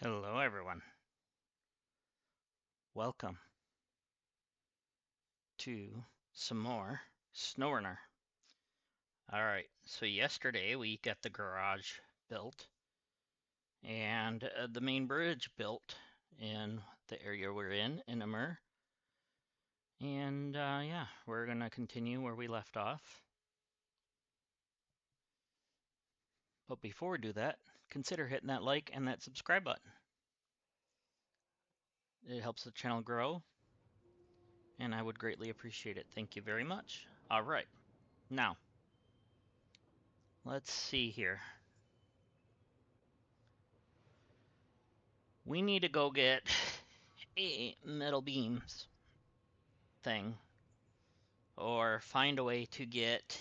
Hello, everyone. Welcome to some more Snowrunner. All right, so yesterday we got the garage built and the main bridge built in the area we're in Amur. And yeah, we're gonna continue where we left off. But before we do that, consider hitting that like and that subscribe button. It helps the channel grow, and I would greatly appreciate it. Thank you very much. All right, now let's see here. We need to go get a metal beams thing, or find a way to get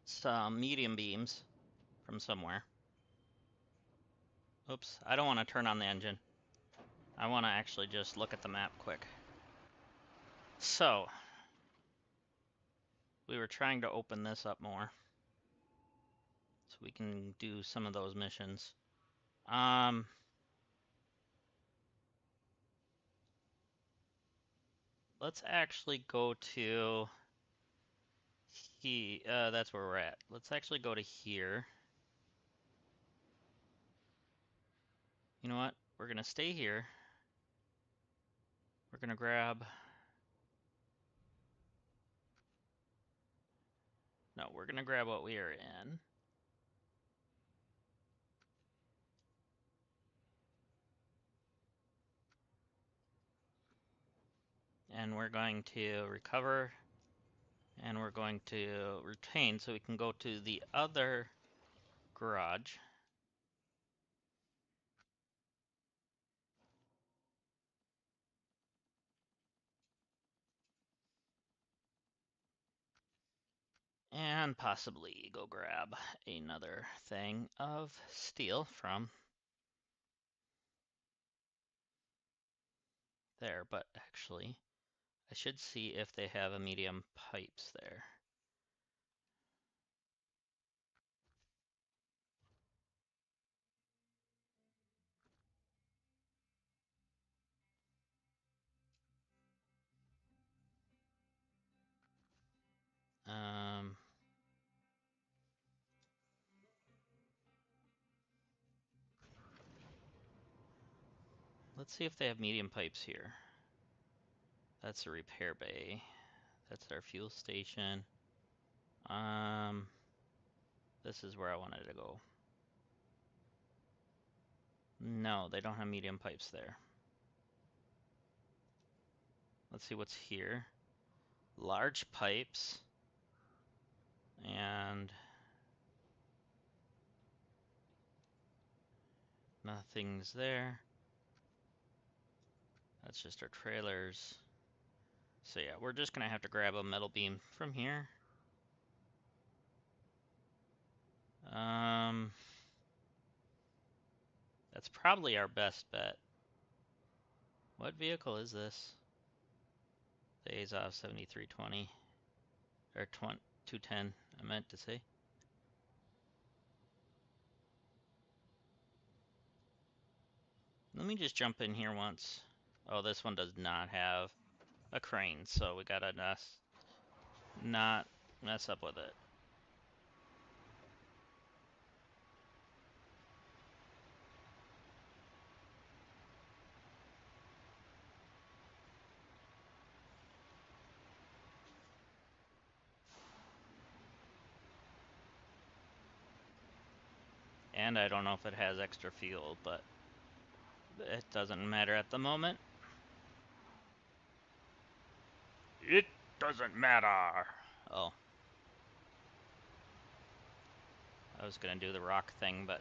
some medium beams from somewhere. Oops, I don't want to turn on the engine. I want to actually just look at the map quick. So, we were trying to open this up more so we can do some of those missions. Let's actually go to that's where we're at. Let's actually go to here. You know what? We're gonna stay here. We're gonna grab... No, we're gonna grab what we are in. And we're going to recover, and we're going to retain so we can go to the other garage. And possibly go grab another thing of steel from there. But actually, I should see if they have a medium pipes there. Let's see if they have medium pipes here. That's a repair bay. That's our fuel station. This is where I wanted to go. No, they don't have medium pipes there. Let's see what's here. Large pipes. And nothing's there. That's just our trailers. So yeah, we're just gonna have to grab a metal beam from here. That's probably our best bet. What vehicle is this? The Azov 7320. Or 210, I meant to say. Let me just jump in here once. Oh, this one does not have a crane, so we gotta not mess up with it. And I don't know if it has extra fuel, but it doesn't matter at the moment. It doesn't matter. Oh. I was gonna do the rock thing, but...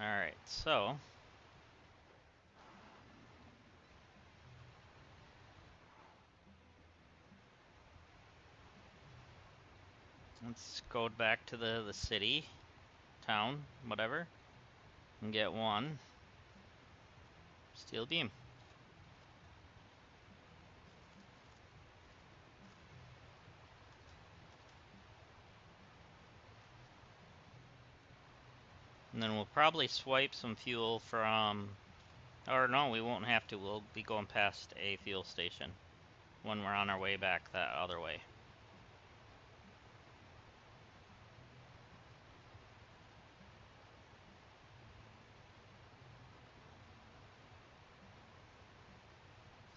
Alright, so... let's go back to the city, town, whatever, and get one steel beam. And then we'll probably swipe some fuel from... Or no, we won't have to. We'll be going past a fuel station when we're on our way back that other way.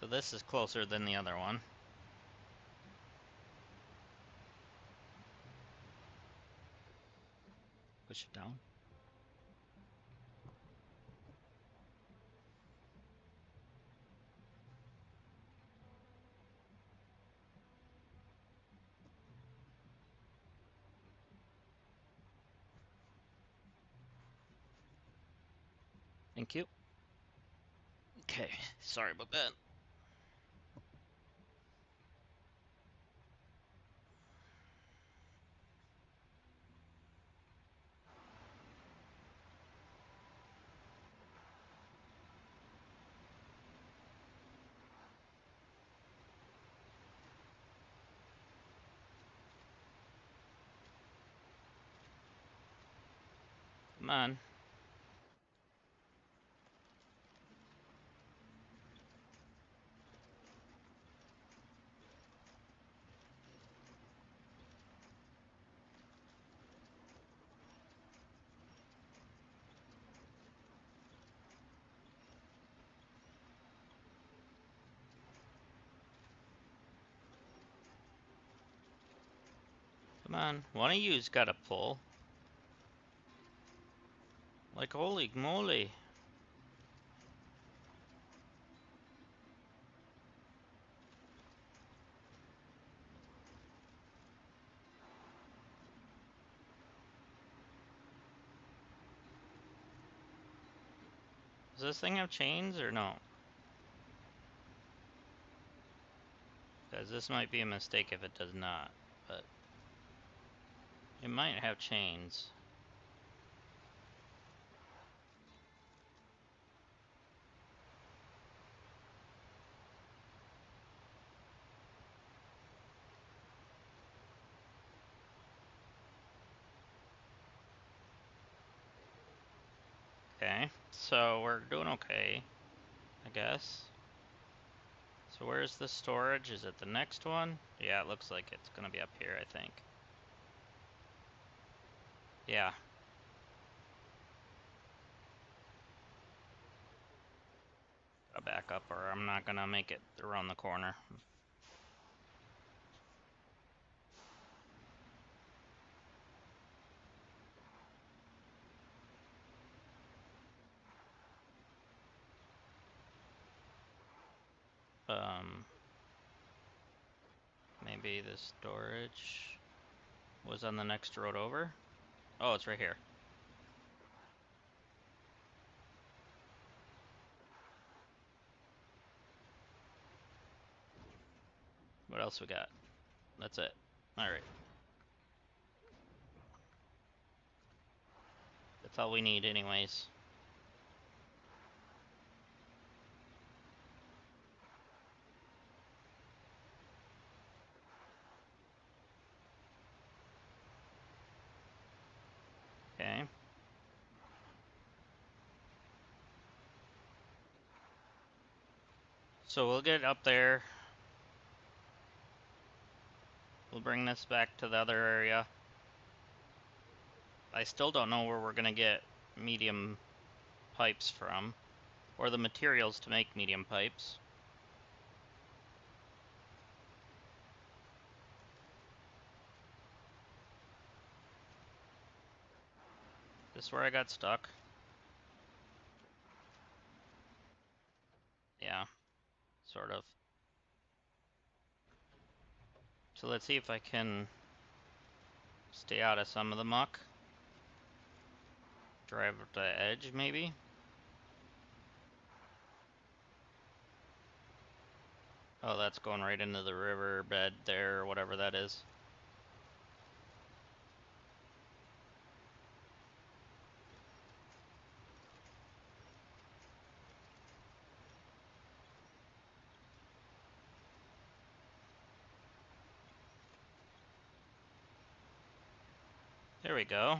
So this is closer than the other one. Push it down. Thank you. Okay, sorry about that. Come on. Come on. One of you's got to pull. Like, holy moly. Does this thing have chains or no? Because this might be a mistake if it does not, but it might have chains. Okay, so we're doing okay, I guess. So where's the storage? Is it the next one? Yeah, it looks like it's gonna be up here, I think. Yeah. Gotta back up or I'm not gonna make it around the corner. Maybe the storage was on the next road over? Oh, it's right here. What else we got? That's it. Alright. That's all we need anyways. Okay. So we'll get up there. We'll bring this back to the other area. I still don't know where we're gonna get medium pipes from, or the materials to make medium pipes. This is where I got stuck. Yeah, sort of. So let's see if I can stay out of some of the muck. Drive to the edge, maybe? Oh, that's going right into the river bed there, or whatever that is. There we go.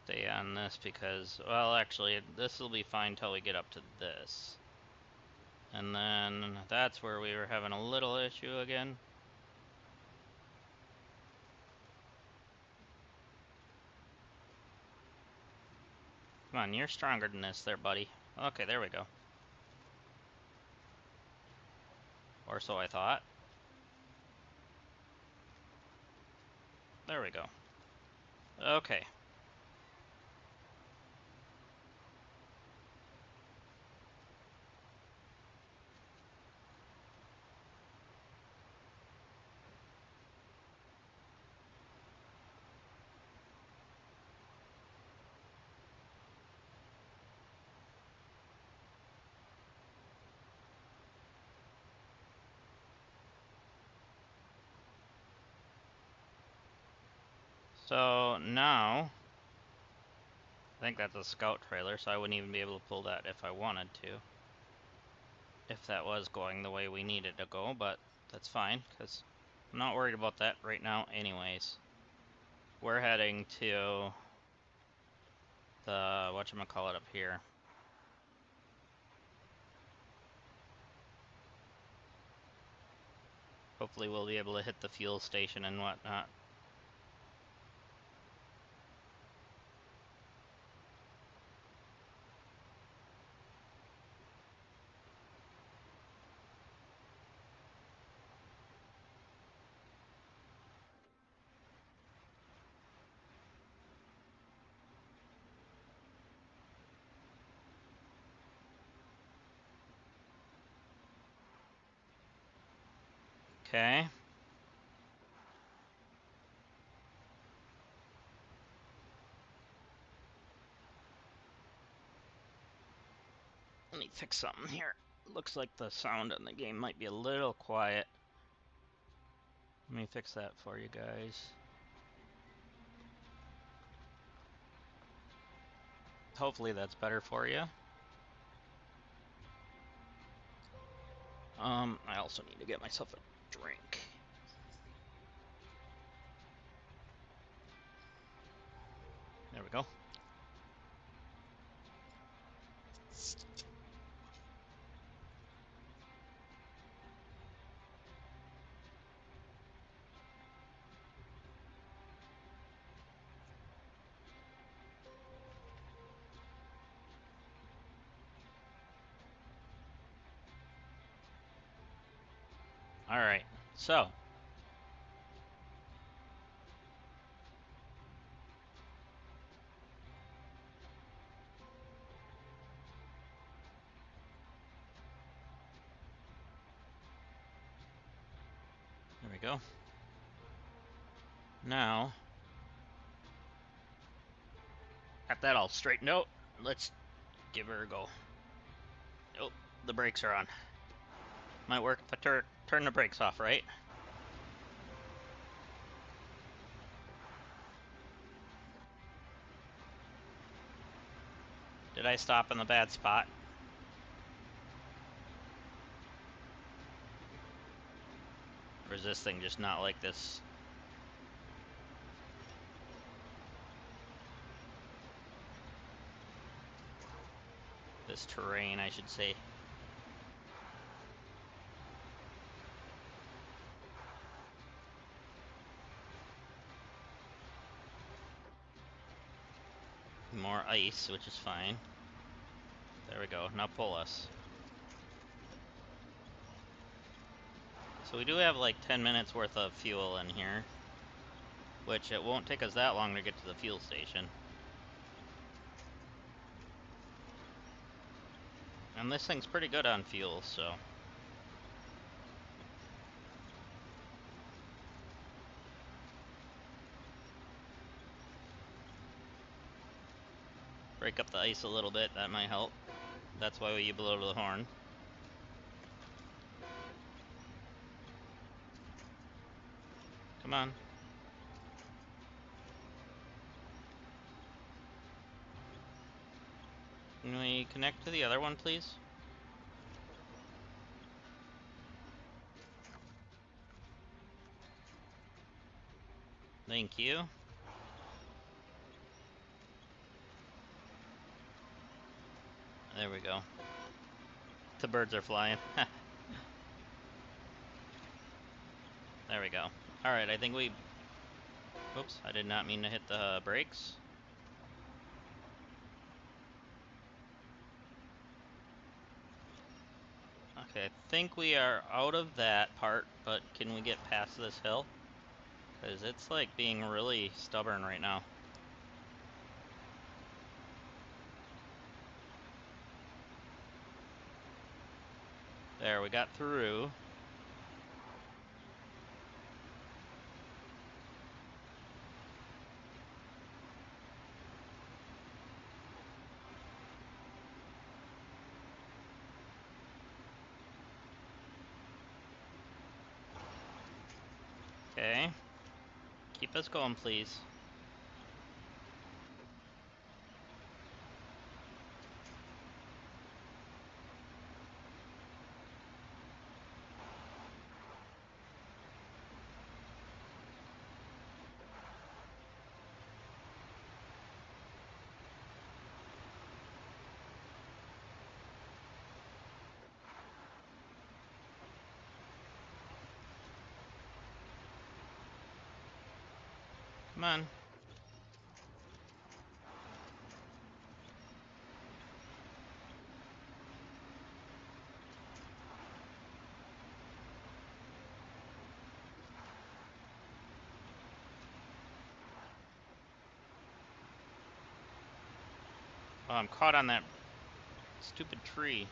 stay on this because, well, actually, this will be fine till we get up to this. And then that's where we were having a little issue again. Come on, you're stronger than this there, buddy. Okay, there we go. Or so I thought. There we go. Okay. So now, I think that's a scout trailer, so I wouldn't even be able to pull that if I wanted to. If that was going the way we needed to go, but that's fine, because I'm not worried about that right now anyways. We're heading to the, whatchamacallit up here. Hopefully we'll be able to hit the fuel station and whatnot. Okay. Let me fix something here. Looks like the sound in the game might be a little quiet. Let me fix that for you guys. Hopefully that's better for you. I also need to get myself a drink. There we go. Alright, so. There we go. Now, got that all straightened out. Let's give her a go. Oh, the brakes are on. Might work if I turn the brakes off, right? Did I stop in the bad spot? Or is this thing just not like this? This terrain, I should say. More ice, which is fine. There we go. Now pull us. So we do have like 10 minutes worth of fuel in here, which it won't take us that long to get to the fuel station. And this thing's pretty good on fuel, so. Break up the ice a little bit, that might help. That's why you blow the horn. Come on. Can we connect to the other one, please? Thank you. There we go. The birds are flying. There we go. Alright, I think we... Oops, I did not mean to hit the brakes. Okay, I think we are out of that part, but can we get past this hill? Because it's like being really stubborn right now. There, we got through. Okay. Keep us going, please. Come on. Oh, I'm caught on that stupid tree.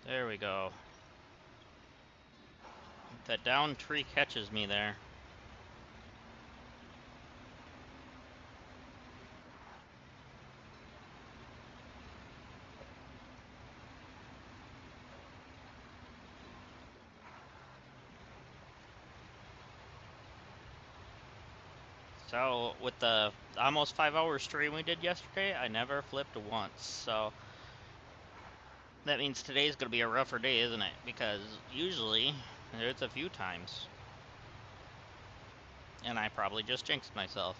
There we go. That down tree catches me there. So, with the almost 5-hour stream we did yesterday, I never flipped once. So, that means today's going to be a rougher day, isn't it? Because usually, it's a few times. And I probably just jinxed myself.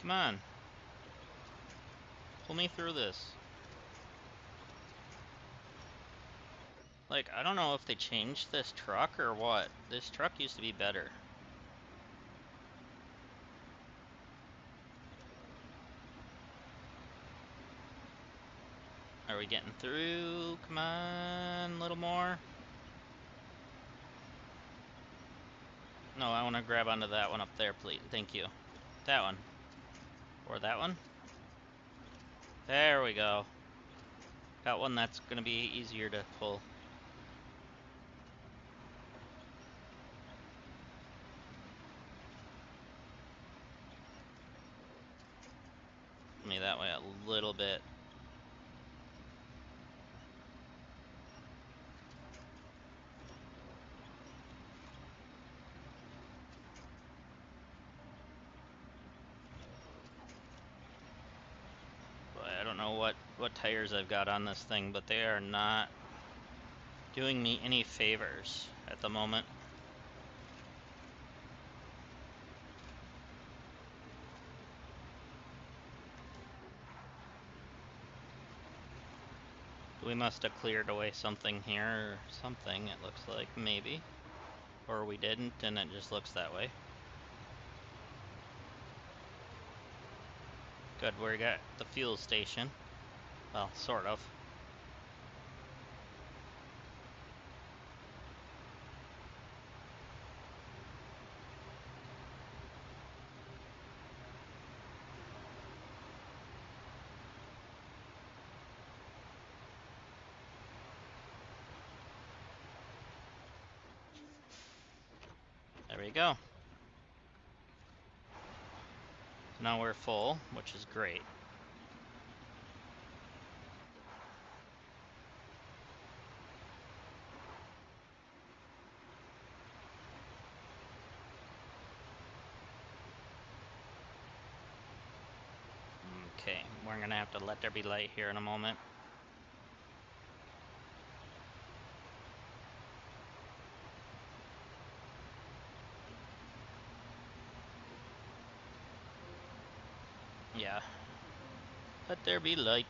Come on. Pull me through this. Like, I don't know if they changed this truck or what. This truck used to be better. Are we getting through? Come on, a little more. No, I want to grab onto that one up there, please. Thank you. That one. Or that one. There we go. Got one that's going to be easier to pull. Me that way a little bit. I don't know what tires I've got on this thing, but they are not doing me any favors at the moment. We must have cleared away something here or something, it looks like, maybe. Or we didn't, and it just looks that way. Good, we got the fuel station. Well, sort of. There we go. So now we're full, which is great. Okay, We're gonna have to let there be light here in a moment. Yeah. Let there be light.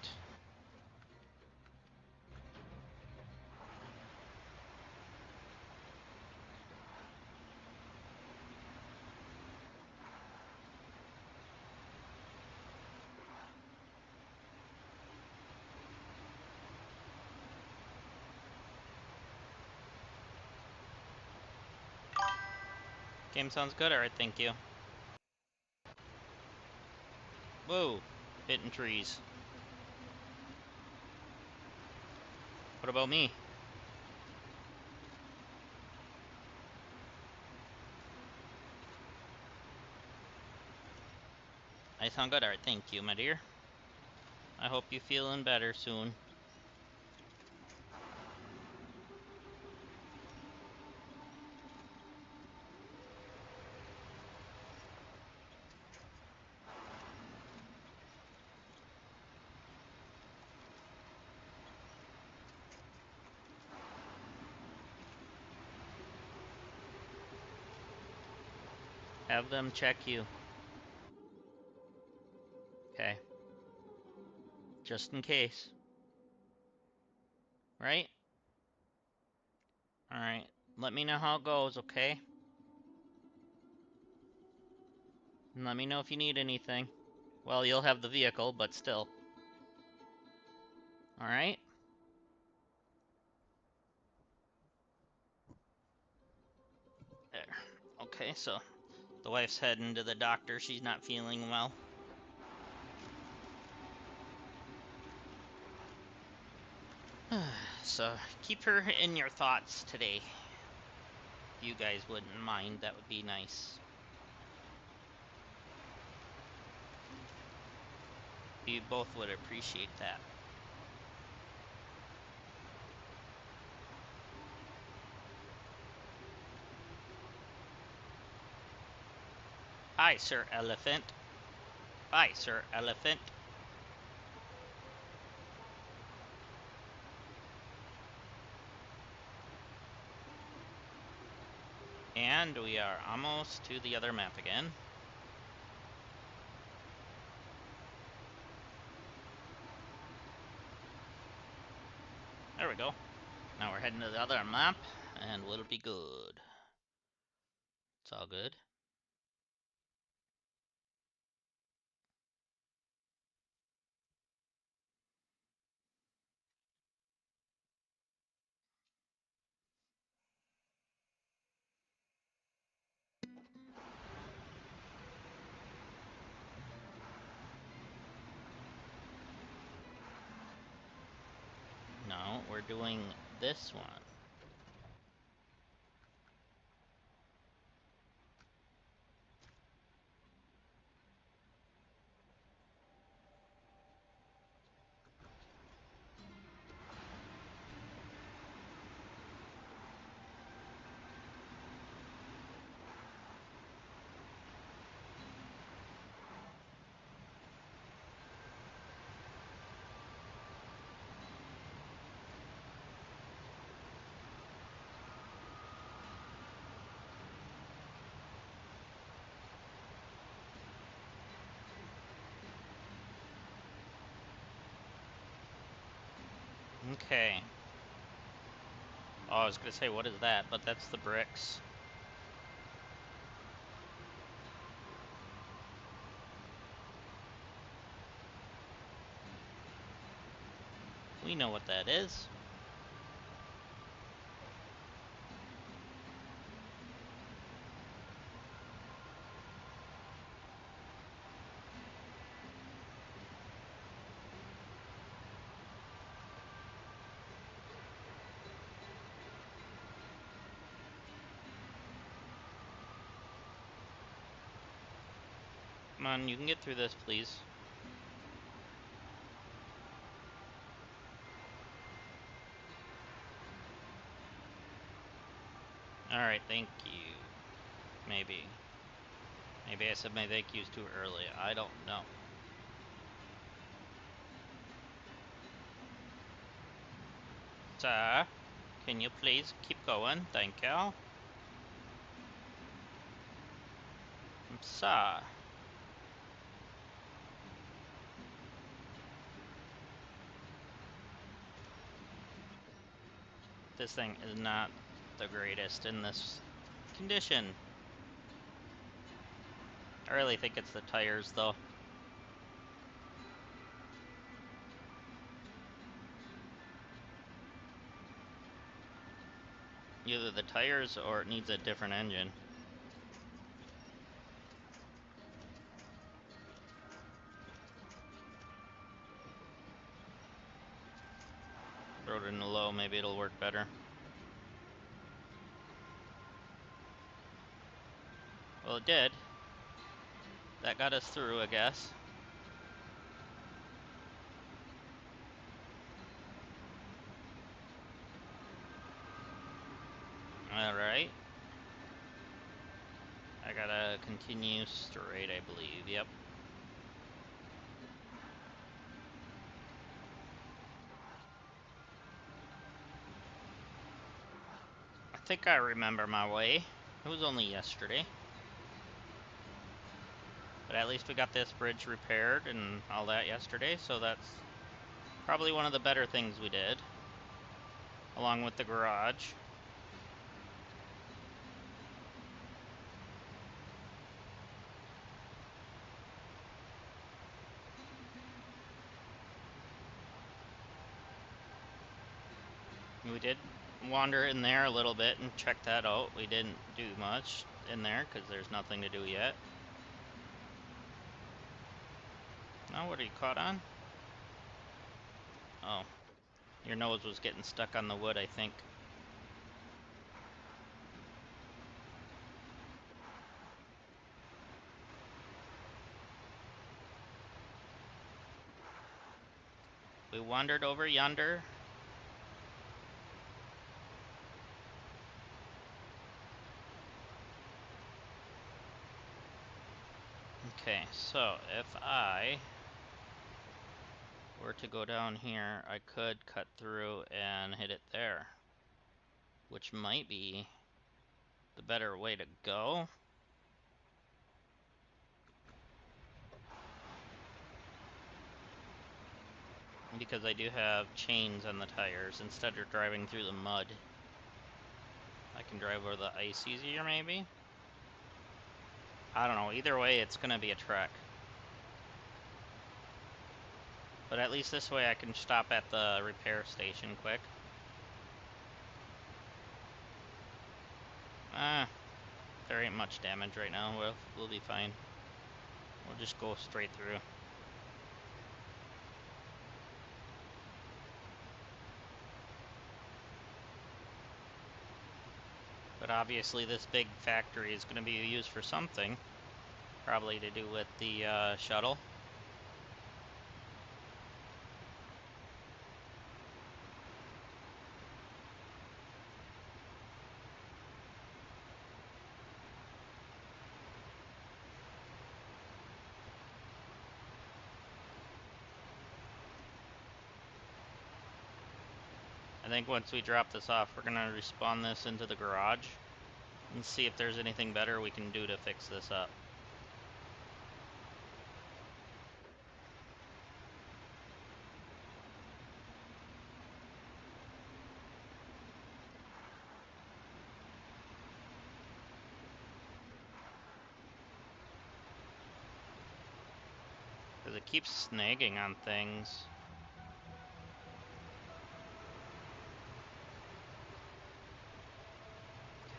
Game sounds good, alright, thank you. Whoa, hitting trees. What about me? I sound good, alright, thank you, my dear. I hope you're feeling better soon. Have them check you. Okay. Just in case. Right? Alright. Let me know how it goes, okay? And let me know if you need anything. Well, you'll have the vehicle, but still. Alright? There. Okay, so the wife's heading to the doctor. She's not feeling well. So keep her in your thoughts today. If you guys wouldn't mind, that would be nice. We both would appreciate that. Hi, Sir Elephant. Bye, Sir Elephant. And we are almost to the other map again. There we go. Now we're heading to the other map, and we'll be good. It's all good. No, we're doing this one. Okay. Oh, I was gonna say, what is that? But that's the bricks. We know what that is. Come on, you can get through this, please. Alright, thank you. Maybe. Maybe I said my thank yous too early. I don't know. Sir, can you please keep going? Thank you. Sir. This thing is not the greatest in this condition. I really think it's the tires, though. Either the tires or it needs a different engine. Throw it in the low, maybe it'll work better. Well, it did. That got us through, I guess. Alright. I gotta continue straight, I believe. Yep. I think I remember my way. It was only yesterday. But at least we got this bridge repaired and all that yesterday, so that's probably one of the better things we did. Along with the garage. We did wander in there a little bit and check that out. We didn't do much in there because there's nothing to do yet. Now, what are you caught on? Oh, your nose was getting stuck on the wood, I think. We wandered over yonder. Okay, so if I were to go down here, I could cut through and hit it there, which might be the better way to go. Because I do have chains on the tires instead of driving through the mud. I can drive over the ice easier, maybe? I don't know. Either way, it's gonna be a trek. But at least this way I can stop at the repair station quick. There ain't much damage right now. We'll be fine. We'll just go straight through. But obviously this big factory is going to be used for something. Probably to do with the shuttle. I think once we drop this off, we're going to respawn this into the garage and see if there's anything better we can do to fix this up. Because it keeps snagging on things.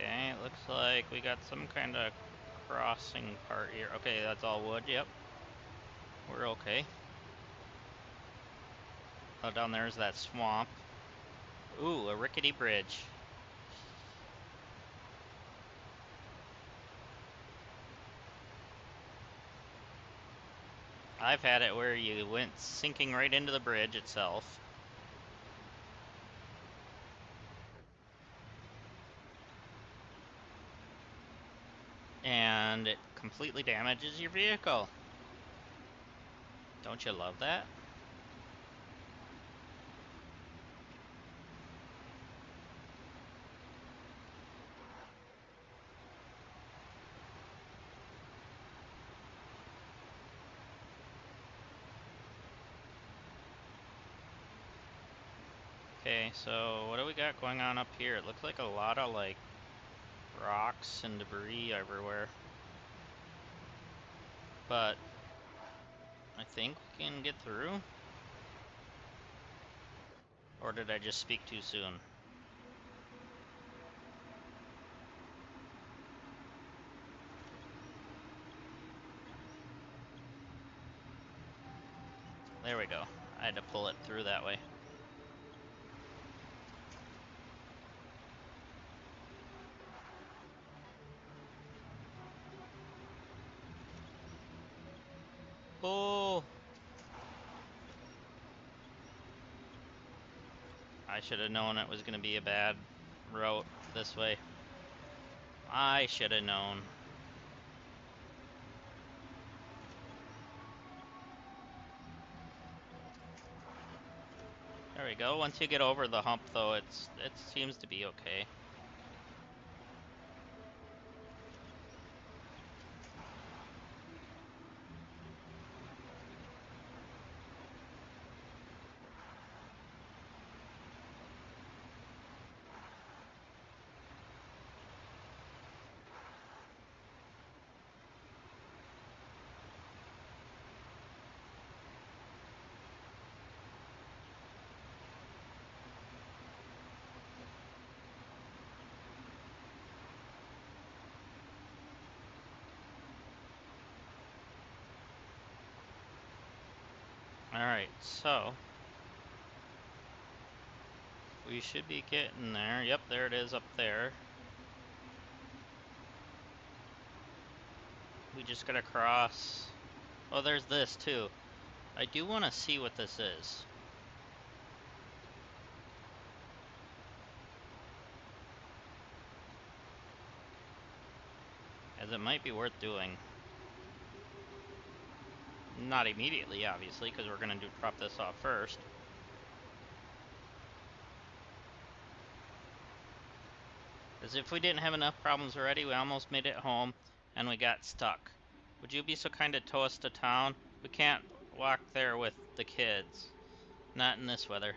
Okay, it looks like we got some kind of crossing part here. Okay, that's all wood, yep. We're okay. Oh, down there's that swamp. Ooh, a rickety bridge. I've had it where you went sinking right into the bridge itself. And it completely damages your vehicle. Don't you love that? Okay, so what do we got going on up here? It looks like a lot of like rocks and debris everywhere. But I think we can get through. Or did I just speak too soon? There we go. I had to pull it through that way. Oh! I should have known it was going to be a bad route this way. I should have known. There we go. Once you get over the hump, though, it seems to be okay. Alright, so we should be getting there. Yep, there it is up there. We just gotta cross. Oh, there's this too. I do want to see what this is. As it might be worth doing. Not immediately, obviously, because we're gonna drop this off first. As if we didn't have enough problems already, we almost made it home, and we got stuck. Would you be so kind to tow us to town? We can't walk there with the kids. Not in this weather.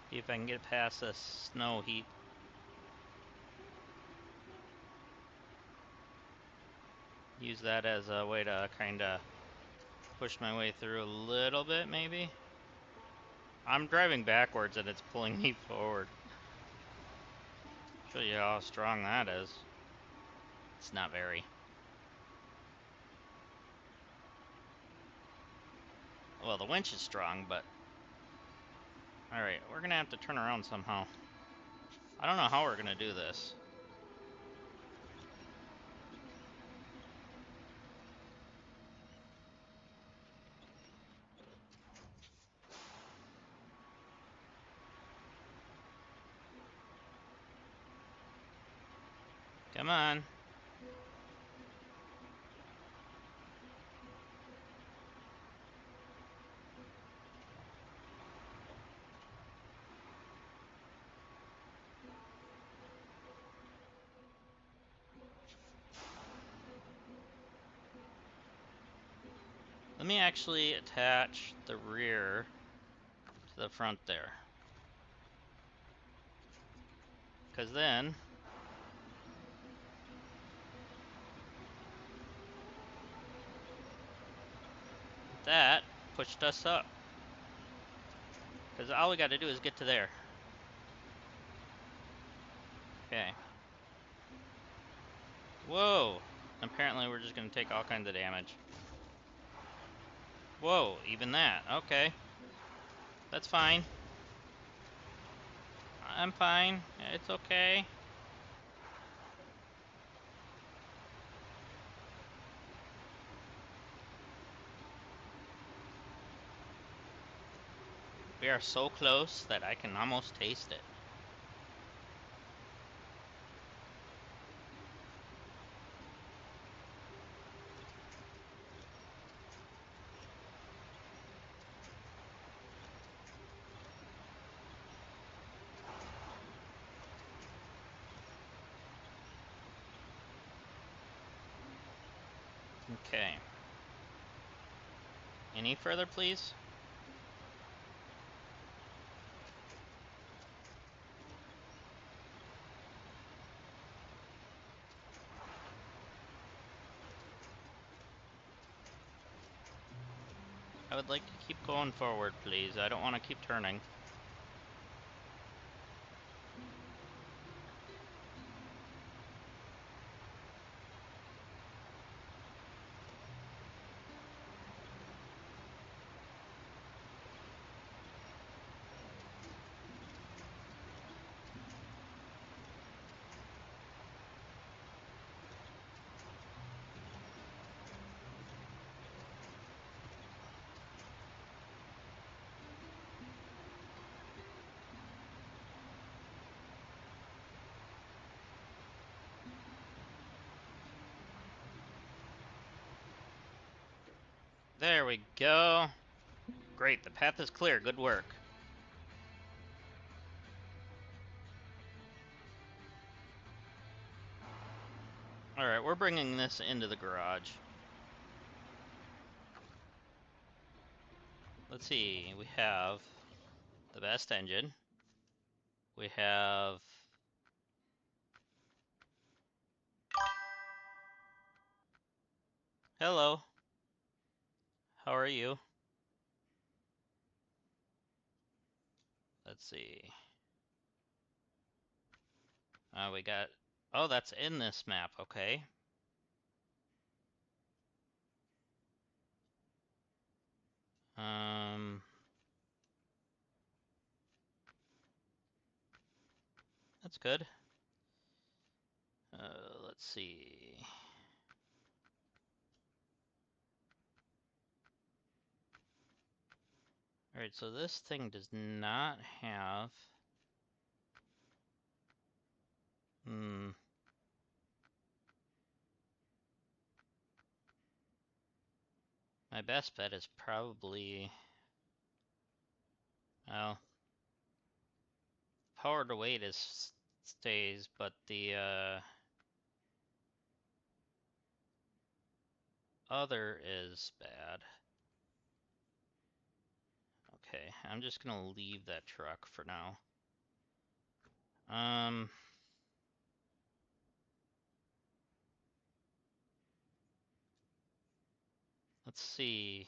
See if I can get past this snow heap. Use that as a way to kind of push my way through a little bit, maybe. I'm driving backwards and it's pulling me forward. Show you how strong that is. It's not very. Well, the winch is strong, but... Alright, we're gonna have to turn around somehow. I don't know how we're gonna do this. Come on. Let me actually attach the rear to the front there. Because then... that pushed us up. Because all we gotta do is get to there. Okay. Whoa! Apparently we're just gonna take all kinds of damage. Whoa, even that. Okay. That's fine. I'm fine. It's okay. We are so close that I can almost taste it. Okay. Any further, please? I would like to keep going forward, please. I don't want to keep turning. There we go. Great, the path is clear. Good work. Alright, we're bringing this into the garage. Let's see, we have the best engine. We have... Hello. How are you? Let's see. We got... Oh, that's in this map, okay. That's good. Let's see. Alright, so this thing does not have... My best bet is probably... Well... Power to weight is stays, but the other is bad. Okay, I'm just gonna leave that truck for now. Let's see.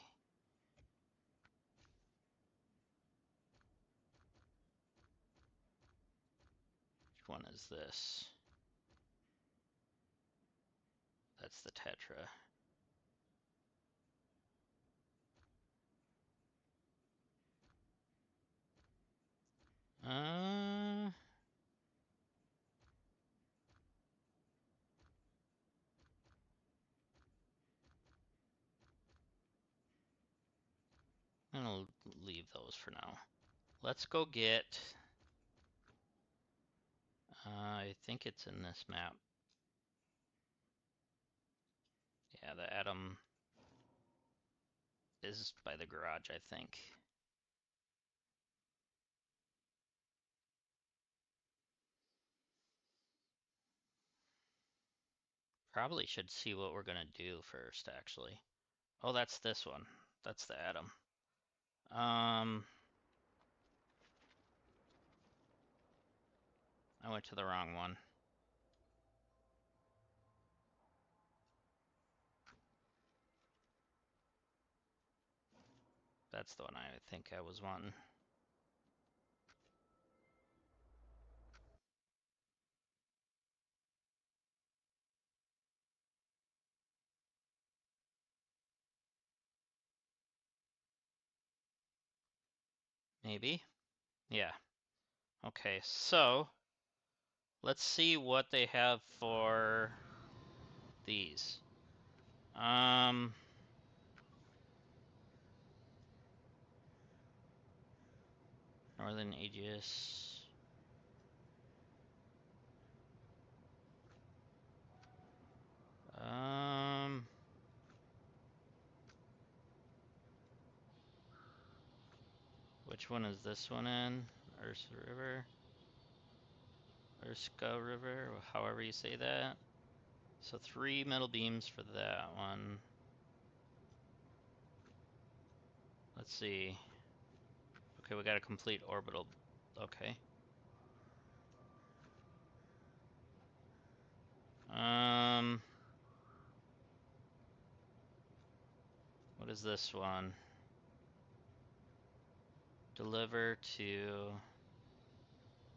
Which one is this? That's the Tetra. I'm gonna leave those for now. Let's go get... I think it's in this map. Yeah, the Atom is by the garage, I think. Probably should see what we're gonna do first, actually. Oh, that's this one. That's the Atom. I went to the wrong one. That's the one I think I was wanting. Maybe? Yeah. Okay, so let's see what they have for these. Northern Aegis. Which one is this one in? Ursa River? Urska River, however you say that. So 3 metal beams for that one. Let's see. Okay, we got a complete orbital. Okay. What is this one? Deliver to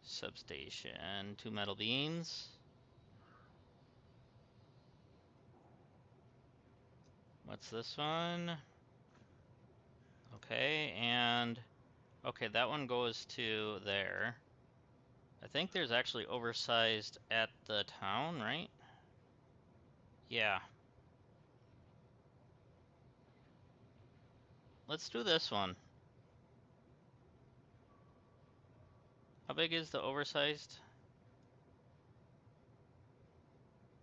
substation. 2 metal beams. What's this one? Okay, and okay, that one goes to there. I think there's actually oversized at the town, right? Yeah. Let's do this one. How big is the oversized?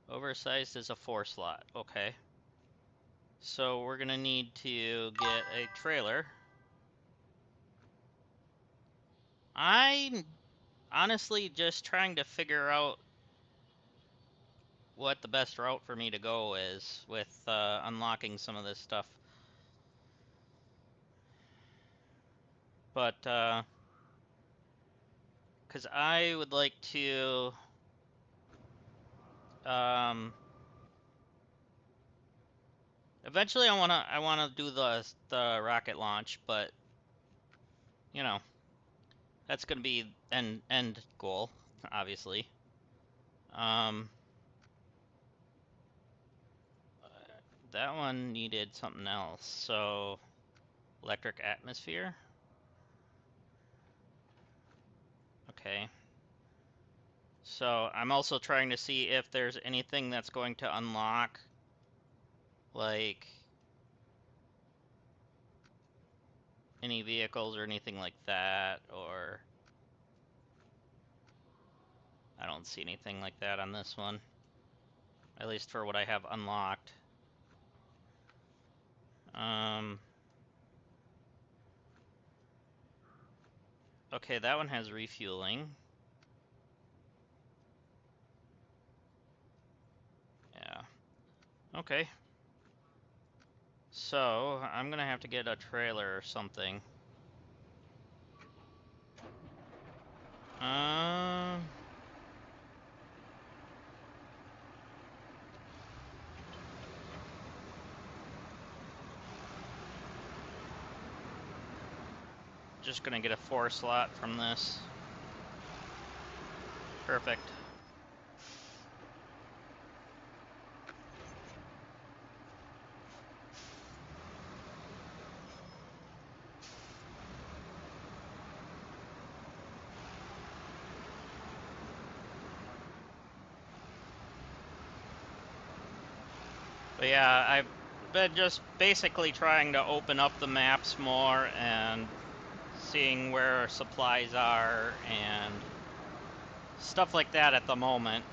Oversized is a 4 slot. Okay. So we're gonna need to get a trailer. I'm honestly just trying to figure out what the best route for me to go is with unlocking some of this stuff. But, because I would like to, eventually I wanna do the rocket launch, but, you know, that's gonna be end goal, obviously. That one needed something else, so electric atmosphere. Okay. So I'm also trying to see if there's anything that's going to unlock, like, any vehicles or anything like that, or I don't see anything like that on this one, at least for what I have unlocked. Okay, that one has refueling. Yeah. Okay. So I'm gonna have to get a trailer or something. Just gonna get a 4 slot from this. Perfect. But yeah, I've been just basically trying to open up the maps more and seeing where supplies are and stuff like that at the moment.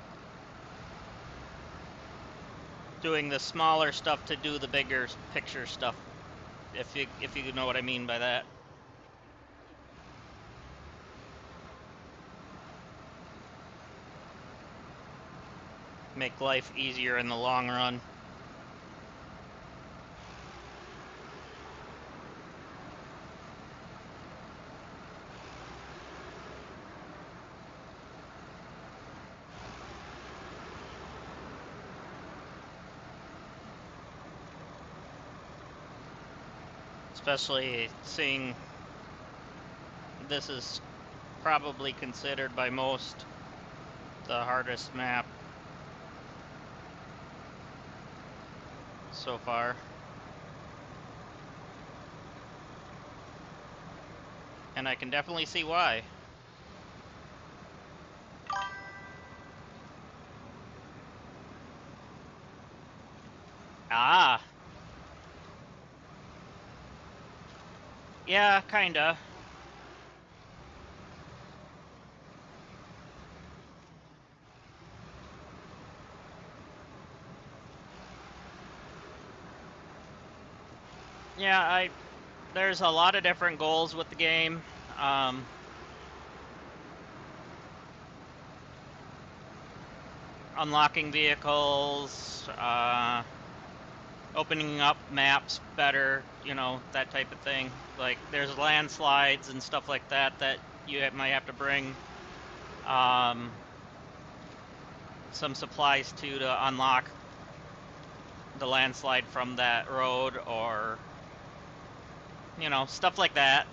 Doing the smaller stuff to do the bigger picture stuff, if you know what I mean by that. Make life easier in the long run. Especially seeing this is probably considered by most the hardest map so far. And I can definitely see why. Ah. Yeah, kinda. Yeah, there's a lot of different goals with the game. Unlocking vehicles, opening up maps better, you know, that type of thing. Like, there's landslides and stuff like that that you might have to bring some supplies to unlock the landslide from that road, or, you know, stuff like that.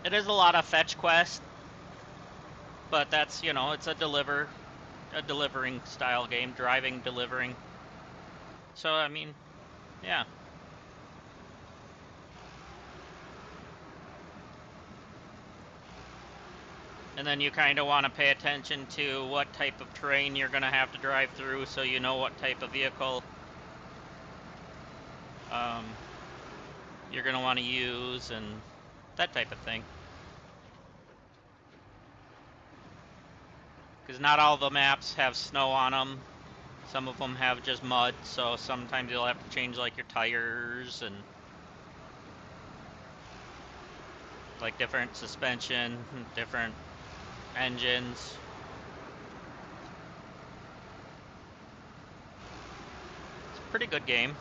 It is a lot of fetch quests, but that's, you know, it's a delivering style game, driving, delivering. So, I mean, yeah. And then you kind of want to pay attention to what type of terrain you're going to have to drive through, so you know what type of vehicle you're going to want to use and that type of thing. Because not all the maps have snow on them. Some of them have just mud, so sometimes you'll have to change like your tires and like different suspension, different engines. It's a pretty good game.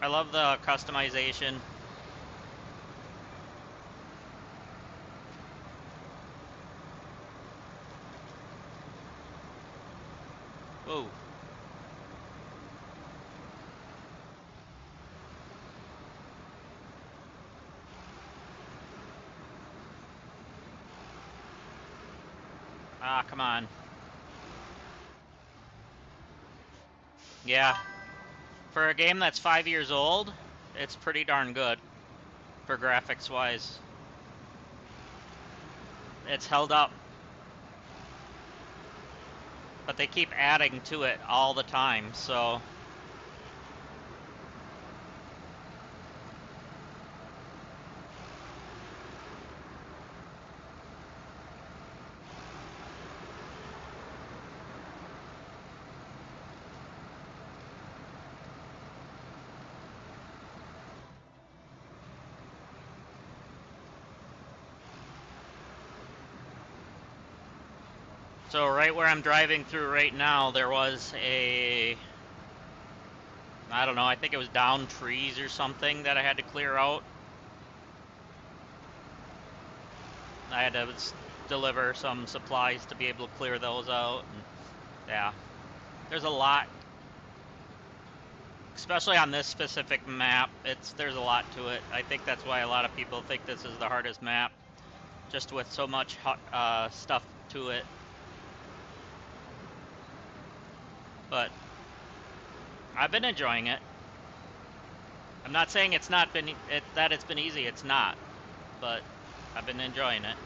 I love the customization. Whoa. Ah, come on. Yeah. For a game that's 5 years old, it's pretty darn good for graphics wise. It's held up. But they keep adding to it all the time, so right where I'm driving through right now, there was I don't know, I think it was down trees or something that I had to clear out. I had to deliver some supplies to be able to clear those out. And yeah, there's a lot, especially on this specific map. There's a lot to it. I think that's why a lot of people think this is the hardest map, just with so much stuff to it. But I've been enjoying it. I'm not saying it's not been that it's been easy. It's not, but I've been enjoying it.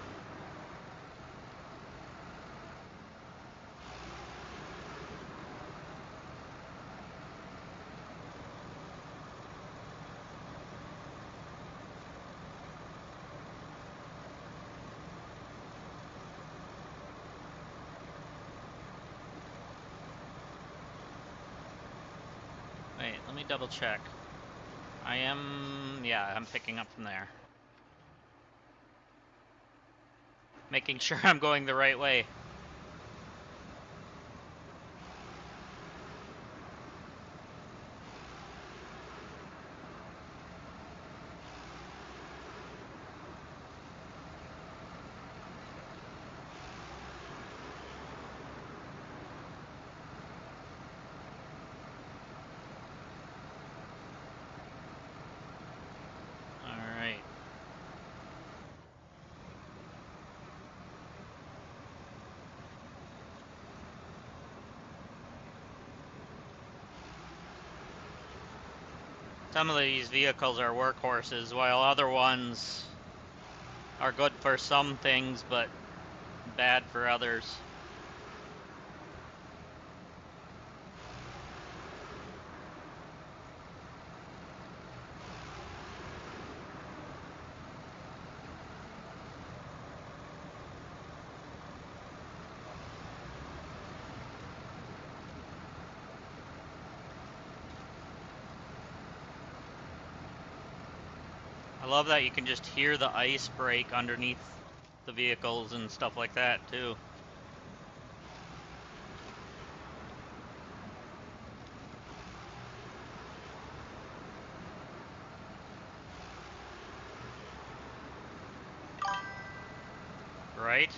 Wait, let me double check. Yeah, I'm picking up from there. Making sure I'm going the right way. Some of these vehicles are workhorses, while other ones are good for some things, but bad for others. I love that you can just hear the ice break underneath the vehicles and stuff like that too. Right?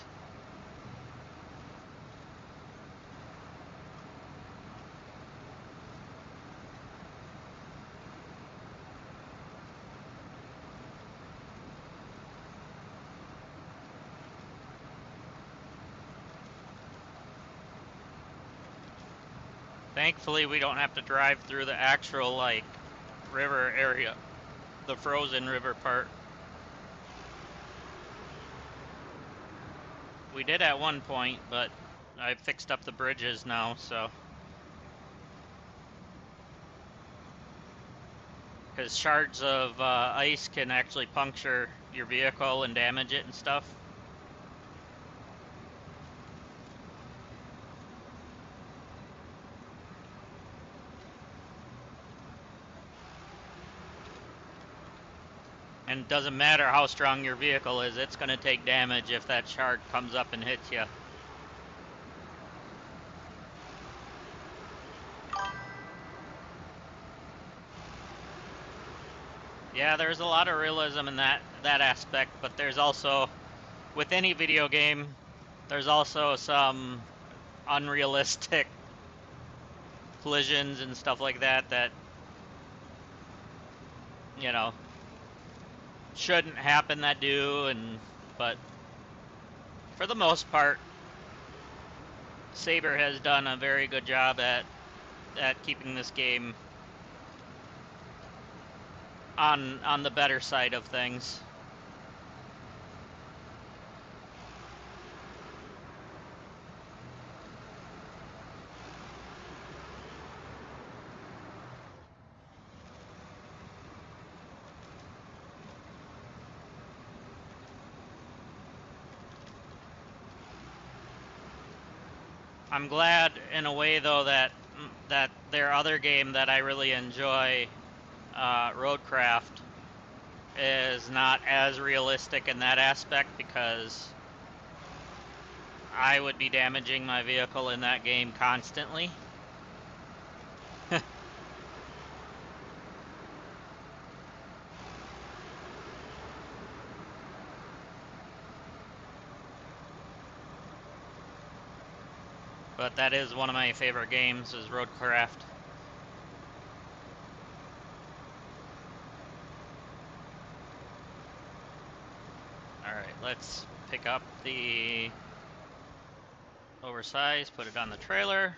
Thankfully, we don't have to drive through the actual, like, river area, the frozen river part. We did at one point, but I've fixed up the bridges now, so. Because shards of ice can actually puncture your vehicle and damage it and stuff. And it doesn't matter how strong your vehicle is, it's going to take damage if that shard comes up and hits you. Yeah, there's a lot of realism in that aspect, but there's also, with any video game, there's also some unrealistic collisions and stuff like that that, you know, shouldn't happen that do, but for the most part, Saber has done a very good job at keeping this game on the better side of things. I'm glad in a way though that their other game that I really enjoy, Roadcraft, is not as realistic in that aspect, because I would be damaging my vehicle in that game constantly. But that is one of my favorite games, is Roadcraft. Alright, let's pick up the oversized, put it on the trailer.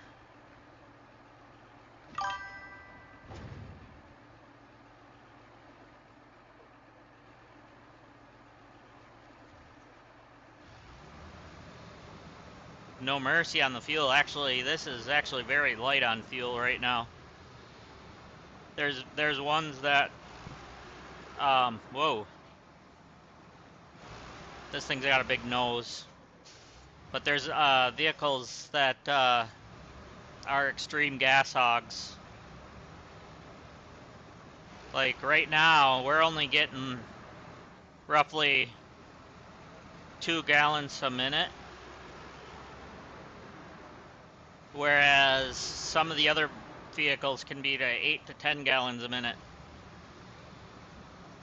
No mercy on the fuel. Actually, this is actually very light on fuel right now. There's ones that, whoa. This thing's got a big nose. But there's vehicles that are extreme gas hogs. Like right now, we're only getting roughly 2 gallons a minute, whereas some of the other vehicles can be to 8 to 10 gallons a minute.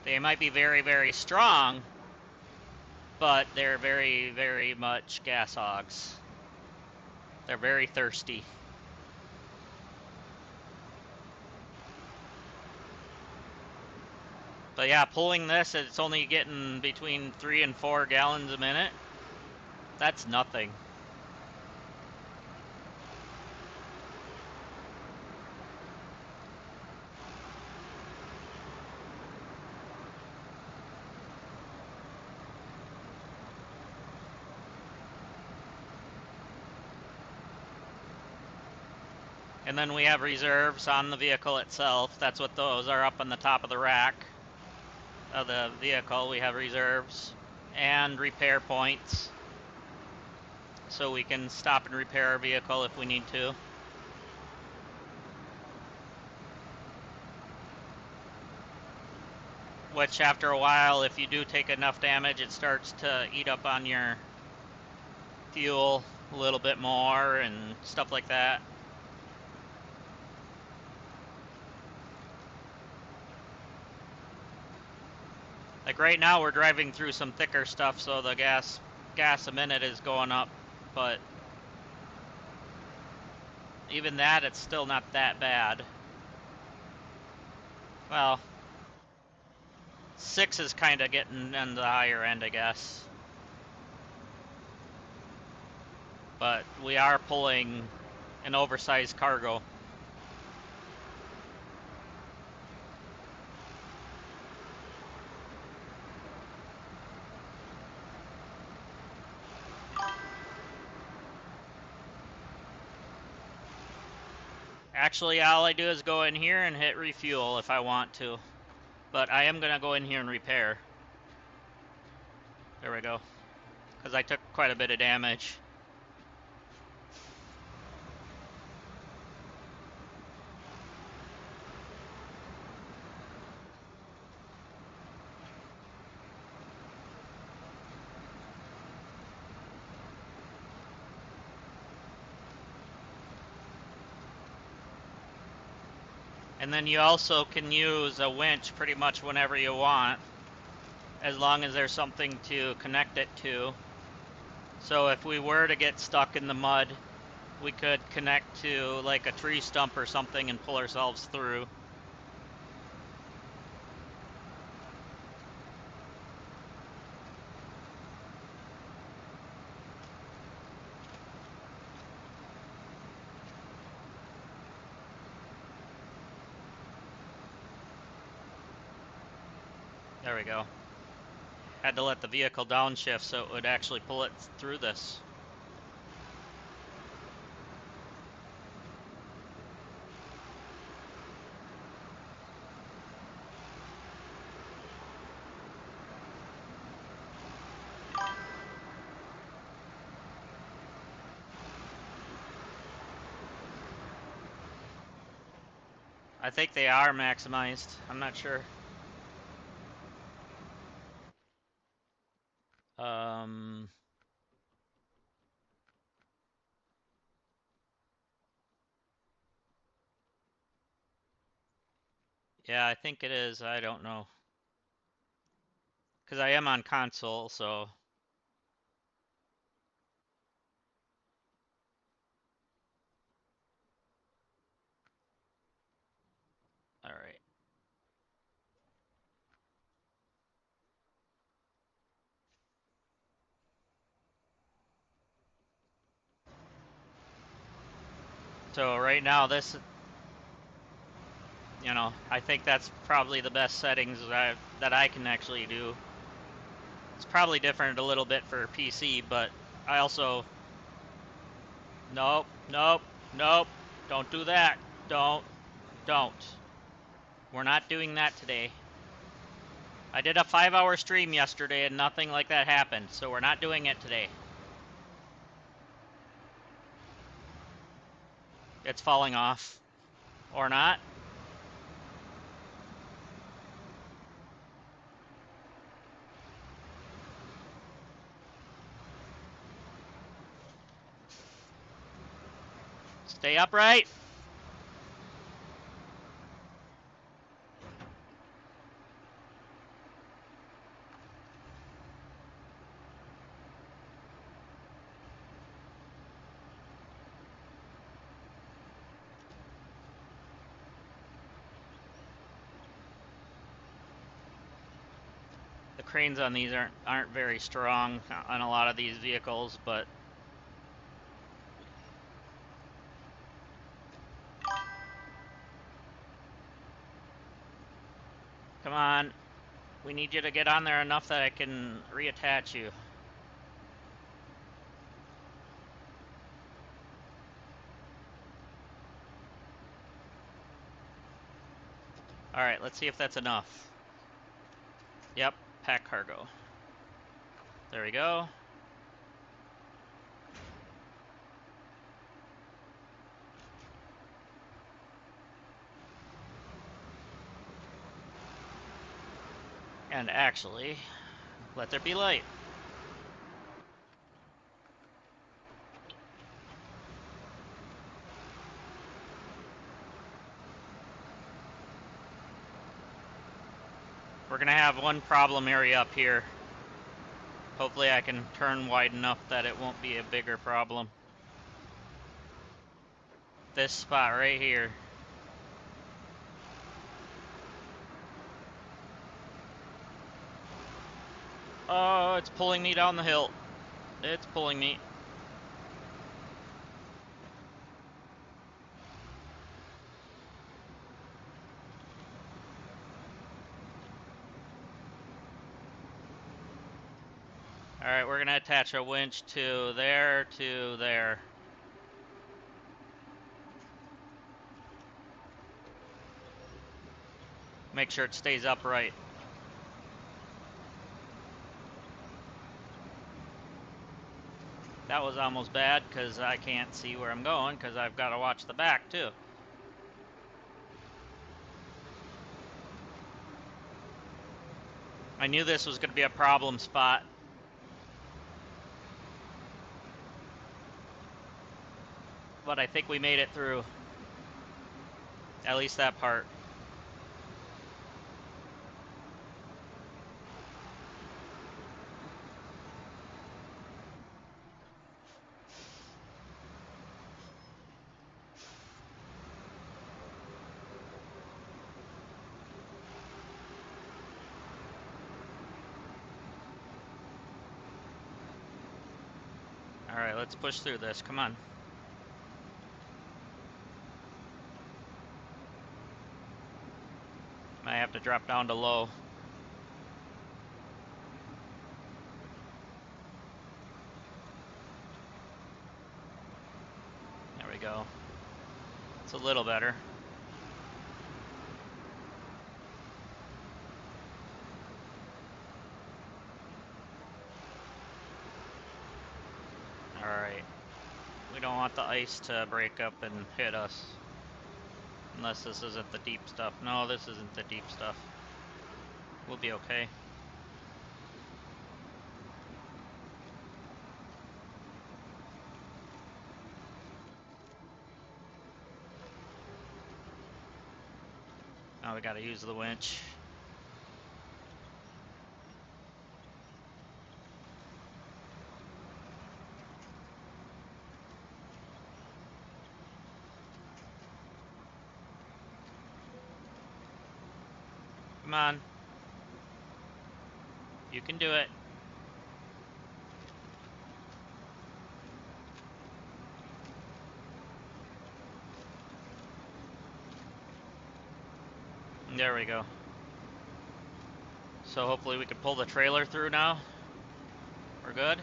They might be very, very strong, but they're very, very much gas hogs. They're very thirsty. But yeah, pulling this, it's only getting between 3 and 4 gallons a minute. That's nothing. And then we have reserves on the vehicle itself. That's what those are, up on the top of the rack of the vehicle. We have reserves and repair points, so we can stop and repair our vehicle if we need to. Which, after a while, if you do take enough damage, it starts to eat up on your fuel a little bit more and stuff like that. Like right now we're driving through some thicker stuff, so the gas a minute is going up, but even that, it's still not that bad. Well, 6 is kind of getting on the higher end, I guess. But we are pulling an oversized cargo. Actually, all I do is go in here and hit refuel if I want to. But I am going to go in here and repair. There we go. Because I took quite a bit of damage. And then you also can use a winch pretty much whenever you want, as long as there's something to connect it to. So if we were to get stuck in the mud, we could connect to like a tree stump or something and pull ourselves through. There we go. Had to let the vehicle downshift so it would actually pull it through this. I think they are maximized. I'm not sure. Yeah, I think it is. I don't know. Because I am on console, so... Alright. So right now this, you know, I think that's probably the best settings that I can actually do. It's probably different a little bit for PC, but I also... Nope, nope, nope. Don't do that. Don't. We're not doing that today. I did a 5-hour stream yesterday and nothing like that happened, so we're not doing it today. It's falling off. Or not. Stay upright. The cranes on these aren't very strong on a lot of these vehicles, but come on. We need you to get on there enough that I can reattach you. Alright, let's see if that's enough. Yep, pack cargo. There we go. And actually, let there be light. We're gonna have one problem area up here. Hopefully I can turn wide enough that it won't be a bigger problem. This spot right here. Oh, it's pulling me down the hill. It's pulling me. Alright, we're gonna attach a winch to there. Make sure it stays upright. That was almost bad because I can't see where I'm going because I've got to watch the back too. I knew this was going to be a problem spot. But I think we made it through. At least that part. Alright, let's push through this. Come on. Might have to drop down to low. There we go. It's a little better. Alright. We don't want the ice to break up and hit us. Unless this isn't the deep stuff. No, this isn't the deep stuff. We'll be okay. Now we gotta use the winch. Come on. You can do it. There we go. So hopefully we can pull the trailer through now. We're good.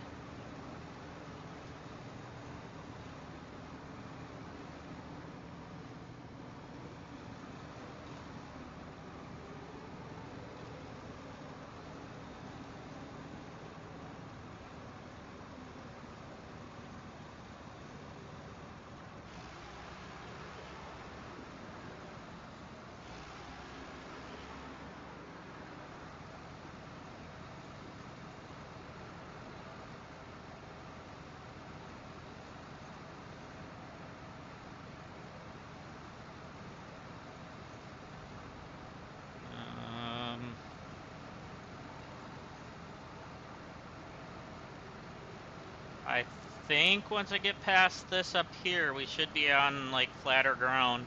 I think once I get past this up here, we should be on, like, flatter ground.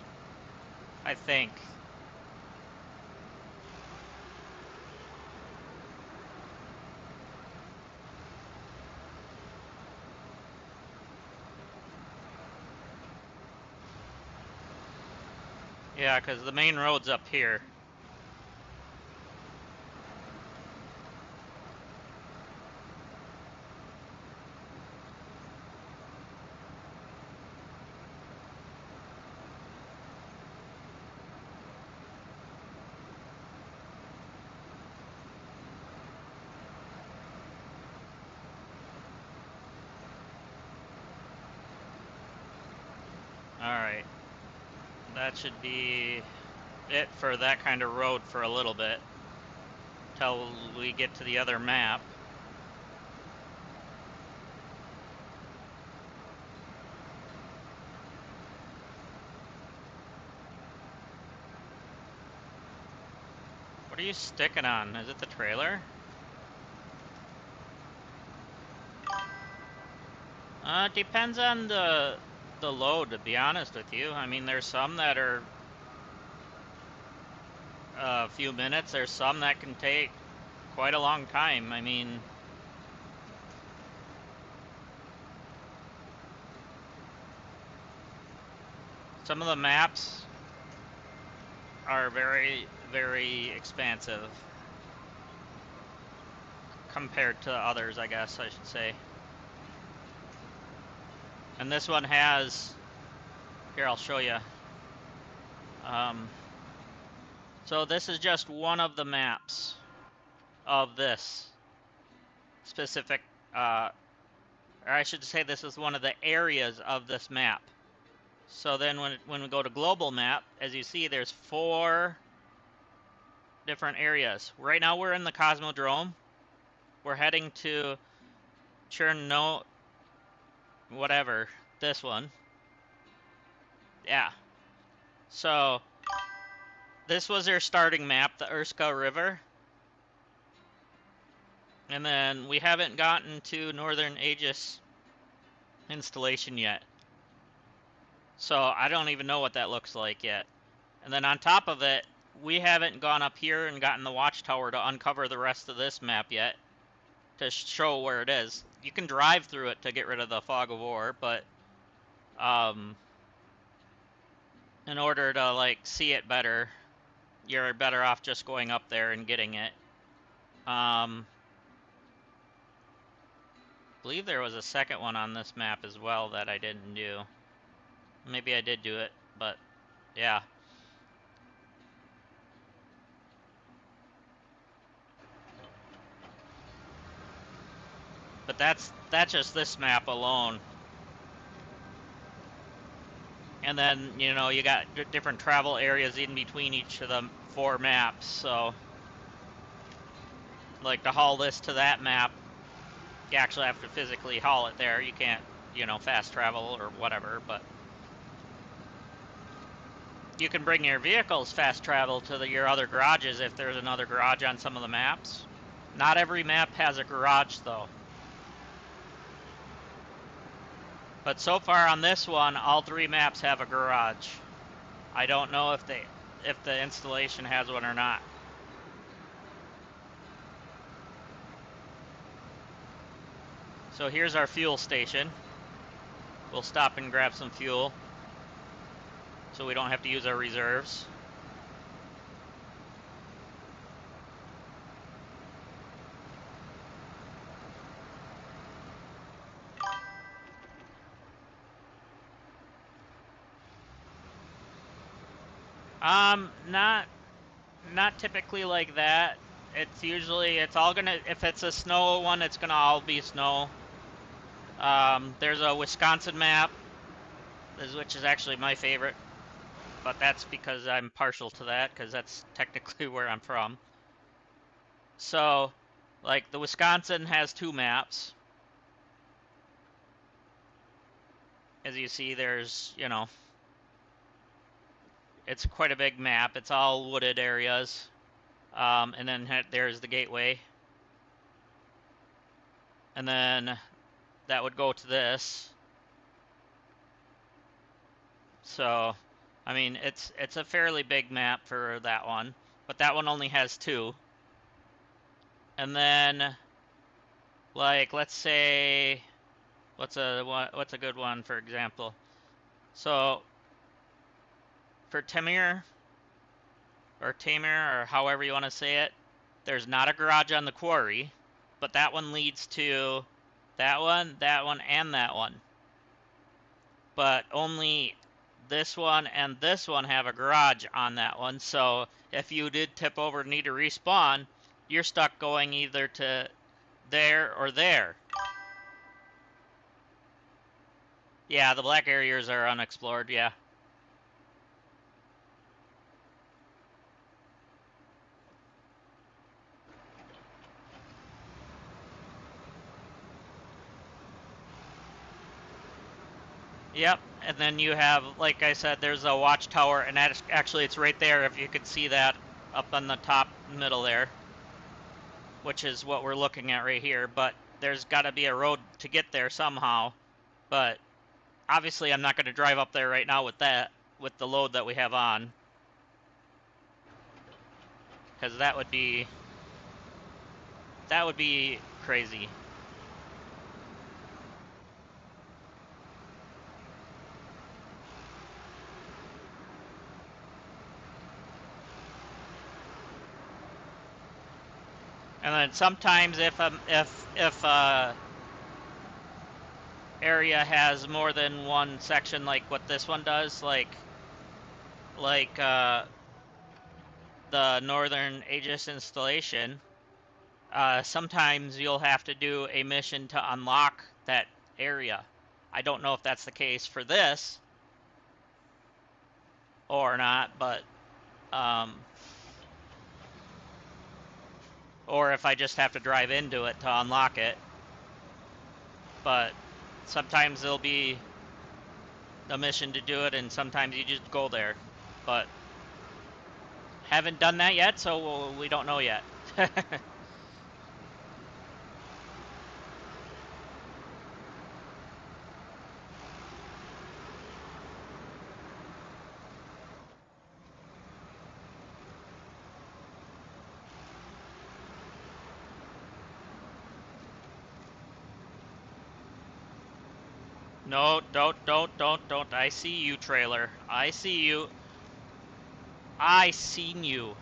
I think. Yeah, because the main road's up here. that should be it for that kind of road for a little bit. Till we get to the other map. What are you sticking on? Is it the trailer? It depends on the load, to be honest with you. I mean, there's some that are a few minutes. There's some that can take quite a long time. I mean, some of the maps are very, very expansive compared to others, I guess I should say. And this one has, here, I'll show you. So this is just one of the maps of this specific, or I should say this is one of the areas of this map. So then when we go to global map, as you see, there's 4 different areas. Right now we're in the Cosmodrome. We're heading to Cherno, whatever, this one. Yeah. So this was their starting map, the Urska River. And then we haven't gotten to Northern Aegis installation yet. So I don't even know what that looks like yet. And then on top of it, we haven't gone up here and gotten the watchtower to uncover the rest of this map yet to show where it is. You can drive through it to get rid of the fog of war, but in order to like see it better, you're better off just going up there and getting it. I believe there was a second one on this map as well that I didn't do. Maybe I did do it, but yeah. But that's just this map alone. And then, you know, you got different travel areas in between each of the 4 maps, so like to haul this to that map, you actually have to physically haul it there. You can't, you know, fast travel or whatever, but you can bring your vehicles fast travel to your other garages if there's another garage on some of the maps. Not every map has a garage though. But so far on this one, all 3 maps have a garage. I don't know if the installation has one or not. So here's our fuel station. We'll stop and grab some fuel so we don't have to use our reserves. Not typically like that. It's usually, it's all gonna, if it's a snow one, it's gonna all be snow. There's a Wisconsin map, which is actually my favorite, but that's because I'm partial to that, because that's technically where I'm from. So, like, the Wisconsin has 2 maps. As you see, there's, you know, it's quite a big map. It's all wooded areas. And then there's the gateway. And then that would go to this. So, I mean, it's a fairly big map for that one, but that one only has 2. And then, like, let's say, what's a good one for example? So, for Tamir, or however you want to say it, there's not a garage on the quarry, but that one leads to that one, and that one. But only this one and this one have a garage on that one, so if you did tip over and need to respawn, you're stuck going either to there or there. Yeah, the black areas are unexplored, yeah. Yep, and then you have, like I said, there's a watchtower, and actually it's right there if you could see that up on the top middle there, which is what we're looking at right here, but there's got to be a road to get there somehow, but obviously I'm not going to drive up there right now with that, with the load that we have on, because that would be crazy. And then sometimes if area has more than one section, like what this one does, like the Northern Aegis installation, sometimes you'll have to do a mission to unlock that area. I don't know if that's the case for this or not, but or if I just have to drive into it to unlock it. But sometimes there'll be a mission to do it, and sometimes you just go there. But haven't done that yet, so we don't know yet. No, don't. I see you, trailer. I see you. I seen you.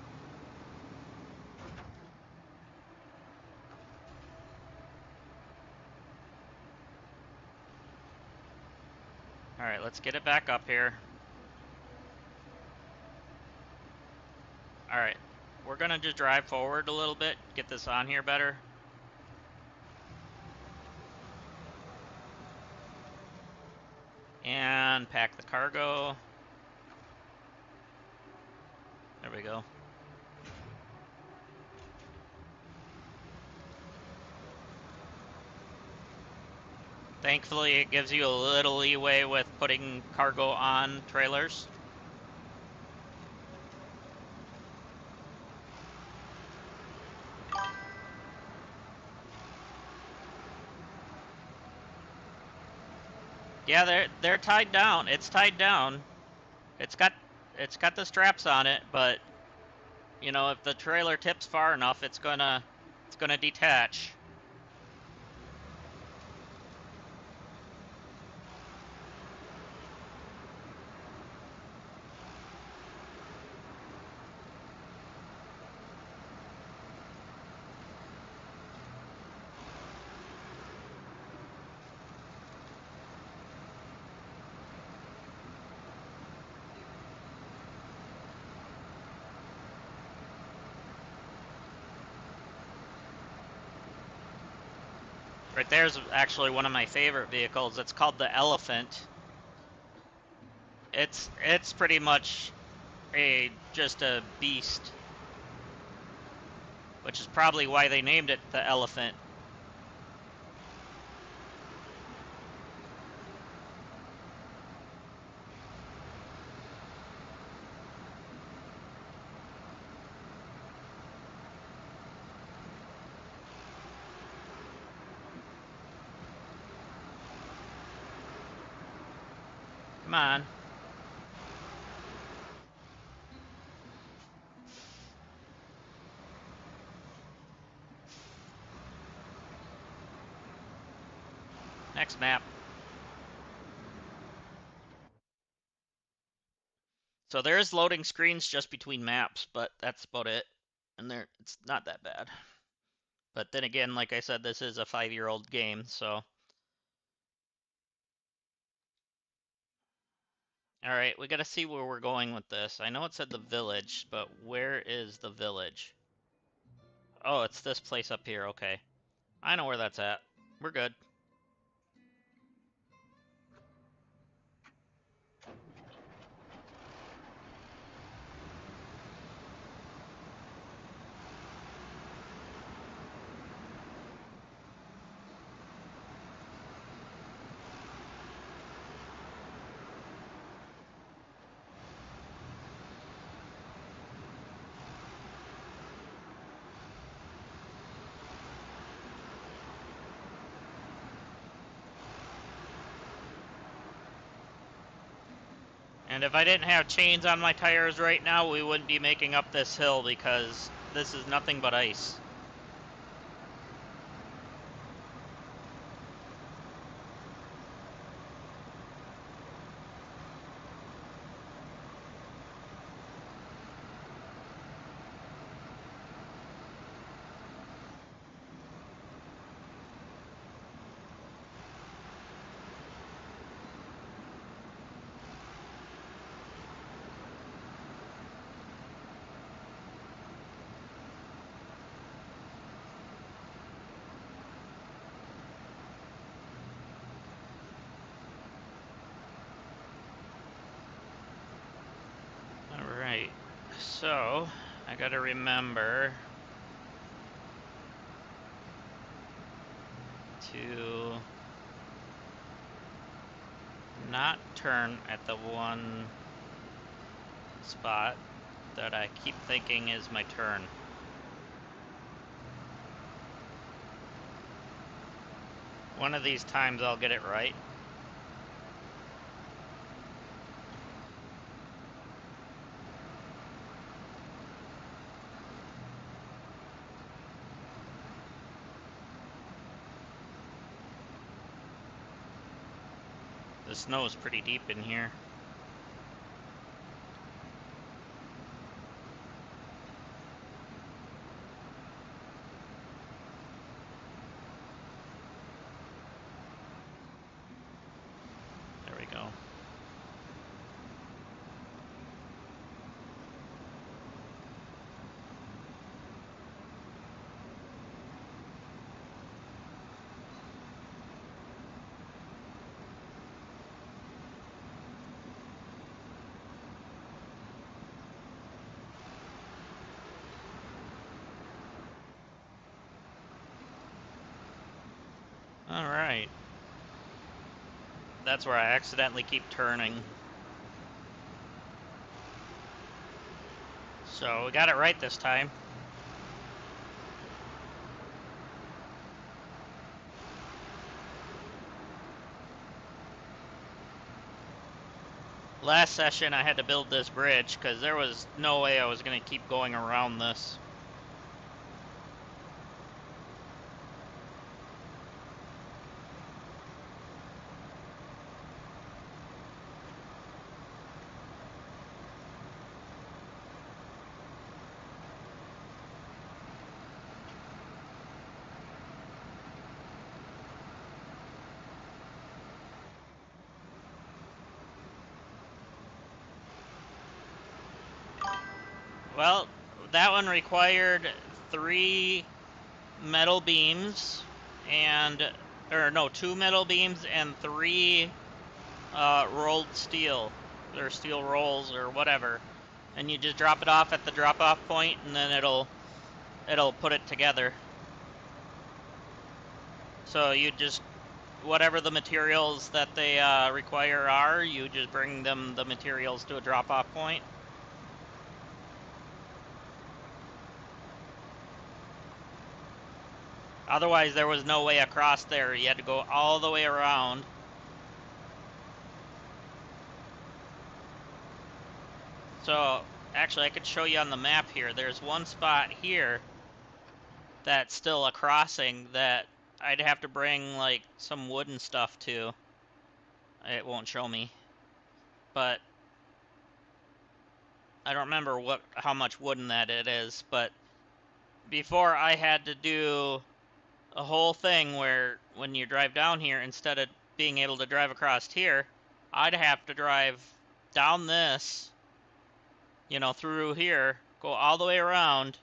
Alright, let's get it back up here. Alright, we're gonna just drive forward a little bit, get this on here better. And pack the cargo. There we go. Thankfully, it gives you a little leeway with putting cargo on trailers. Yeah, they're tied down. It's tied down. It's got the straps on it, but you know, if the trailer tips far enough, it's gonna detach. Right there's actually one of my favorite vehicles. It's called the Elephant. It's pretty much just a beast, which is probably why they named it the Elephant. Come on. Next map. So there's loading screens just between maps, but that's about it. And it's not that bad. But then again, like I said, this is a 5-year-old game, so. Alright, we gotta see where we're going with this. I know it said the village, but where is the village? Oh, it's this place up here, okay. I know where that's at. We're good. And if I didn't have chains on my tires right now, we wouldn't be making up this hill because this is nothing but ice. Alright, so I gotta remember to not turn at the one spot that I keep thinking is my turn. One of these times I'll get it right. The snow is pretty deep in here. There we go. Alright. That's where I accidentally keep turning. So we got it right this time. Last session I had to build this bridge because there was no way I was going to keep going around this. Well, that one required 3 metal beams and, or no, 2 metal beams and 3 rolled steel, or steel rolls or whatever. And you just drop it off at the drop-off point, and then it'll put it together. So you just, whatever the materials that they require are, you just bring them the materials to a drop-off point. Otherwise, there was no way across there. You had to go all the way around. So, actually, I could show you on the map here. There's one spot here that's still a crossing that I'd have to bring, like, some wooden stuff to. It won't show me. But I don't remember how much wooden that it is. But before, I had to do a whole thing where when you drive down here, instead of being able to drive across here, I'd have to drive down this, you know, through here, go all the way around,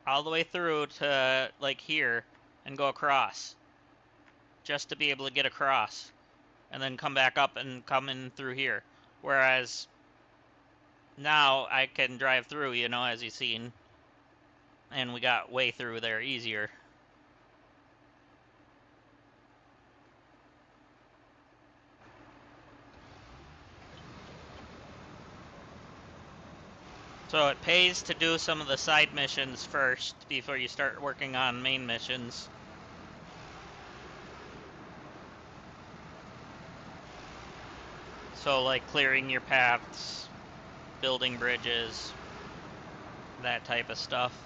all the way through to like here, and go across, just to be able to get across, and then come back up and come in through here. Whereas now I can drive through, you know, as you've seen, and we got way through there easier. So it pays to do some of the side missions first before you start working on main missions. So like clearing your paths, building bridges, that type of stuff.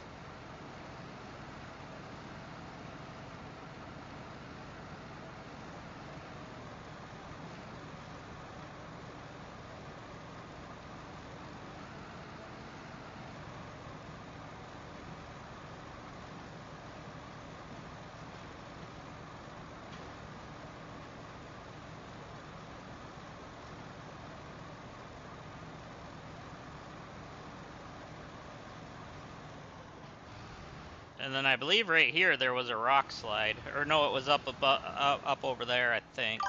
And then I believe right here there was a rock slide, or no, it was up above, up over there, I think.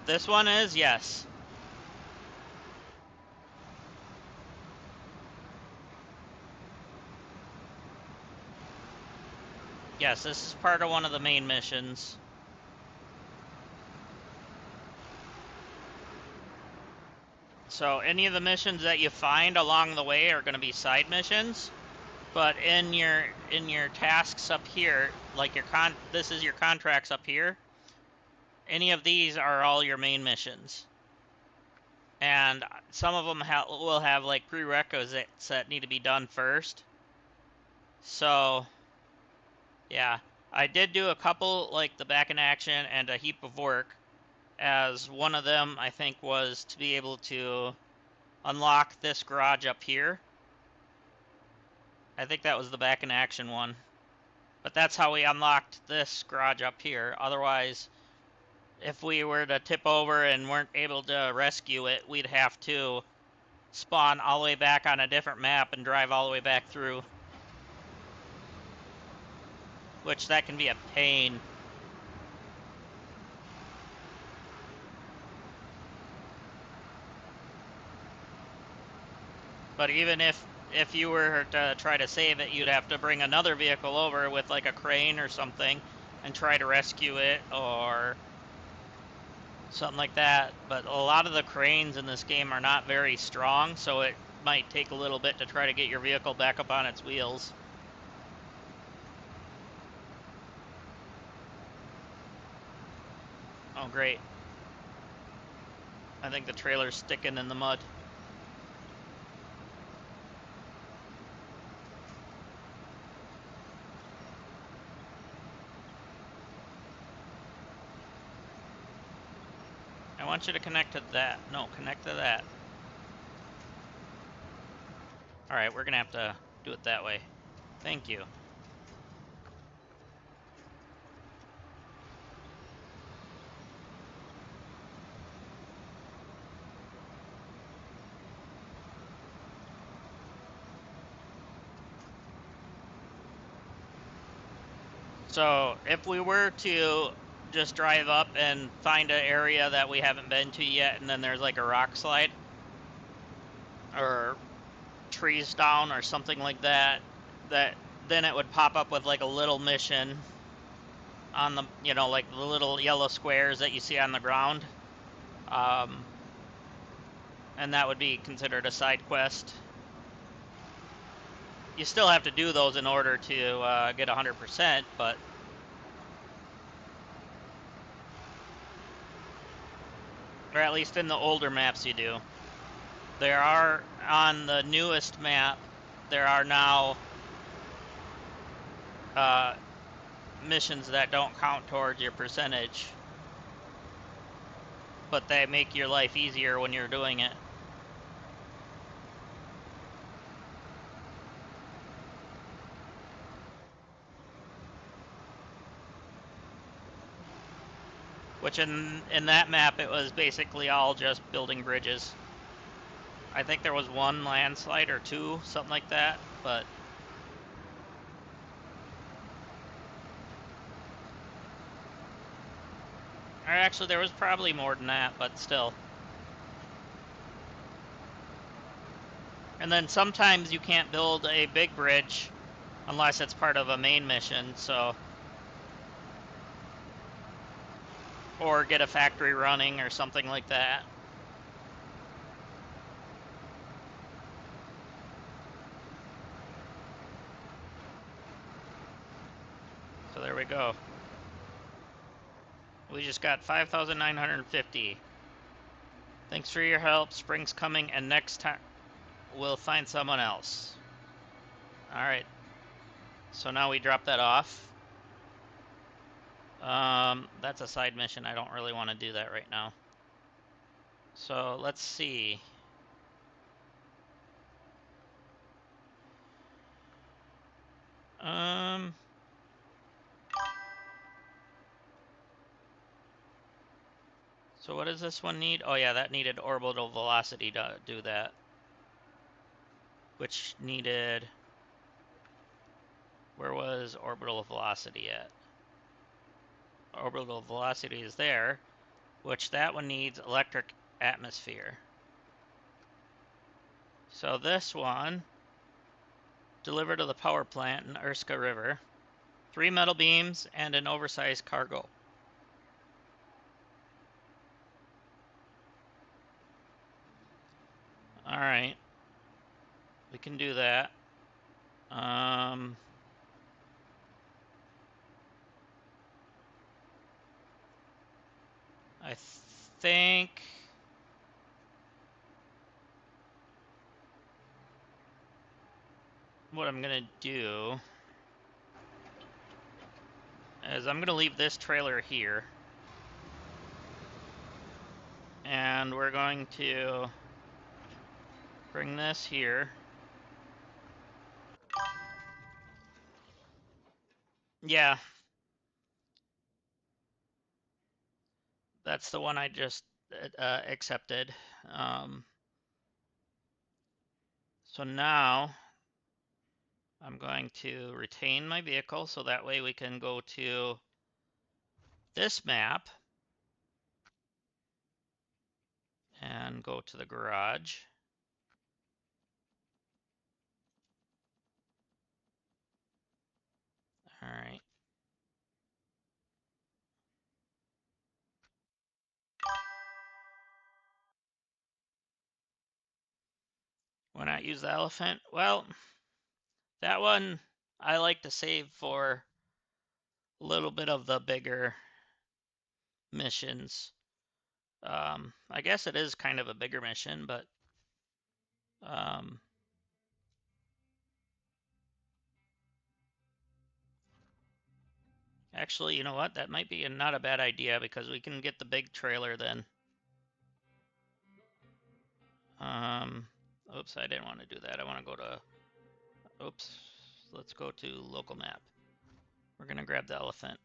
This one is, yes. Yes, this is part of one of the main missions. So any of the missions that you find along the way are going to be side missions, but in your tasks up here, like this is your contracts up here. Any of these are all your main missions, and some of them will have like prerequisites that need to be done first. So, yeah, I did do a couple, like the back in action and a heap of work, as one of them I think was to be able to unlock this garage up here. I think that was the back in action one. But that's how we unlocked this garage up here. Otherwise, if we were to tip over and weren't able to rescue it, we'd have to spawn all the way back on a different map and drive all the way back through. Which that can be a pain. But even if you were to try to save it, you'd have to bring another vehicle over with like a crane or something and try to rescue it or something like that. But a lot of the cranes in this game are not very strong, so it might take a little bit to try to get your vehicle back up on its wheels. Oh, great. I think the trailer's sticking in the mud. I want you to connect to that. No, connect to that. Alright, we're gonna have to do it that way. Thank you. So, if we were to just drive up and find an area that we haven't been to yet, and then there's like a rock slide, or trees down, or something like that, then it would pop up with like a little mission on the, you know, like the little yellow squares that you see on the ground. And that would be considered a side quest. You still have to do those in order to get 100%, but or at least in the older maps you do. There are, on the newest map, there are now missions that don't count towards your percentage, but they make your life easier when you're doing it. Which in that map, it was basically all just building bridges. I think there was one landslide or two, something like that, but or actually there was probably more than that, but still. And then sometimes you can't build a big bridge unless it's part of a main mission, so, or get a factory running or something like that. So there we go. We just got 5,950. Thanks for your help. Spring's coming, and next time we'll find someone else. All right. So now we drop that off. That's a side mission. I don't really want to do that right now. So let's see. So what does this one need? Oh yeah, that needed orbital velocity to do that. Which needed... Where was orbital velocity at? Orbital velocity is there, which that one needs electric atmosphere. So this one, delivered to the power plant in Urska River. 3 metal beams and an oversized cargo. Alright. We can do that. I think... What I'm gonna do is I'm gonna leave this trailer here. And we're going to bring this here. Yeah. That's the one I just accepted. So now I'm going to retain my vehicle so that way we can go to this map and go to the garage. All right. Why not use the elephant? Well, that one I like to save for a little bit of the bigger missions. I guess it is kind of a bigger mission, but actually, you know what? That might be not a bad idea because we can get the big trailer then. Oops, I didn't want to do that. I want to go to, oops, let's go to local map. We're going to grab the elephant.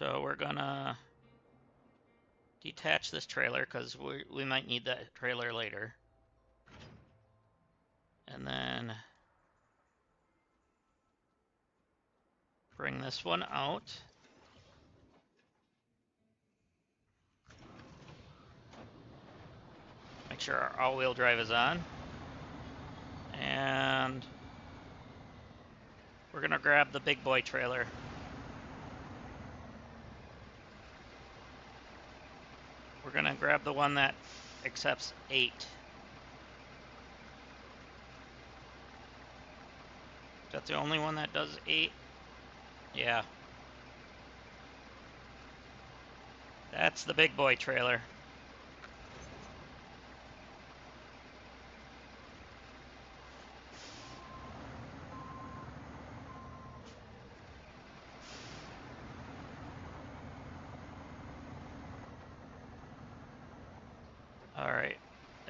So we're going to detach this trailer because we might need that trailer later. And then bring this one out. Make sure our all-wheel drive is on. And we're going to grab the big boy trailer. We're going to grab the one that accepts 8. Is that the only one that does 8? Yeah. That's the big boy trailer. Alright.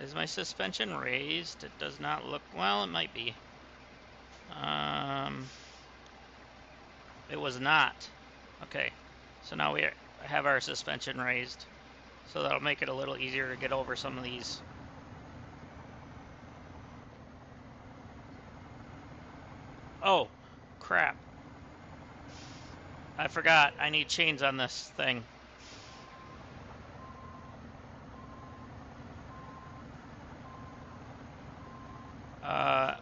Is my suspension raised? It does not look... Well, it might be. It was not. Okay. So now we have our suspension raised. So that'll make it a little easier to get over some of these. Oh, crap. I forgot. I need chains on this thing.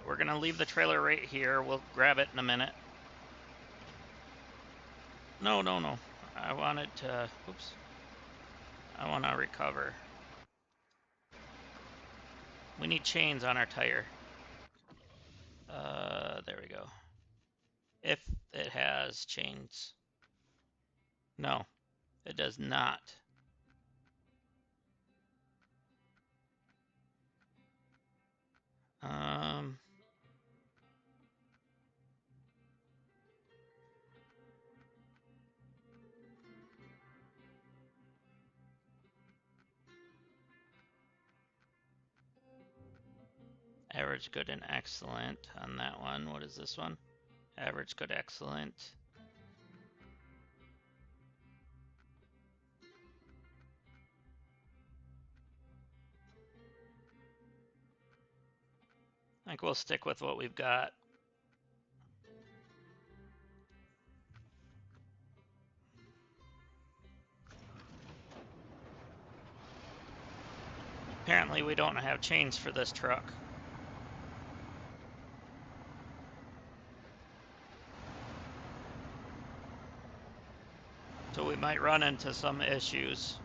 We're going to leave the trailer right here. We'll grab it in a minute. No, no, no. I wanted to... Oops. I want to recover. We need chains on our tire. There we go. If it has chains. No, it does not. Average, good, and excellent on that one. What is this one? Average, good, excellent. I think we'll stick with what we've got. Apparently we don't have chains for this truck. So we might run into some issues.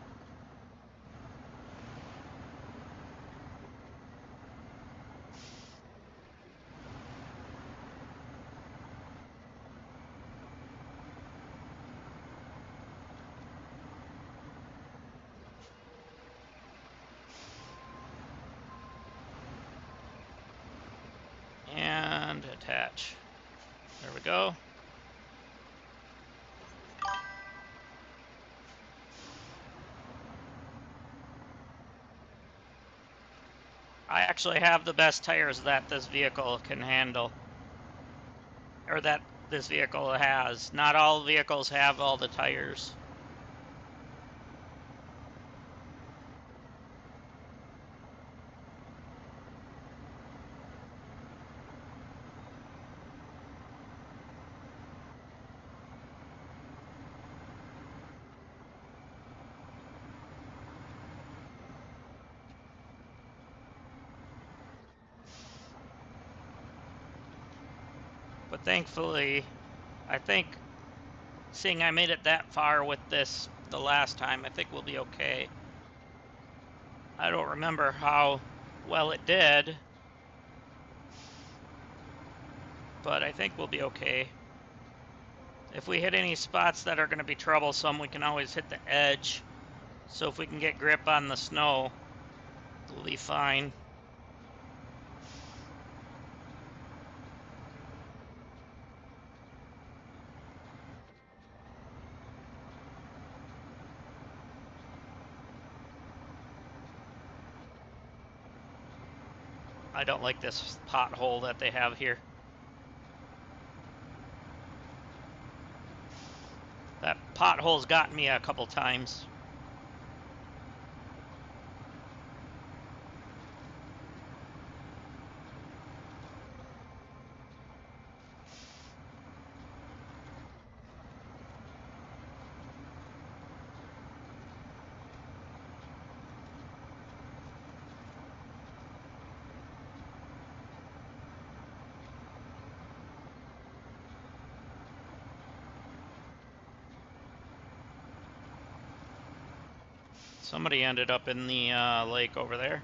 And attach. There we go. I actually have the best tires that this vehicle can handle. Or that this vehicle has. Not all vehicles have all the tires. But thankfully, I think, seeing I made it that far with this the last time, I think we'll be okay. I don't remember how well it did, but I think we'll be okay. If we hit any spots that are going to be troublesome, we can always hit the edge. So if we can get grip on the snow, we'll be fine. I don't like this pothole that they have here. That pothole's gotten me a couple times. Somebody ended up in the lake over there.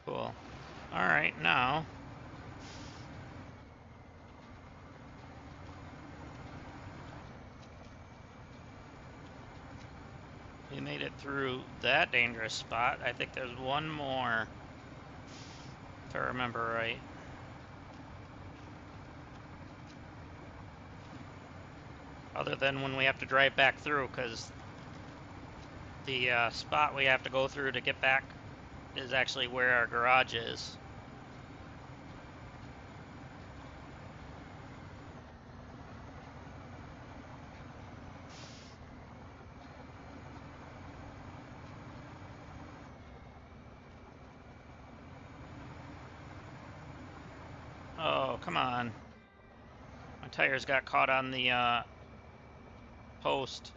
Cool. Alright, now we made it through that dangerous spot. I think there's one more, if I remember right. Other than when we have to drive back through, because the spot we have to go through to get back is actually where our garage is. come on. My tires got caught on the post.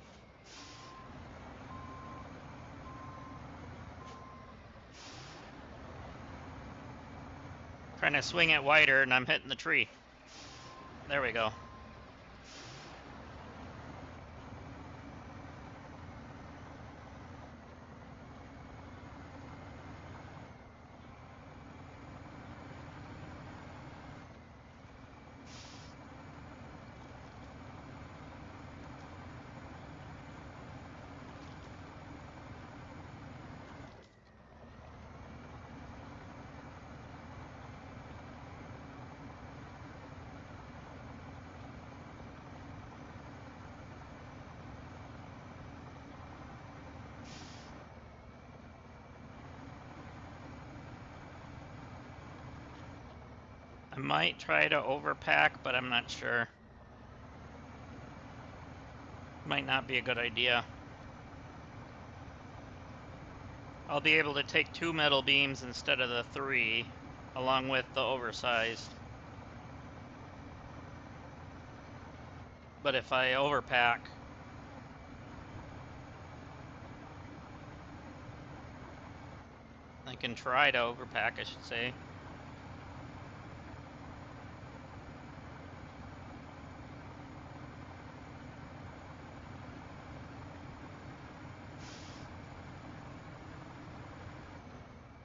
Trying to swing it wider and I'm hitting the tree. There we go. I might try to overpack, but I'm not sure. Might not be a good idea. I'll be able to take 2 metal beams instead of the 3, along with the oversized. But if I overpack, I can try to overpack, I should say.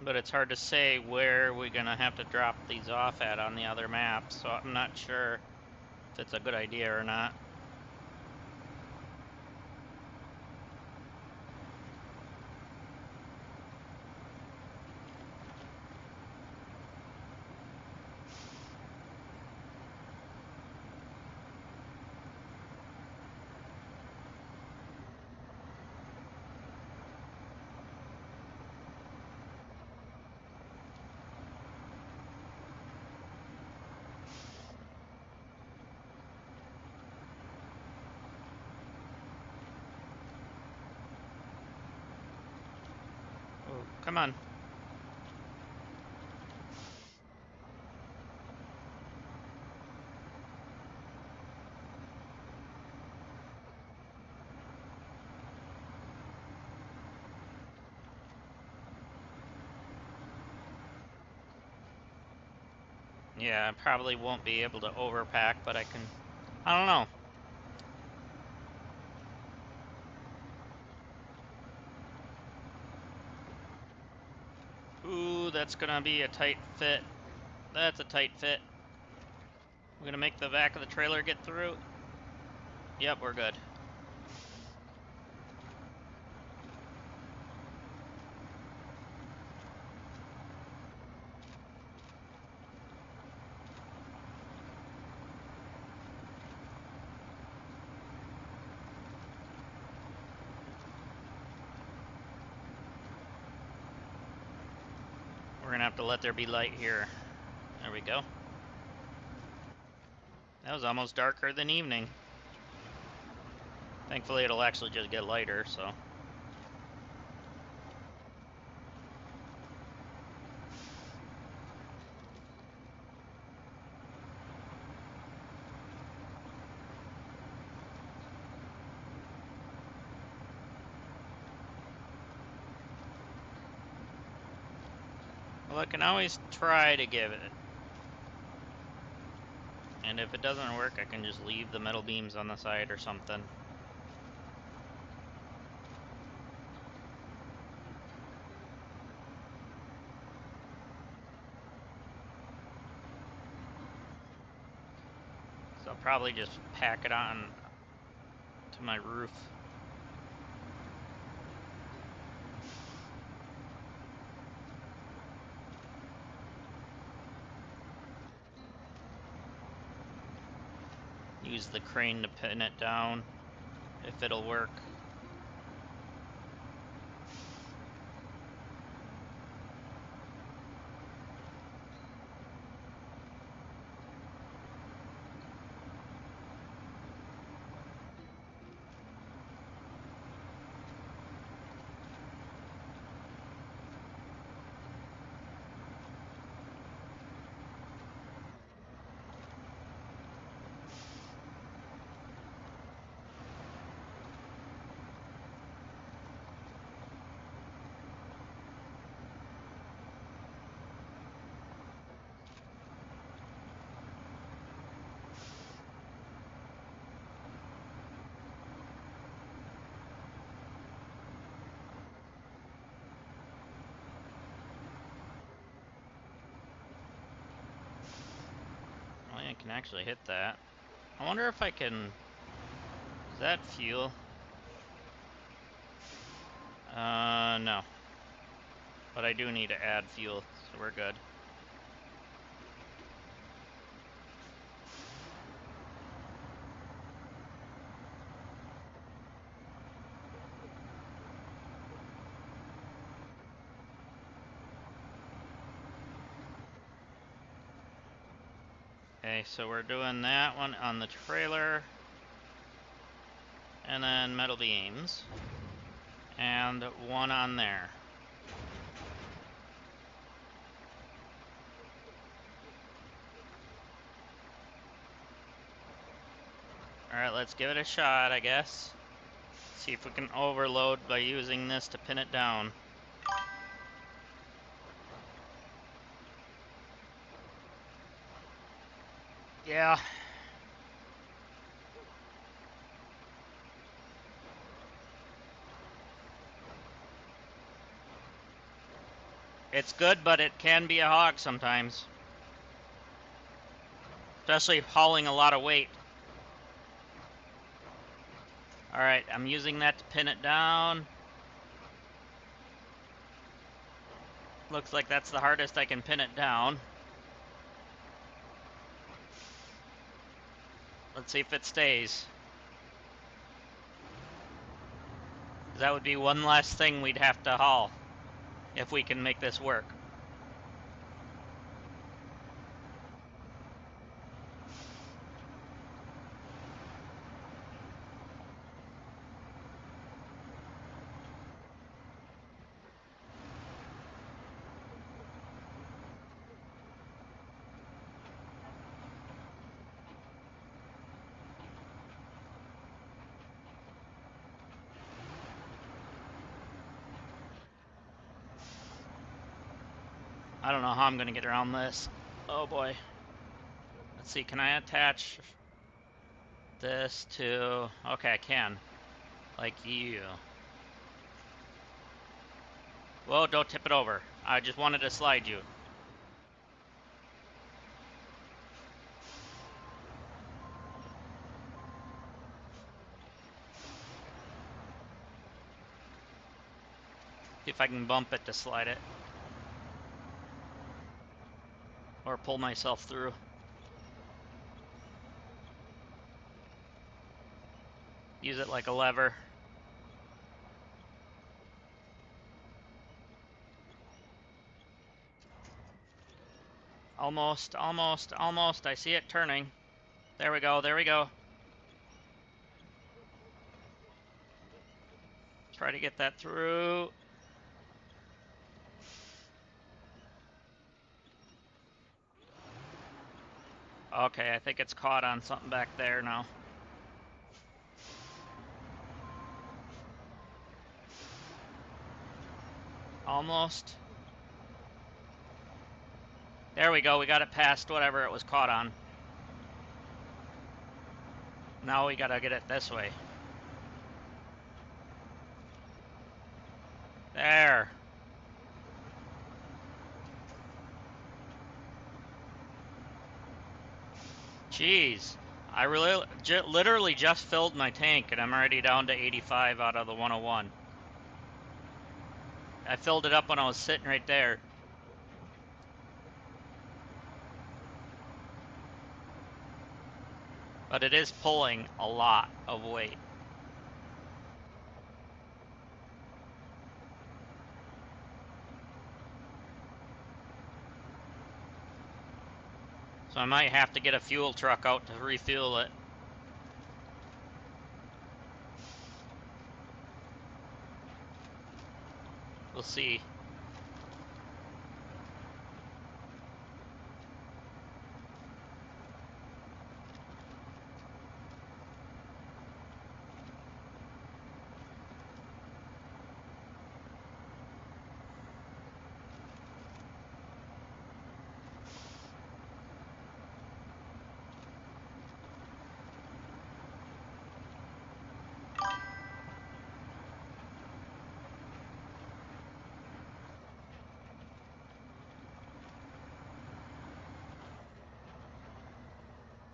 But it's hard to say where we're gonna have to drop these off at on the other map, so I'm not sure if it's a good idea or not. Oh, come on. Yeah, I probably won't be able to overpack, but I can... I don't know. Ooh, that's gonna be a tight fit. That's a tight fit. We're gonna make the back of the trailer get through. Yep, we're good. We're gonna have to let there be light here. There we go. That was almost darker than evening. Thankfully, it'll actually just get lighter, so... Well, I can always try to give it. And if it doesn't work, I can just leave the metal beams on the side or something. So I'll probably just pack it on to my roof. Use the crane to pin it down, if it'll work. can actually hit that. I wonder if I can... Is that fuel? No. But I do need to add fuel, so we're good. Okay, so we're doing that one on the trailer. And then metal beams. And one on there. Alright, let's give it a shot, I guess. See if we can overload by using this to pin it down. Yeah. It's good, but it can be a hog sometimes. Especially hauling a lot of weight. Alright, I'm using that to pin it down. Looks like that's the hardest I can pin it down. Let's see if it stays. That would be one less thing we'd have to haul if we can make this work. I don't know how I'm gonna get around this. Oh boy. Let's see, can I attach this to... Okay, I can. Like you. Whoa, don't tip it over. I just wanted to slide you. See if I can bump it to slide it. Or pull myself through. Use it like a lever. Almost, almost, almost. I see it turning. There we go, there we go. Try to get that through. Okay, I think it's caught on something back there now. Almost. There we go, we got it past whatever it was caught on. Now we gotta get it this way. There. Jeez. I really, literally just filled my tank and I'm already down to 85 out of the 101. I filled it up when I was sitting right there. But it is pulling a lot of weight. So I might have to get a fuel truck out to refuel it. We'll see.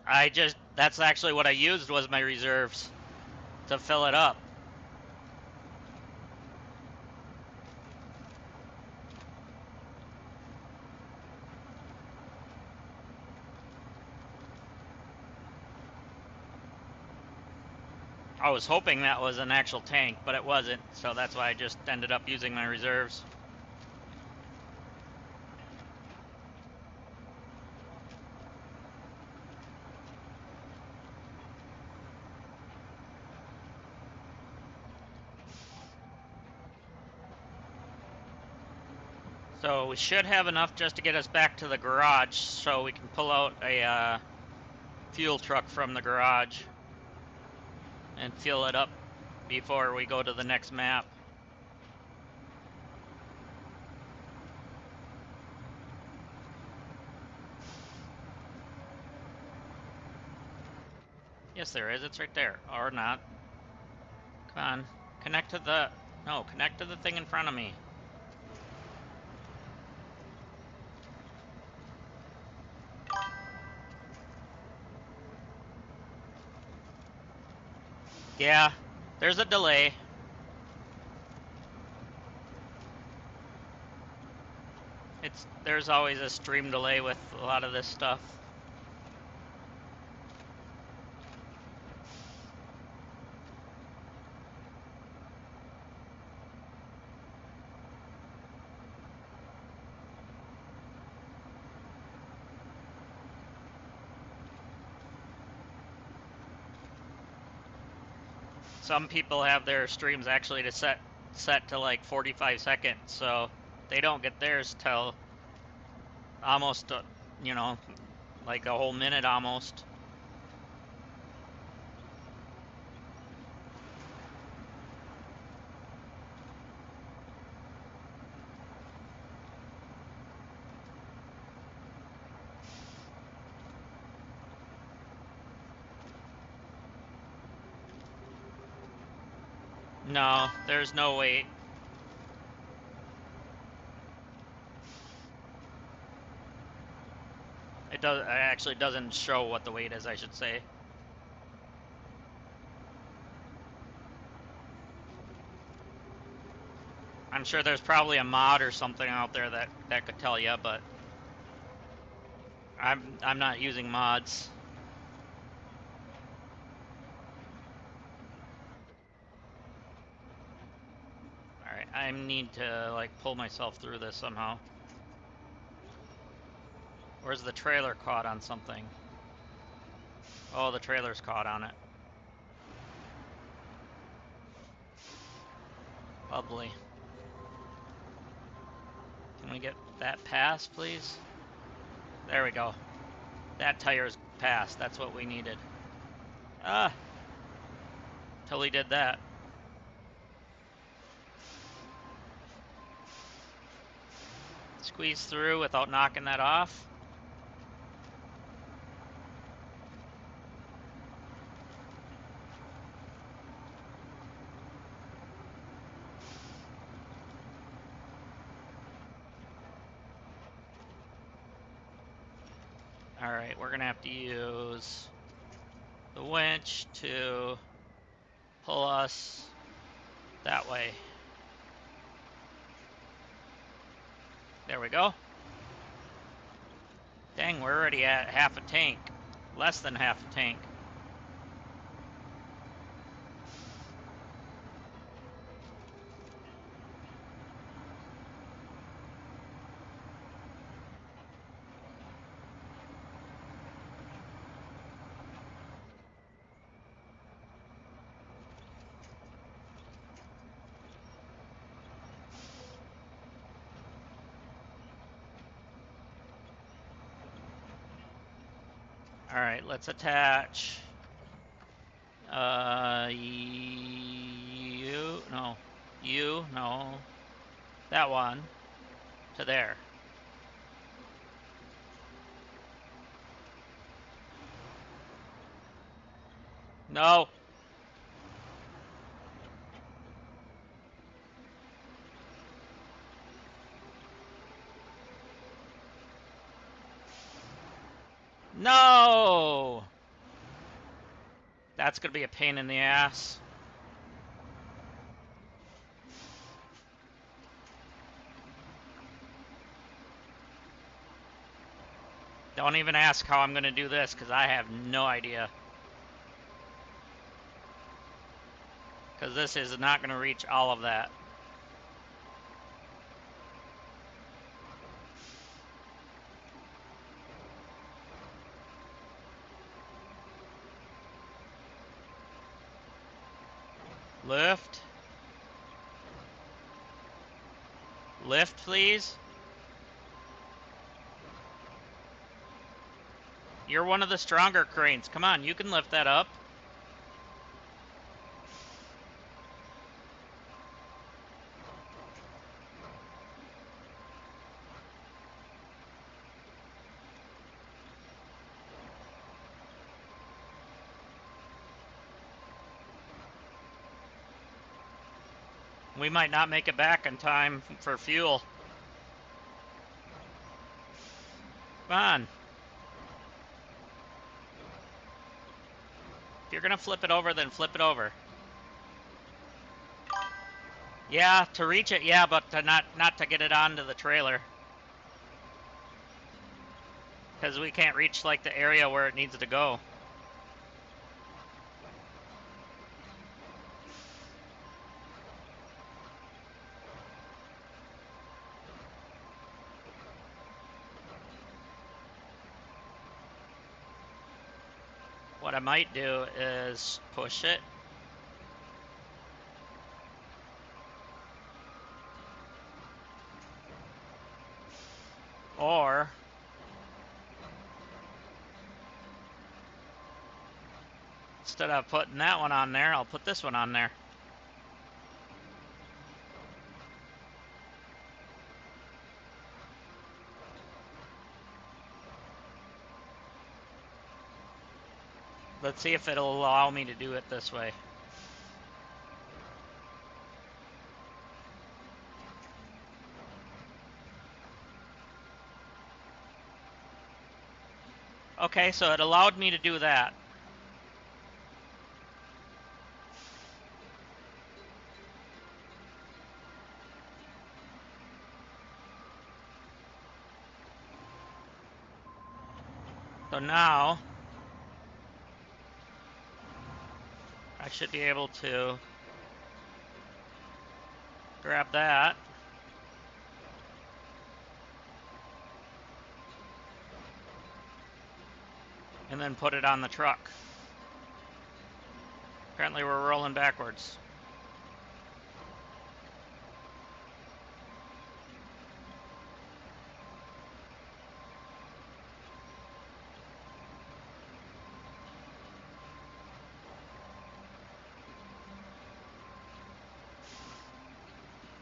That's actually what I used was my reserves to fill it up. I was hoping that was an actual tank, but it wasn't, so that's why I just ended up using my reserves. So we should have enough just to get us back to the garage so we can pull out a fuel truck from the garage and fill it up before we go to the next map. Yes, there is. It's right there. Or not. Come on. Connect to the... No, connect to the thing in front of me. Yeah, there's a delay. There's always a stream delay with a lot of this stuff. Some people have their streams actually to set to like 45 seconds, so they don't get theirs till almost, you know, like a whole minute almost. No, there's no wait. It actually doesn't show what the wait is, I should say. I'm sure there's probably a mod or something out there that could tell you, but I'm not using mods. All right, I need to like pull myself through this somehow. Where's the trailer caught on something? Oh, the trailer's caught on it. Lovely. Can we get that passed, please? There we go. That tire's passed. That's what we needed. Ah! Till he did that. Squeeze through without knocking that off. Alright, we're gonna have to use the winch to pull us that way. There we go. Dang, we're already at half a tank. Less than half a tank. Alright, let's attach no, that one to there. No. No. That's going to be a pain in the ass. Don't even ask how I'm going to do this, because I have no idea. Because this is not going to reach all of that. Lift. Lift, please. You're one of the stronger cranes. Come on, you can lift that up. We might not make it back in time for fuel. Come on. If you're going to flip it over, then flip it over. Yeah, to reach it, yeah, but to not to get it onto the trailer. Because we can't reach, like, the area where it needs to go. What I might do is push it. Or instead of putting that one on there, I'll put this one on there. Let's see if it'll allow me to do it this way. Okay, so it allowed me to do that. So now I should be able to grab that. And then put it on the truck. Apparently we're rolling backwards.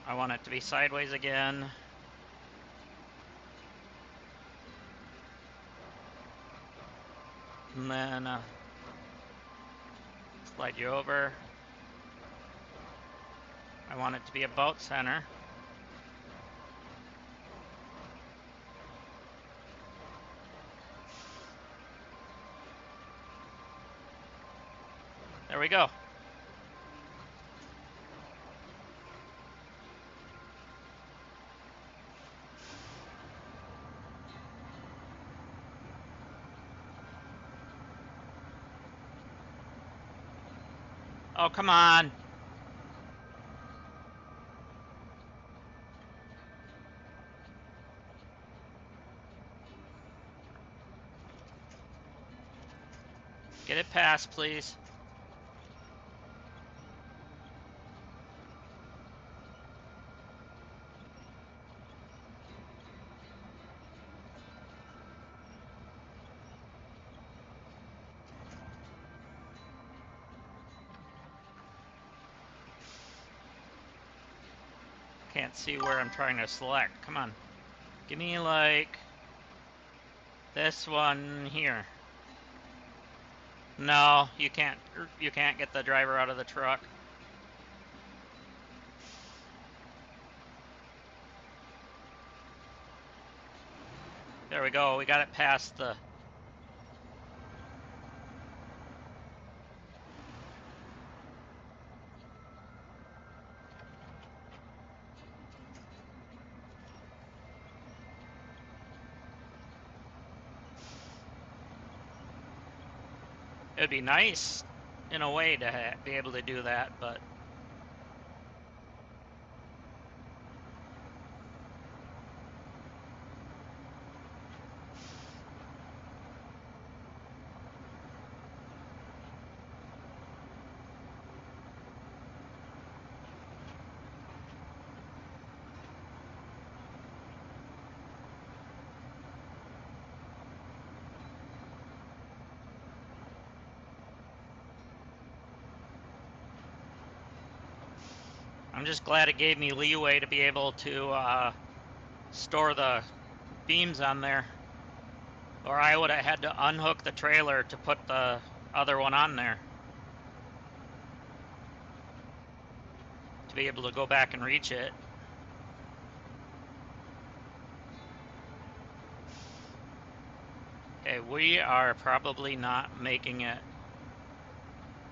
I want it to be sideways again. And then slide you over. I want it to be about center. There we go. Oh, come on. Get it past, please. Can't see where I'm trying to select. Come on. Give me, like, this one here. No, you can't get the driver out of the truck. There we go. We got it past the... It'd be nice in a way to be able to do that, but I'm just glad it gave me leeway to be able to store the beams on there. Or I would have had to unhook the trailer to put the other one on there to be able to go back and reach it. Okay, we are probably not making it.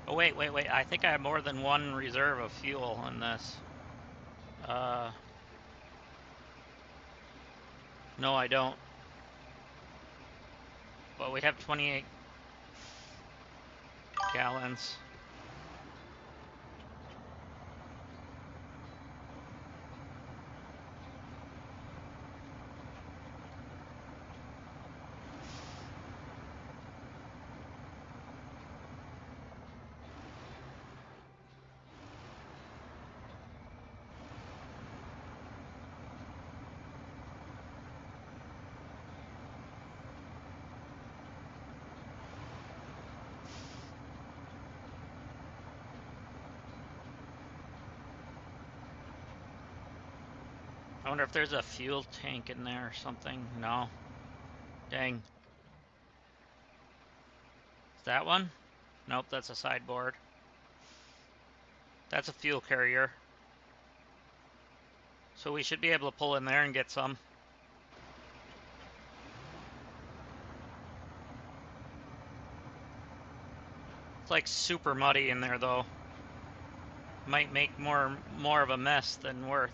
Oh, wait. I think I have more than one reserve of fuel in this. No, I don't. But we have 28 gallons. I wonder if there's a fuel tank in there or something. No. Dang. Is that one? Nope, that's a sideboard. That's a fuel carrier. So we should be able to pull in there and get some. It's like super muddy in there though. Might make more of a mess than worth.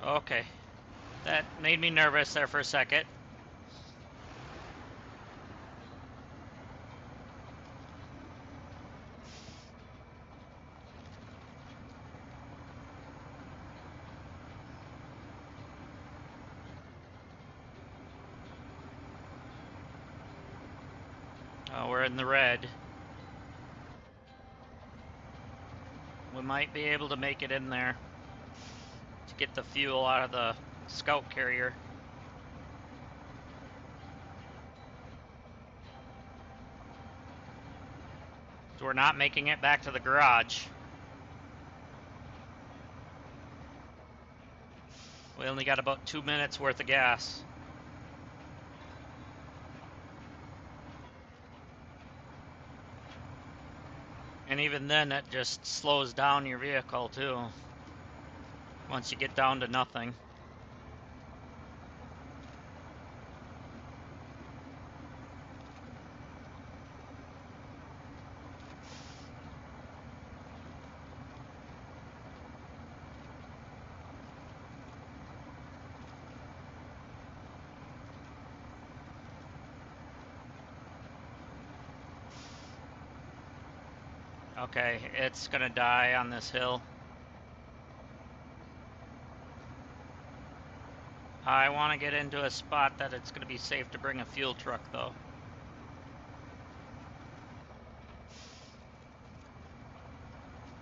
Okay. That made me nervous there for a second. We're in the red. We might be able to make it in there to get the fuel out of the scout carrier. So we're not making it back to the garage. We only got about 2 minutes worth of gas. And even then, it just slows down your vehicle too. Once you get down to nothing. Okay, it's gonna die on this hill. I want to get into a spot that it's gonna be safe to bring a fuel truck though.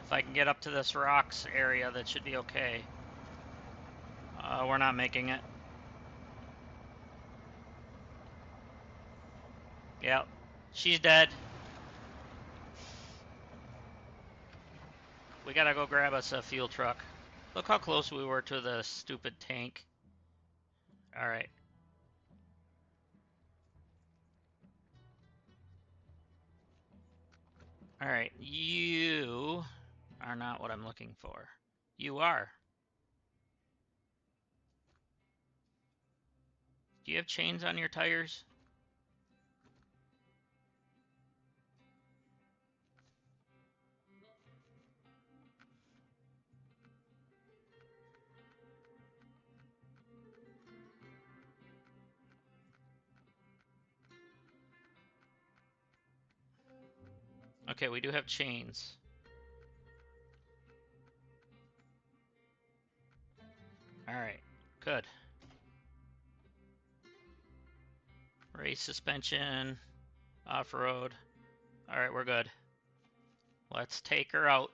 If I can get up to this rocks area, that should be okay. We're not making it. Yep, she's dead. we gotta go grab us a fuel truck. Look how close we were to the stupid tank. Alright. Alright, you are not what I'm looking for. You are. Do you have chains on your tires? Okay, we do have chains. Alright, good. Race suspension, off-road. Alright, we're good. Let's take her out.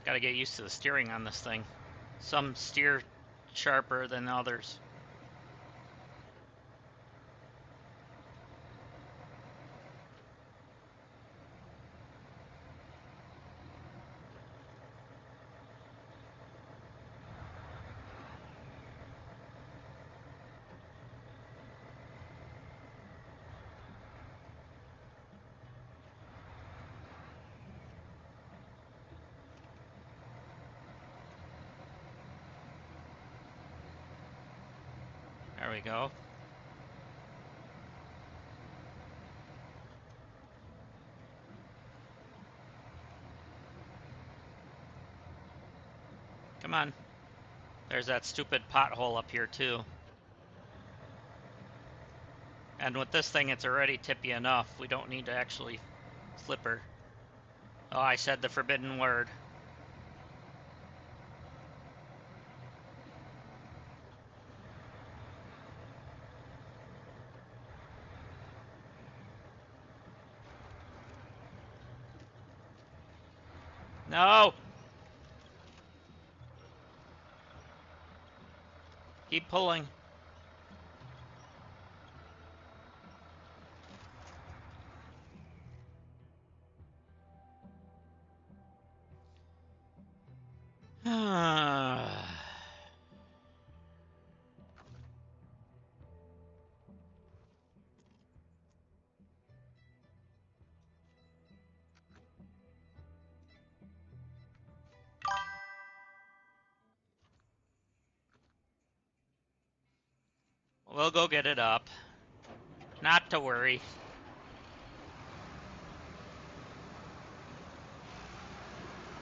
Gotta get used to the steering on this thing. Some steer sharper than others. There we go. Come on. There's that stupid pothole up here too. And with this thing, it's already tippy enough. We don't need to actually flip her. Oh, I said the forbidden word. No! Keep pulling. We'll go get it up. Not to worry.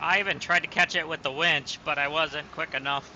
I even tried to catch it with the winch, but I wasn't quick enough.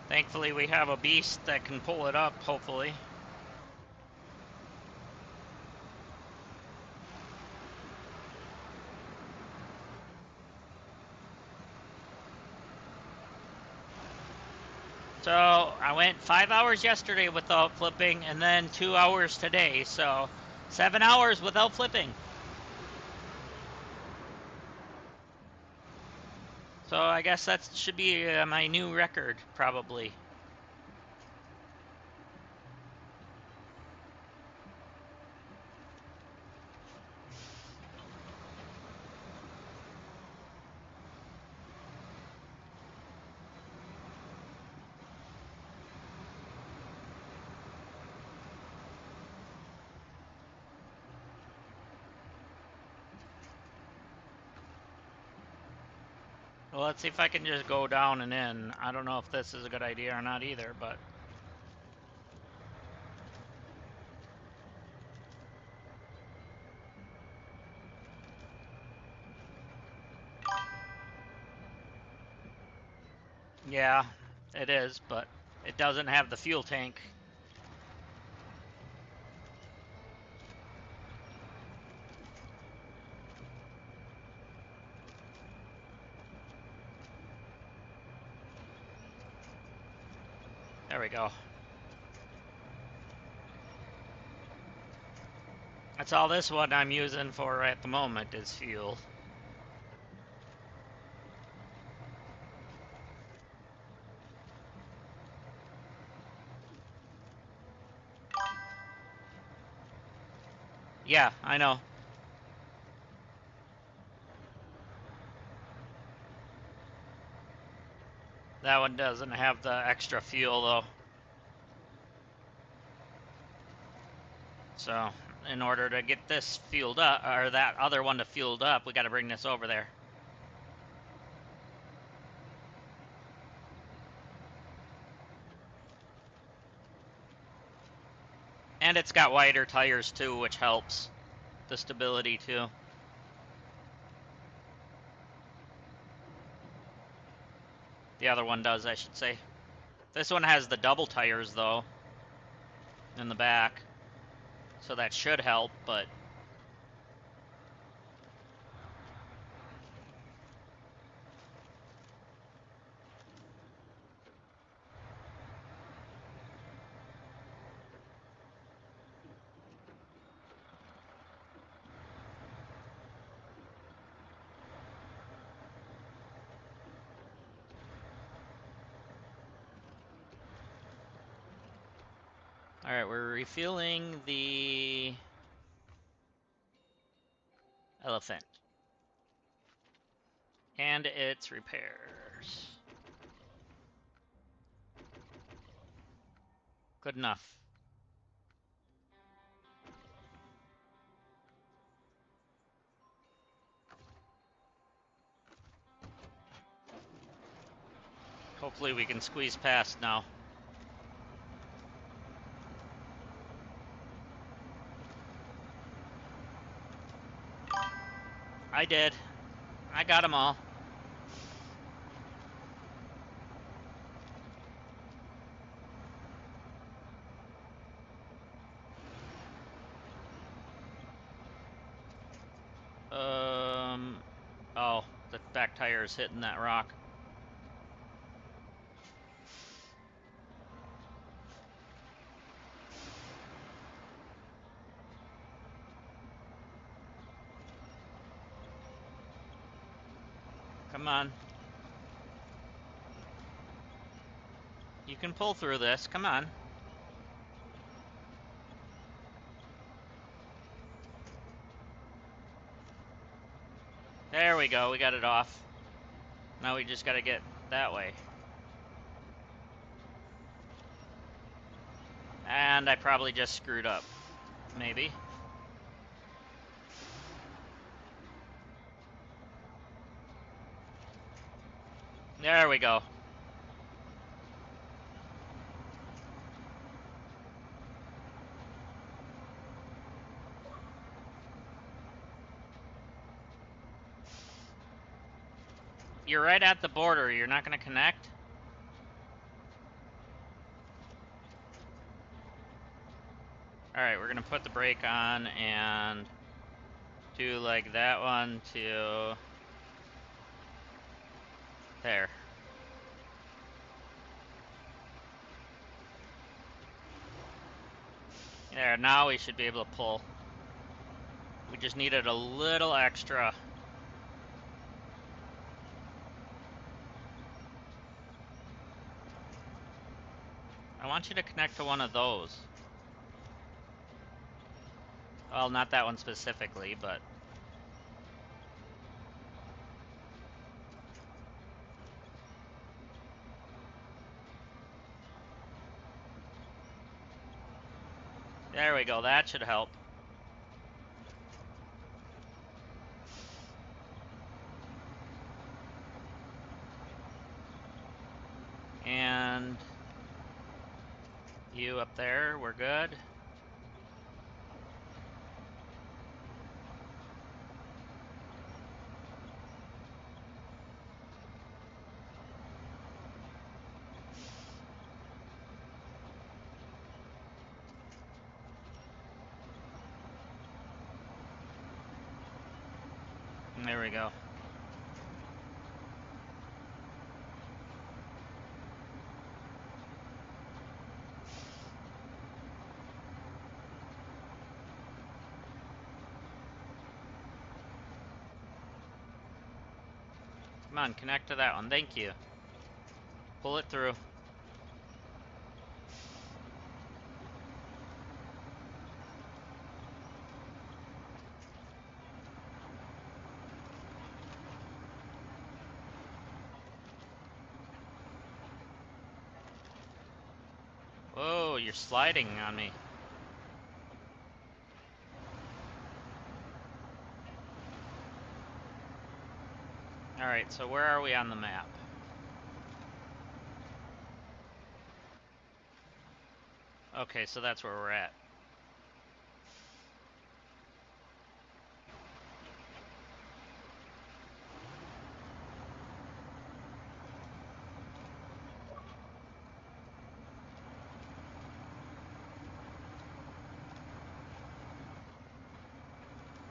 Thankfully, we have a beast that can pull it up, hopefully. So, I went 5 hours yesterday without flipping, and then 2 hours today, so 7 hours without flipping. So, I guess that should be my new record, probably. Well, let's see if I can just go down and in. I don't know if this is a good idea or not either, but... Yeah, it is, but it doesn't have the fuel tank. There we go. That's all this one I'm using for at the moment is fuel. Yeah, I know. That one doesn't have the extra fuel though. So, in order to get this fueled up, or that other one to fueled up, we got to bring this over there. And it's got wider tires too, which helps the stability too. The other one does, I should say. This one has the double tires though, in the back. So that should help, but... Alright, we're refueling the... elephant. And its repairs. Good enough. Hopefully we can squeeze past now. I did. I got them all. Oh, the back tire is hitting that rock. Come on. You can pull through this. Come on. There we go. We got it off. Now we just got to get that way. And I probably just screwed up. Maybe. There we go. You're right at the border. You're not going to connect? Alright, we're going to put the brake on and do like that one to there. There, now we should be able to pull. We just needed a little extra. I want you to connect to one of those. Well, not that one specifically, but... There we go, that should help. You up there, we're good? There we go. Come on, connect to that one. Thank you. Pull it through. Whoa, you're sliding on me. Alright, so where are we on the map? Okay, so that's where we're at.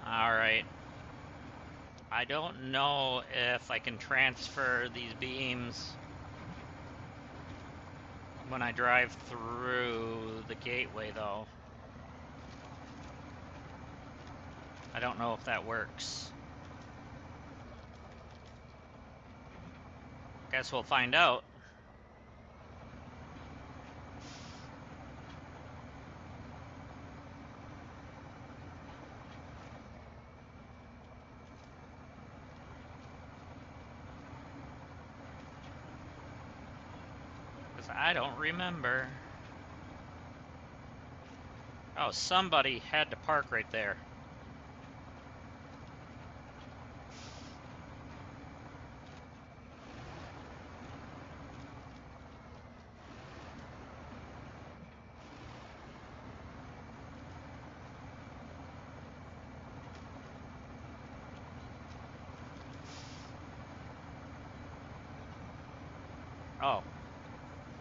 Alright. I don't know if I can transfer these beams when I drive through the gateway, though. I don't know if that works. Guess we'll find out. Because I don't remember. Oh, somebody had to park right there. Oh.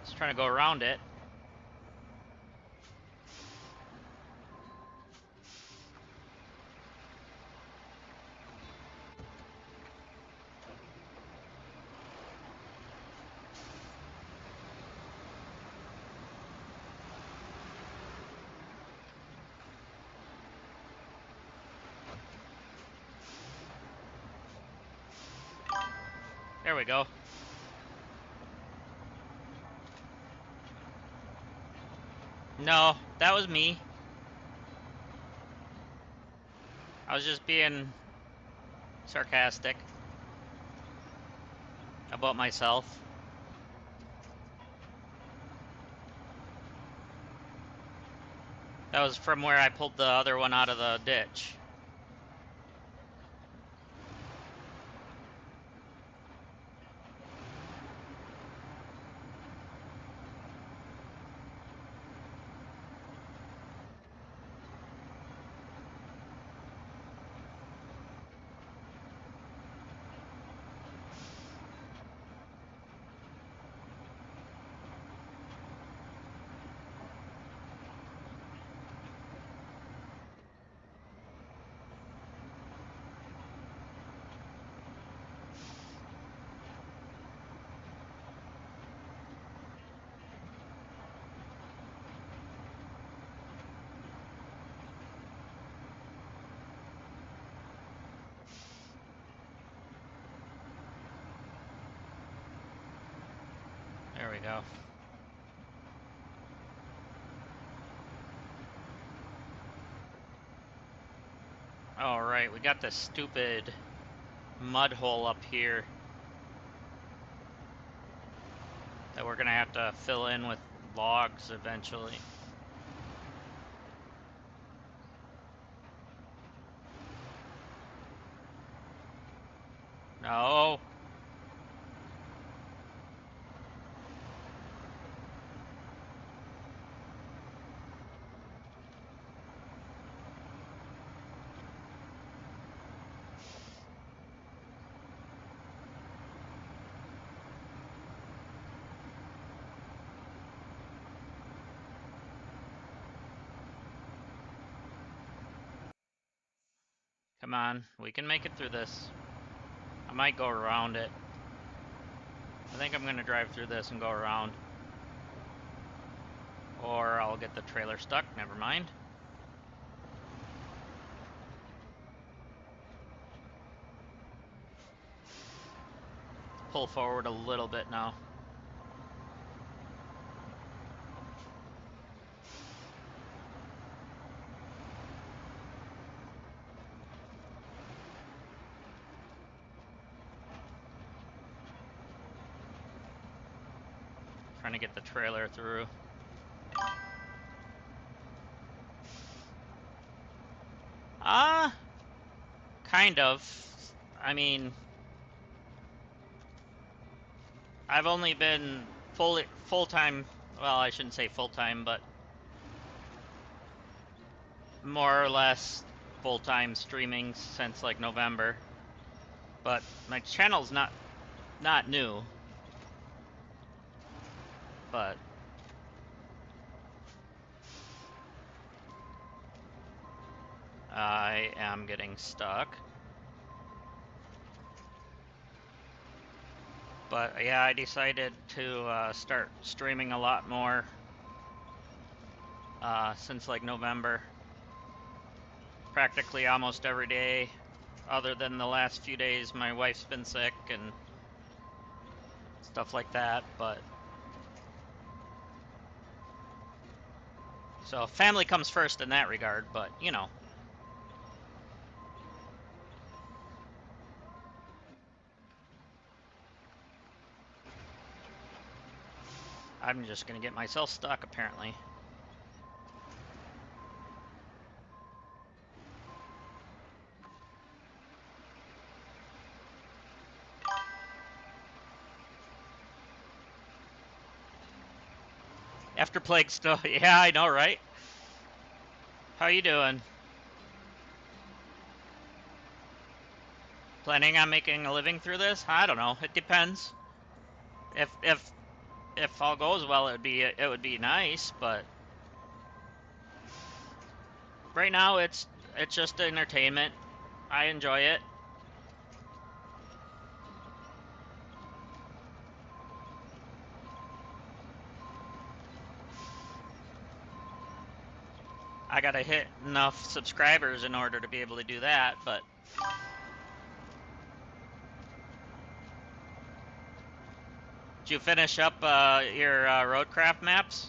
Just trying to go around it. There we go. No, that was me. I was just being sarcastic about myself. That was from where I pulled the other one out of the ditch. There we go. Alright, we got this stupid mud hole up here that we're gonna have to fill in with logs eventually. No. Come on, we can make it through this. I might go around it. I think I'm gonna drive through this and go around. Or I'll get the trailer stuck, never mind. Pull forward a little bit now. Trying to get the trailer through. Kind of. I mean, I've only been full-time, well, I shouldn't say full-time, but more or less full-time streaming since like November. But my channel's not new. But I am getting stuck. But yeah, I decided to start streaming a lot more since like November. Practically almost every day, other than the last few days my wife's been sick and stuff like that, but so family comes first in that regard, but you know. I'm just gonna get myself stuck apparently. After Plague still, yeah, I know, right? How you doing? Planning on making a living through this? I don't know. It depends. If all goes well, it would be nice, but right now it's just entertainment. I enjoy it. I gotta hit enough subscribers in order to be able to do that, but did you finish up your roadcraft maps?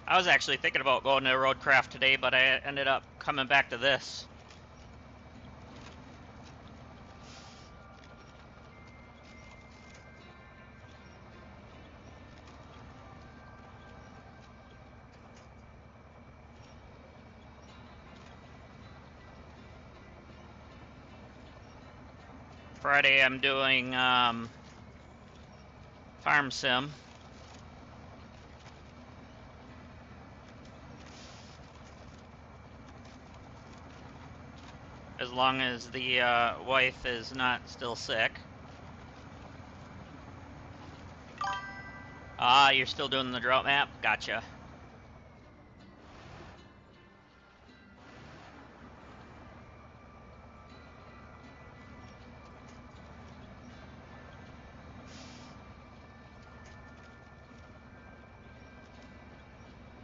I was actually thinking about going to roadcraft today, but I ended up coming back to this. Friday I'm doing farm sim. As long as the wife is not still sick. Ah, you're still doing the drought map? Gotcha.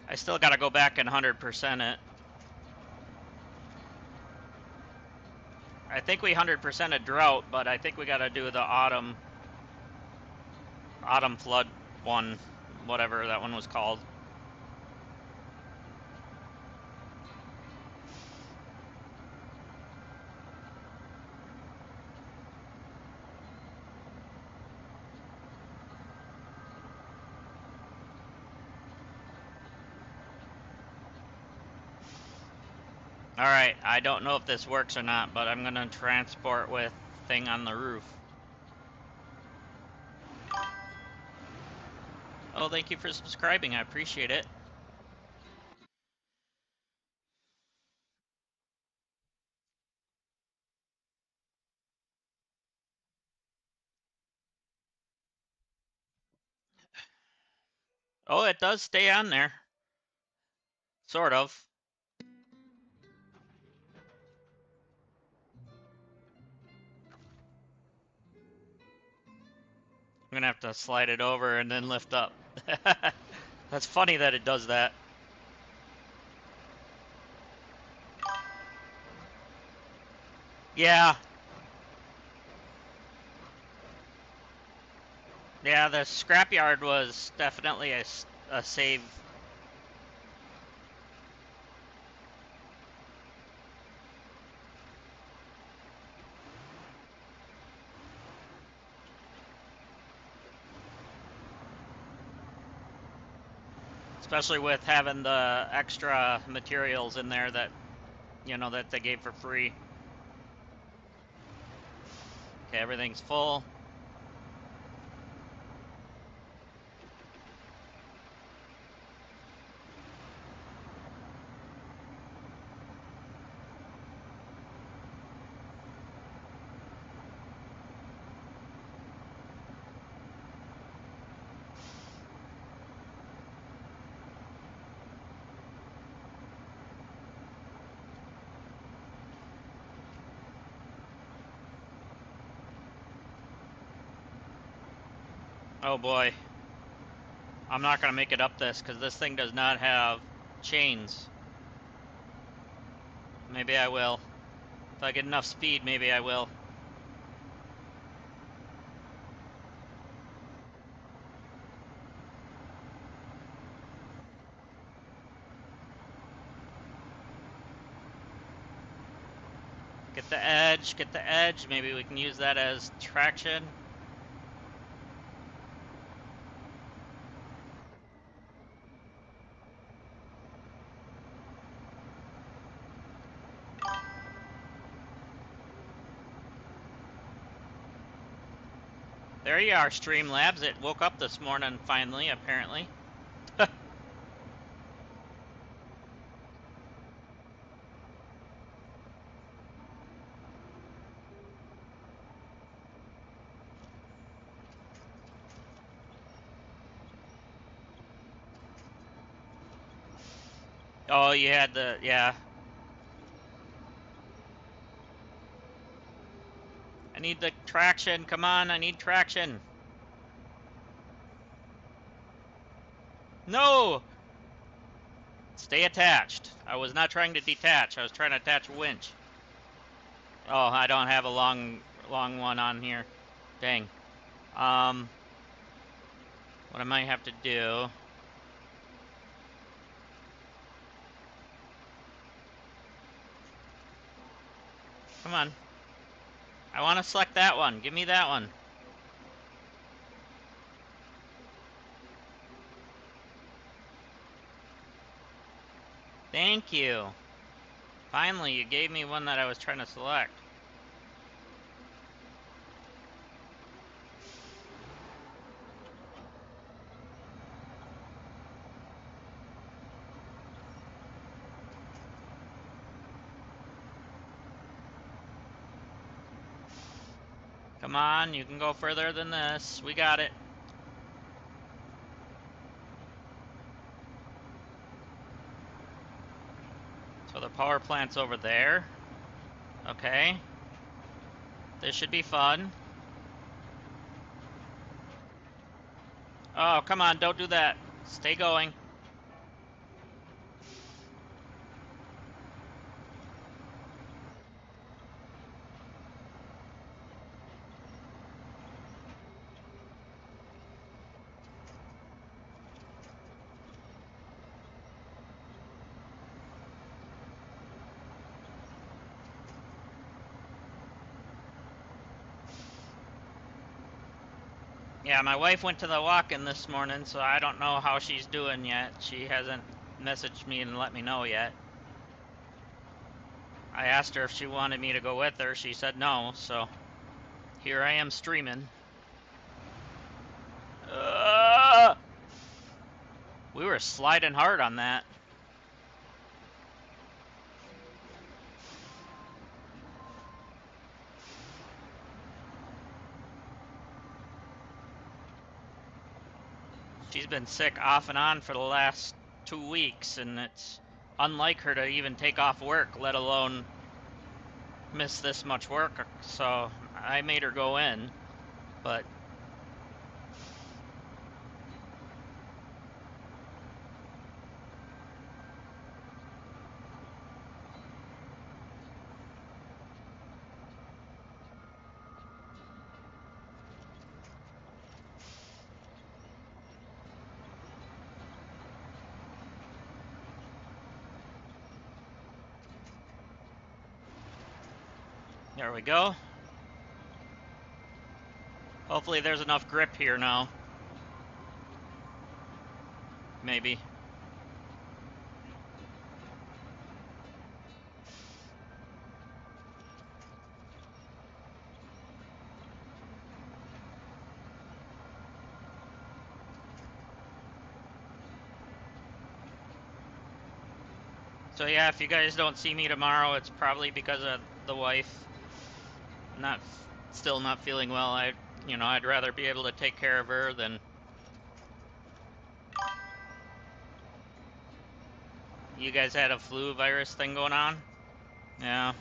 I still gotta go back and 100% it. I think we 100%ed drought, but I think we gotta do the autumn flood one, whatever that one was called. Alright, I don't know if this works or not, but I'm gonna transport with thing on the roof. Oh, thank you for subscribing. I appreciate it. Oh, it does stay on there. Sort of. I'm gonna have to slide it over and then lift up. That's funny that it does that. Yeah. Yeah, the scrapyard was definitely a save. Especially with having the extra materials in there that, you know, that they gave for free. Okay, everything's full. Oh boy. I'm not gonna make it up this because this thing does not have chains. Maybe I will. If I get enough speed, maybe I will. Get the edge, get the edge. Maybe we can use that as traction. There you are, Streamlabs. It woke up this morning finally, apparently. Oh, you had the, yeah. I need the traction. Come on, I need traction. No! Stay attached. I was not trying to detach. I was trying to attach a winch. Oh, I don't have a long one on here. Dang. What I might have to do... Come on. I want to select that one. Give me that one. Thank you. Finally, you gave me one that I was trying to select. Come on, you can go further than this. We got it. So the power plant's over there. Okay. This should be fun. Oh, come on, don't do that. Stay going. Yeah, my wife went to the walk-in this morning, so I don't know how she's doing yet. She hasn't messaged me and let me know yet. I asked her if she wanted me to go with her. She said no, so here I am streaming. We were sliding hard on that. She's been sick off and on for the last 2 weeks, and it's unlike her to even take off work, let alone miss this much work. So I made her go in, but there we go. Hopefully there's enough grip here now. Maybe. So yeah, if you guys don't see me tomorrow, it's probably because of the wife still not feeling well. I'd rather be able to take care of her than. You guys had a flu virus thing going on? Yeah.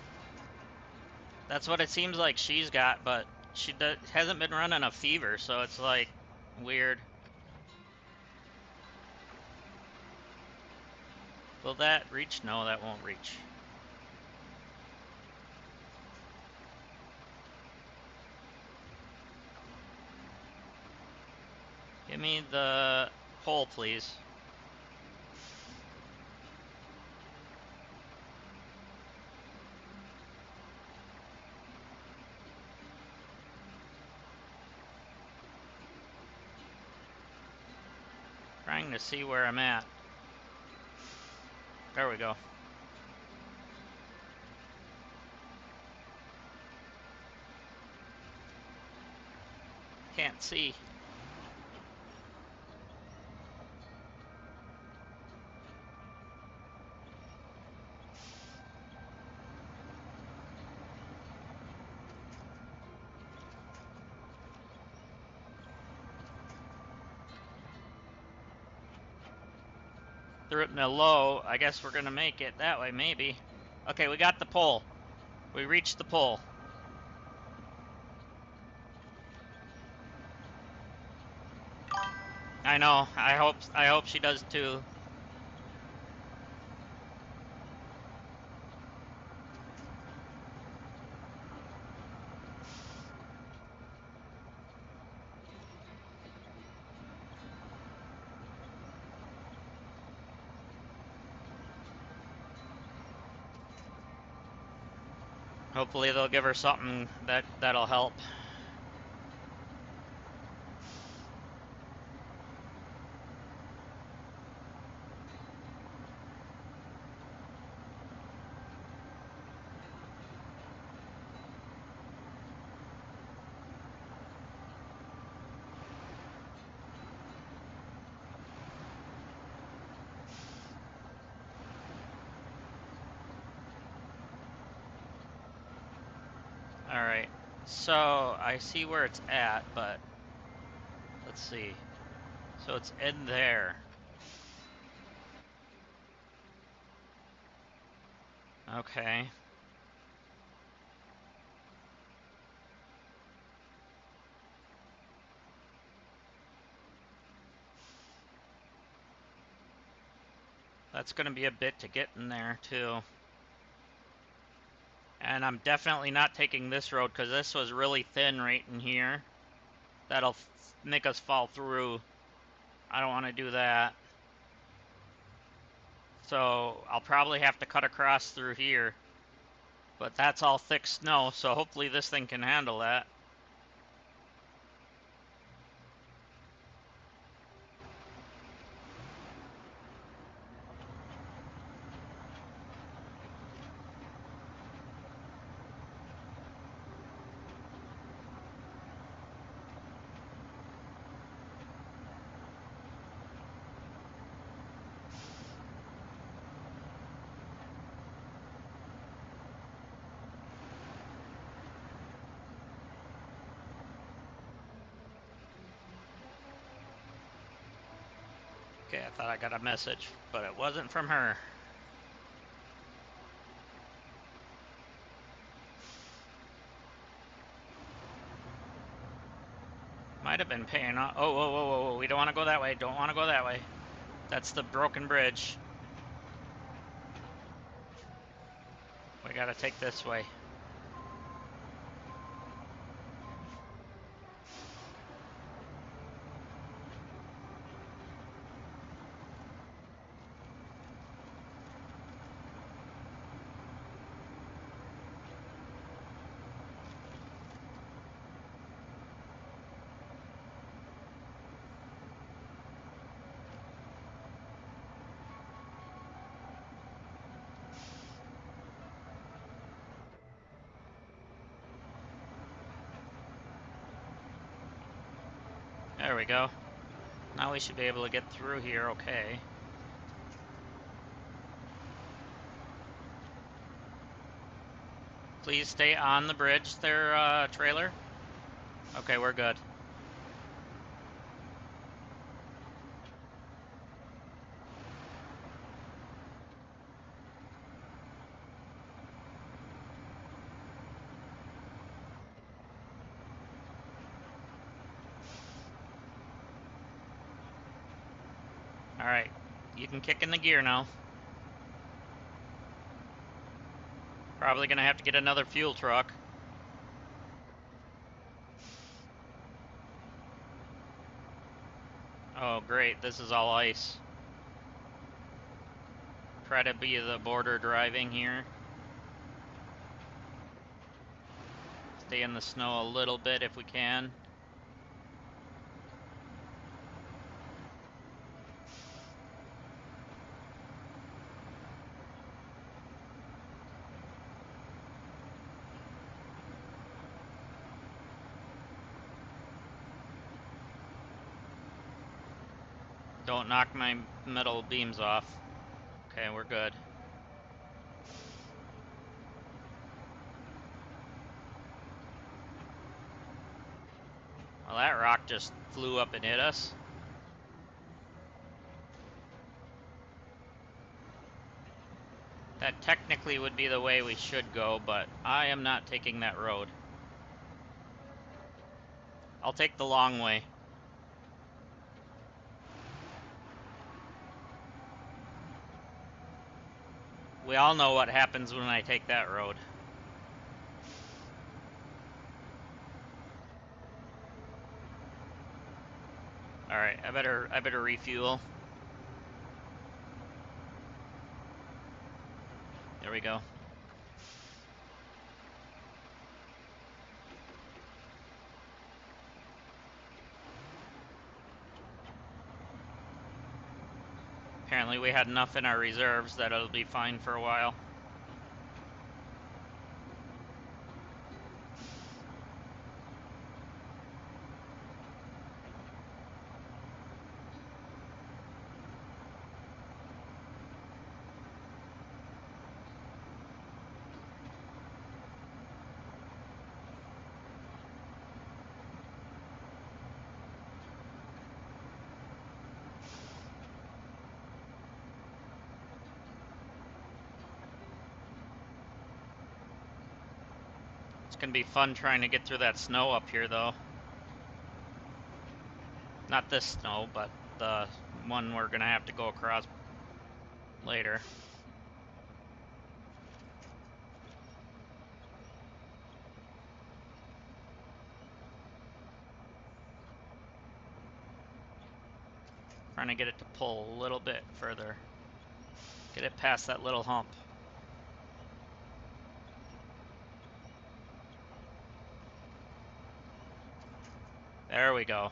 That's what it seems like she's got, but she hasn't been running a fever, so it's like weird. Will that reach? No, that won't reach. Give me the pole, please. Trying to see where I'm at. There we go. Can't see. Threw it in the low. I guess we're gonna make it that way, maybe. Okay, we got the pole. We reached the pole. I know. I hope she does too. Hopefully they'll give her something that'll help. Alright, so I see where it's at, but let's see. So it's in there. Okay. That's gonna be a bit to get in there too. And I'm definitely not taking this road because this was really thin right in here. That'll make us fall through. I don't want to do that. So I'll probably have to cut across through here. But that's all thick snow, so hopefully this thing can handle that. Okay, I thought I got a message, but it wasn't from her. Might have been paying off. Oh, whoa, whoa, whoa, whoa. We don't want to go that way. Don't want to go that way. That's the broken bridge. We gotta take this way. There we go. Now we should be able to get through here okay. Please stay on the bridge there, trailer. Okay, we're good. Alright, you can kick in the gear now. Probably gonna have to get another fuel truck. Oh great, this is all ice. Try to be the border driving here. Stay in the snow a little bit if we can. Don't knock my metal beams off. Okay, we're good. Well, that rock just flew up and hit us. That technically would be the way we should go, but I am not taking that road. I'll take the long way. We all know what happens when I take that road. Alright, I better refuel. There we go. Apparently we had enough in our reserves that it'll be fine for a while. It's gonna be fun trying to get through that snow up here though. Not this snow, but the one we're gonna have to go across later. Trying to get it to pull a little bit further. Get it past that little hump. There we go.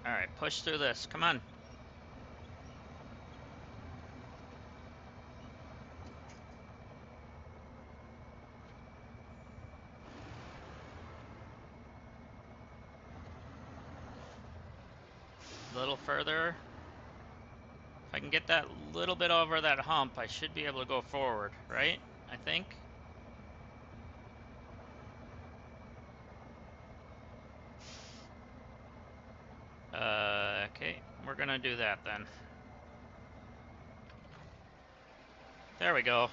Alright, push through this. Come on. A little further. If I can get that little bit over that hump, I should be able to go forward, right? I think. Okay, we're gonna do that then. There we go.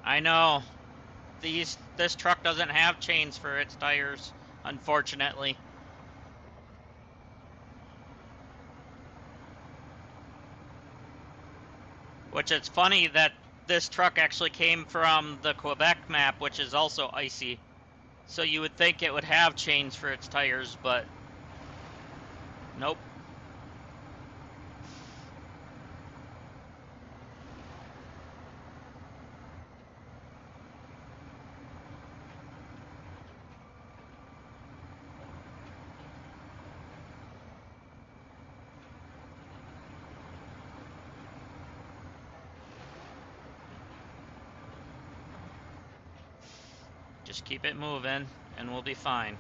I know. This truck doesn't have chains for its tires, unfortunately. Which it's funny that this truck actually came from the Quebec map, which is also icy. So you would think it would have chains for its tires, but nope. Just keep it moving, and we'll be fine.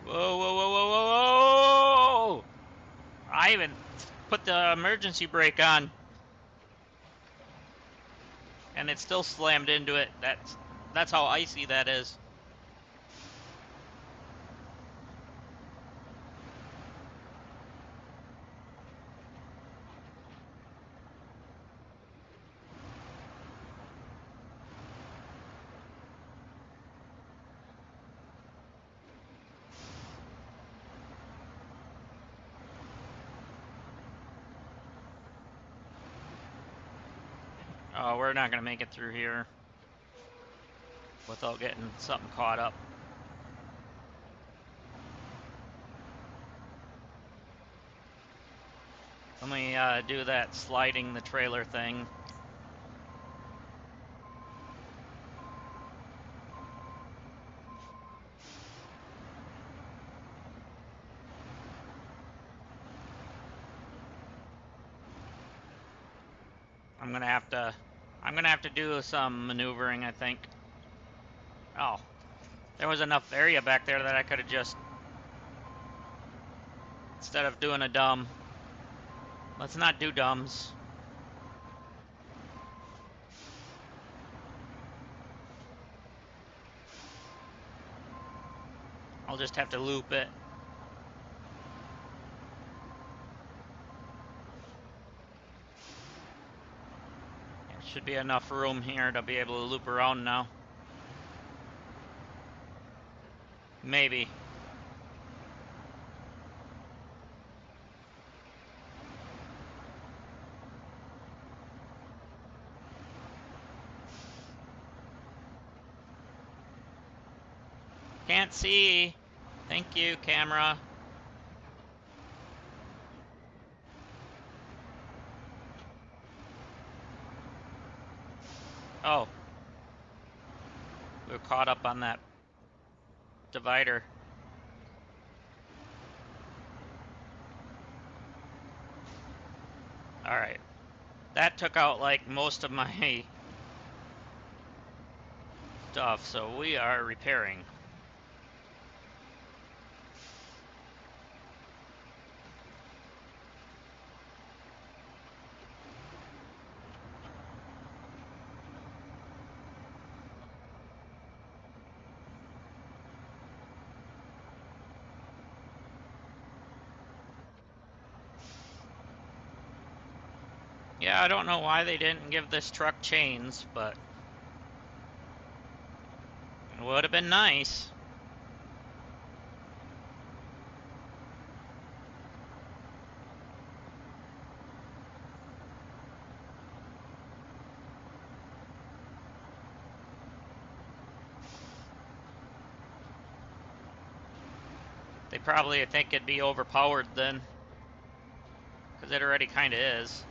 Whoa, whoa, whoa, whoa, whoa, whoa! I even put the emergency brake on, and it still slammed into it. That's how icy that is. Oh, we're not gonna make it through here without getting something caught up. Let me do that sliding the trailer thing. I'm gonna have to do some maneuvering, I think. Oh, there was enough area back there that I could have just, instead of doing a dumb. Let's not do dumbs. I'll just have to loop it. There should be enough room here to be able to loop around now. Maybe. Can't see. Thank you, camera. caught up on that divider. Alright. That took out like most of my stuff, so we are repairing. Yeah, I don't know why they didn't give this truck chains, but it would have been nice. They probably think it'd be overpowered then, because it already kind of is.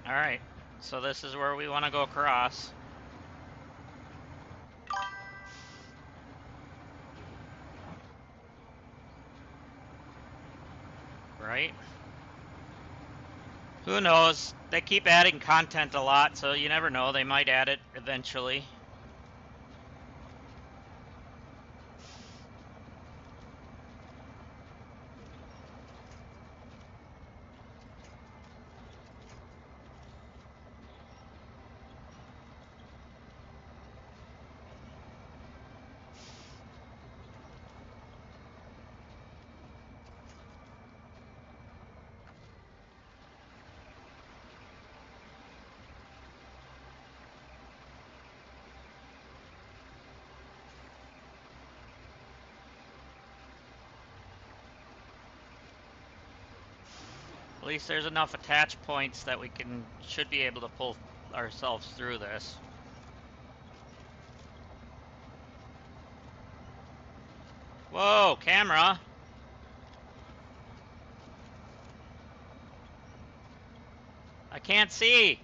Alright, so this is where we want to go across. Right? Who knows? They keep adding content a lot, so you never know. They might add it eventually. At least there's enough attach points that we should be able to pull ourselves through this. Whoa, camera! I can't see!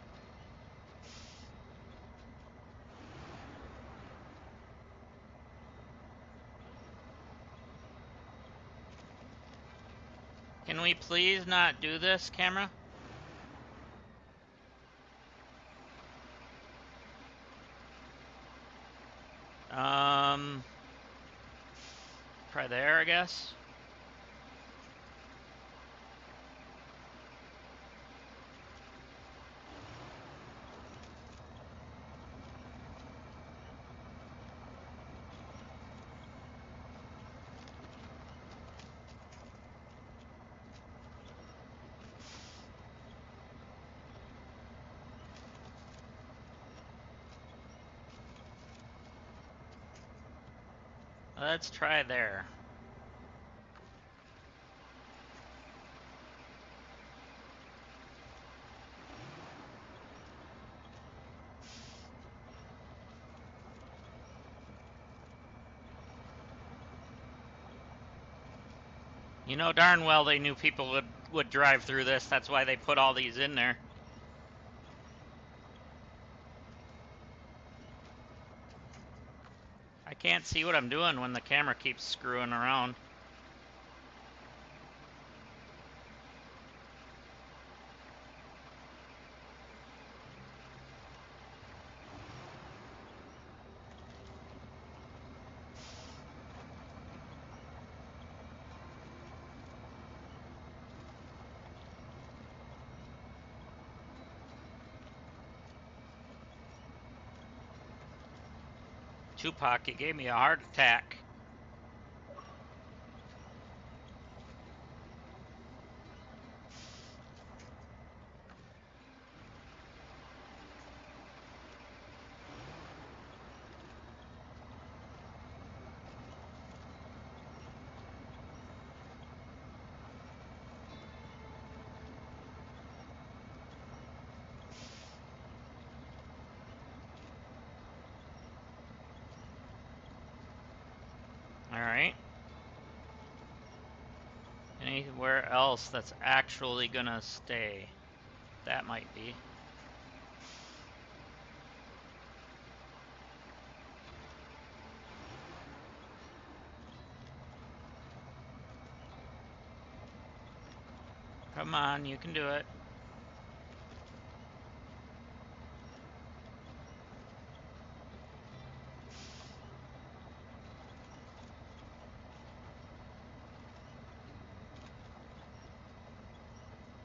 Can we please not do this, camera? Try there, I guess. Let's try there. You know darn well they knew people would drive through this. That's why they put all these in there. I can't see what I'm doing when the camera keeps screwing around. Tupac, you gave me a heart attack. Anywhere else that's actually gonna stay. That might be. Come on, you can do it.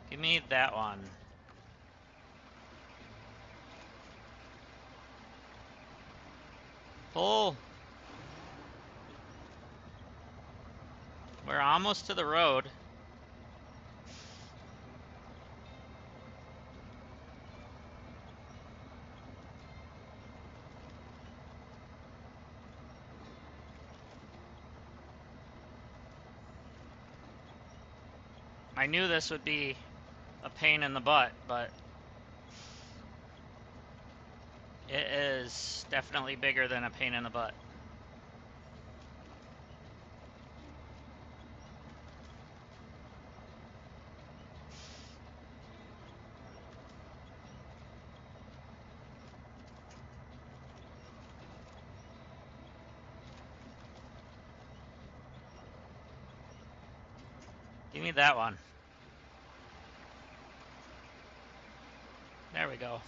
Give me that one. Pull. We're almost to the road. I knew this would be a pain in the butt, but it is definitely bigger than a pain in the butt. Give me that one. There we go.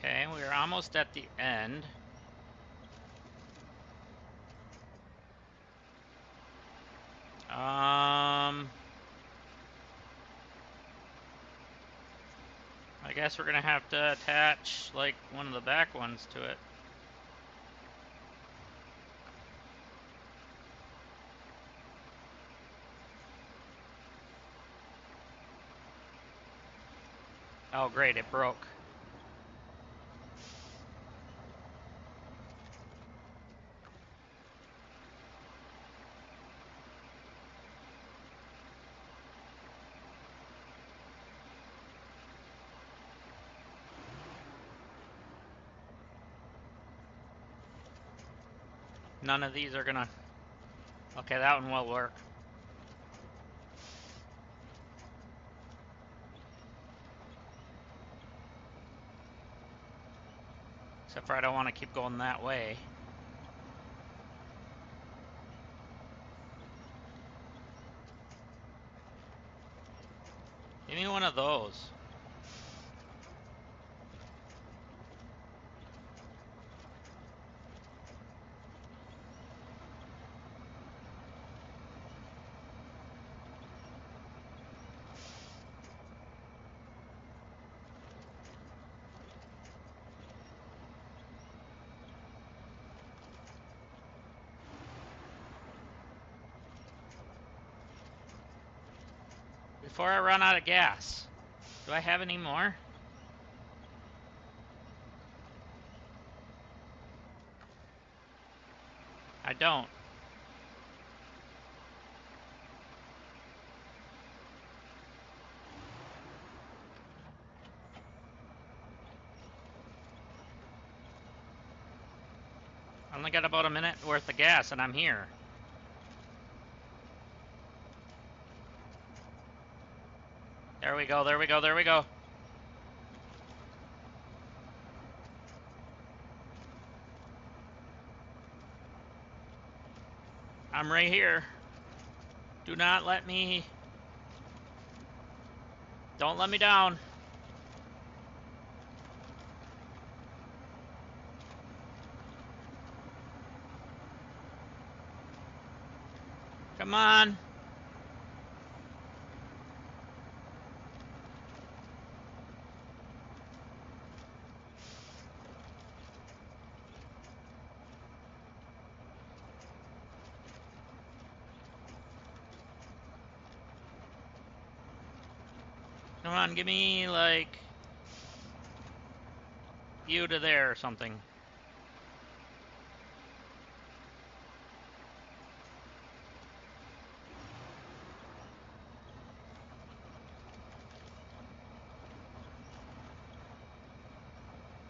Okay, we're almost at the end. I guess we're gonna have to attach like one of the back ones to it. Oh great, it broke. None of these are gonna... Okay, that one will work. Except for I don't want to keep going that way. Give me one of those. Before I run out of gas. Do I have any more? I don't. I only got about a minute worth of gas and I'm here. There we go, there we go, there we go. I'm right here. Do not let me... Don't let me down. Come on. Come on, give me, like, you to there or something.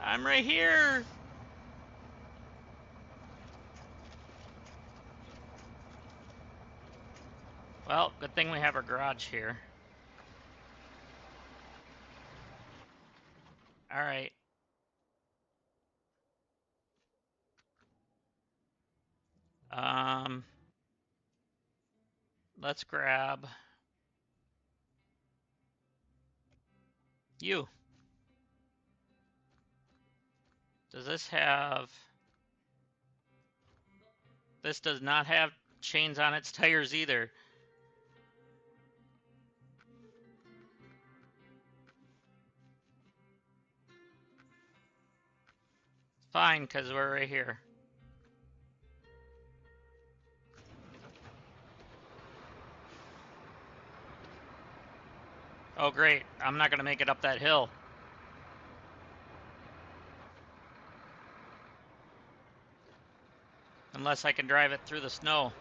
I'm right here. Well, good thing we have our garage here. All right. Let's grab you. Does this have... This does not have chains on its tires either. Fine, because we're right here. Oh, great. I'm not going to make it up that hill. Unless I can drive it through the snow.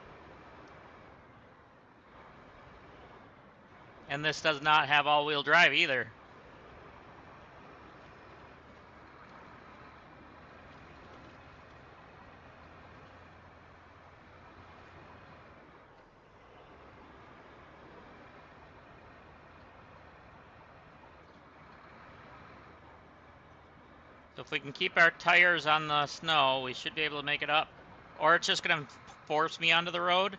And this does not have all-wheel drive either. So if we can keep our tires on the snow, we should be able to make it up. Or it's just going to force me onto the road.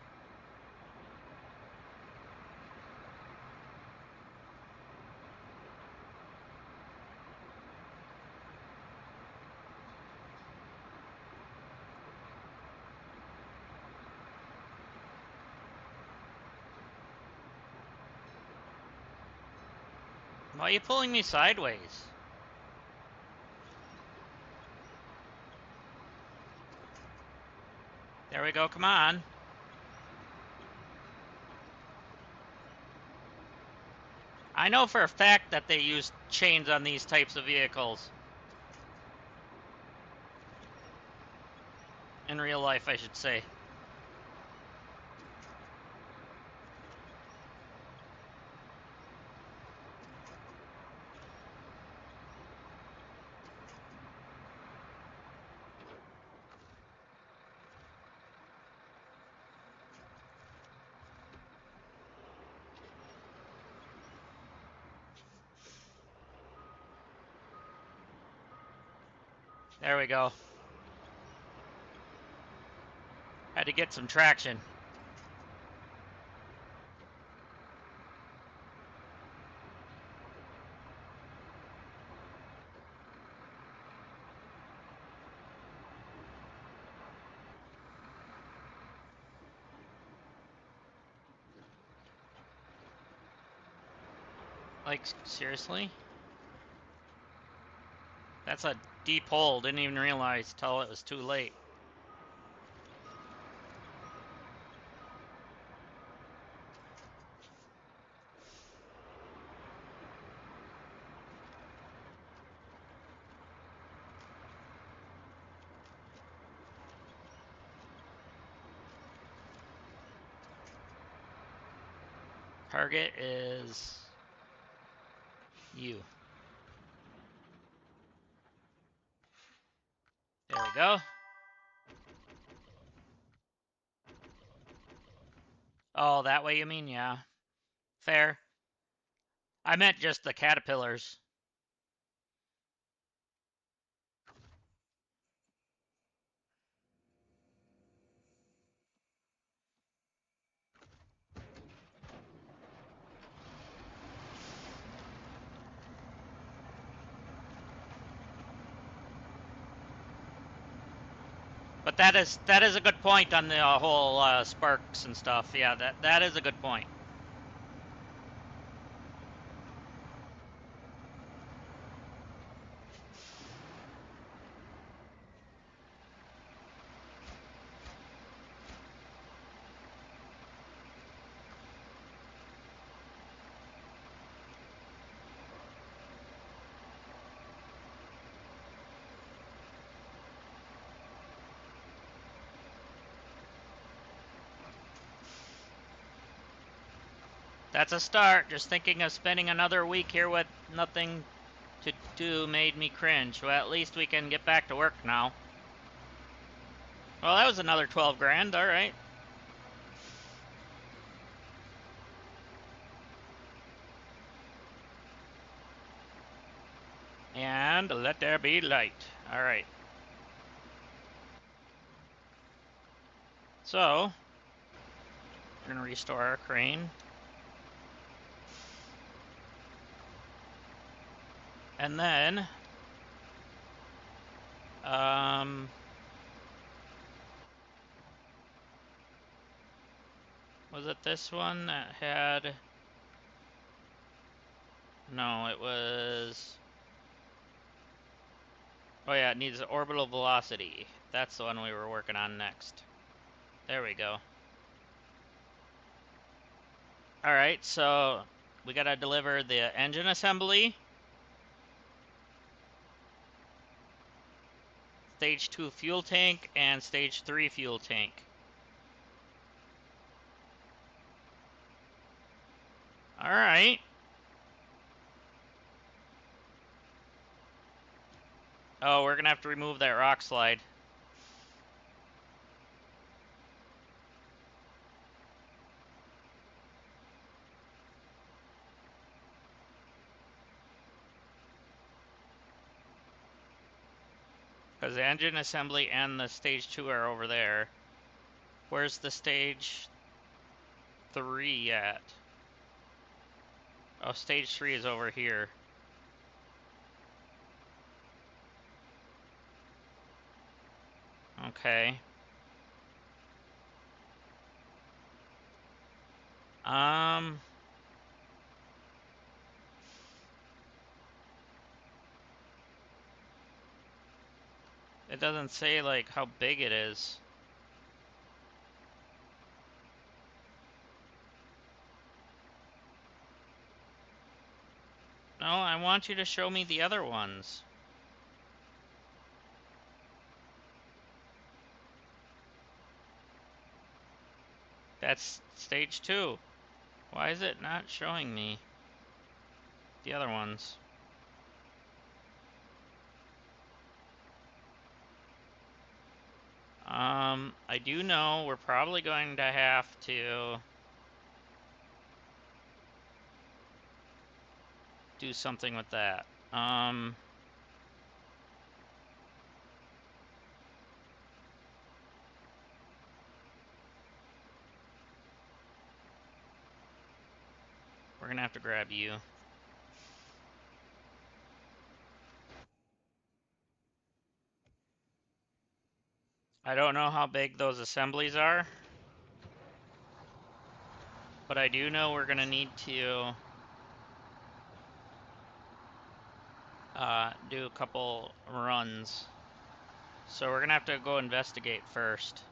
Why are you pulling me sideways? There we go, come on. I know for a fact that they use chains on these types of vehicles. In real life, I should say. There we go. Had to get some traction. Like, seriously? That's a deep hole. Didn't even realize till it was too late. Target is you. There we go. Oh, that way you mean? Yeah. Fair. I meant just the caterpillars. But that is a good point on the whole sparks and stuff. Yeah, that is a good point. That's a start. Just thinking of spending another week here with nothing to do made me cringe. Well, at least we can get back to work now. Well, that was another 12 grand. All right. And let there be light. All right. So, we're going to restore our crane. And then, was it this one that had... No, it was... Oh yeah, it needs orbital velocity. That's the one we were working on next. There we go. Alright, so we gotta deliver the engine assembly, stage 2 fuel tank, and stage 3 fuel tank. Alright. Oh, we're gonna have to remove that rock slide. Because the engine assembly and the stage 2 are over there. Where's the stage 3 at? Oh, stage 3 is over here. Okay. It doesn't say, like, how big it is. No, I want you to show me the other ones. That's stage 2. Why is it not showing me the other ones? I do know we're probably going to have to do something with that. We're gonna have to grab you. I don't know how big those assemblies are, but I do know we're gonna need to do a couple runs. So we're gonna have to go investigate first.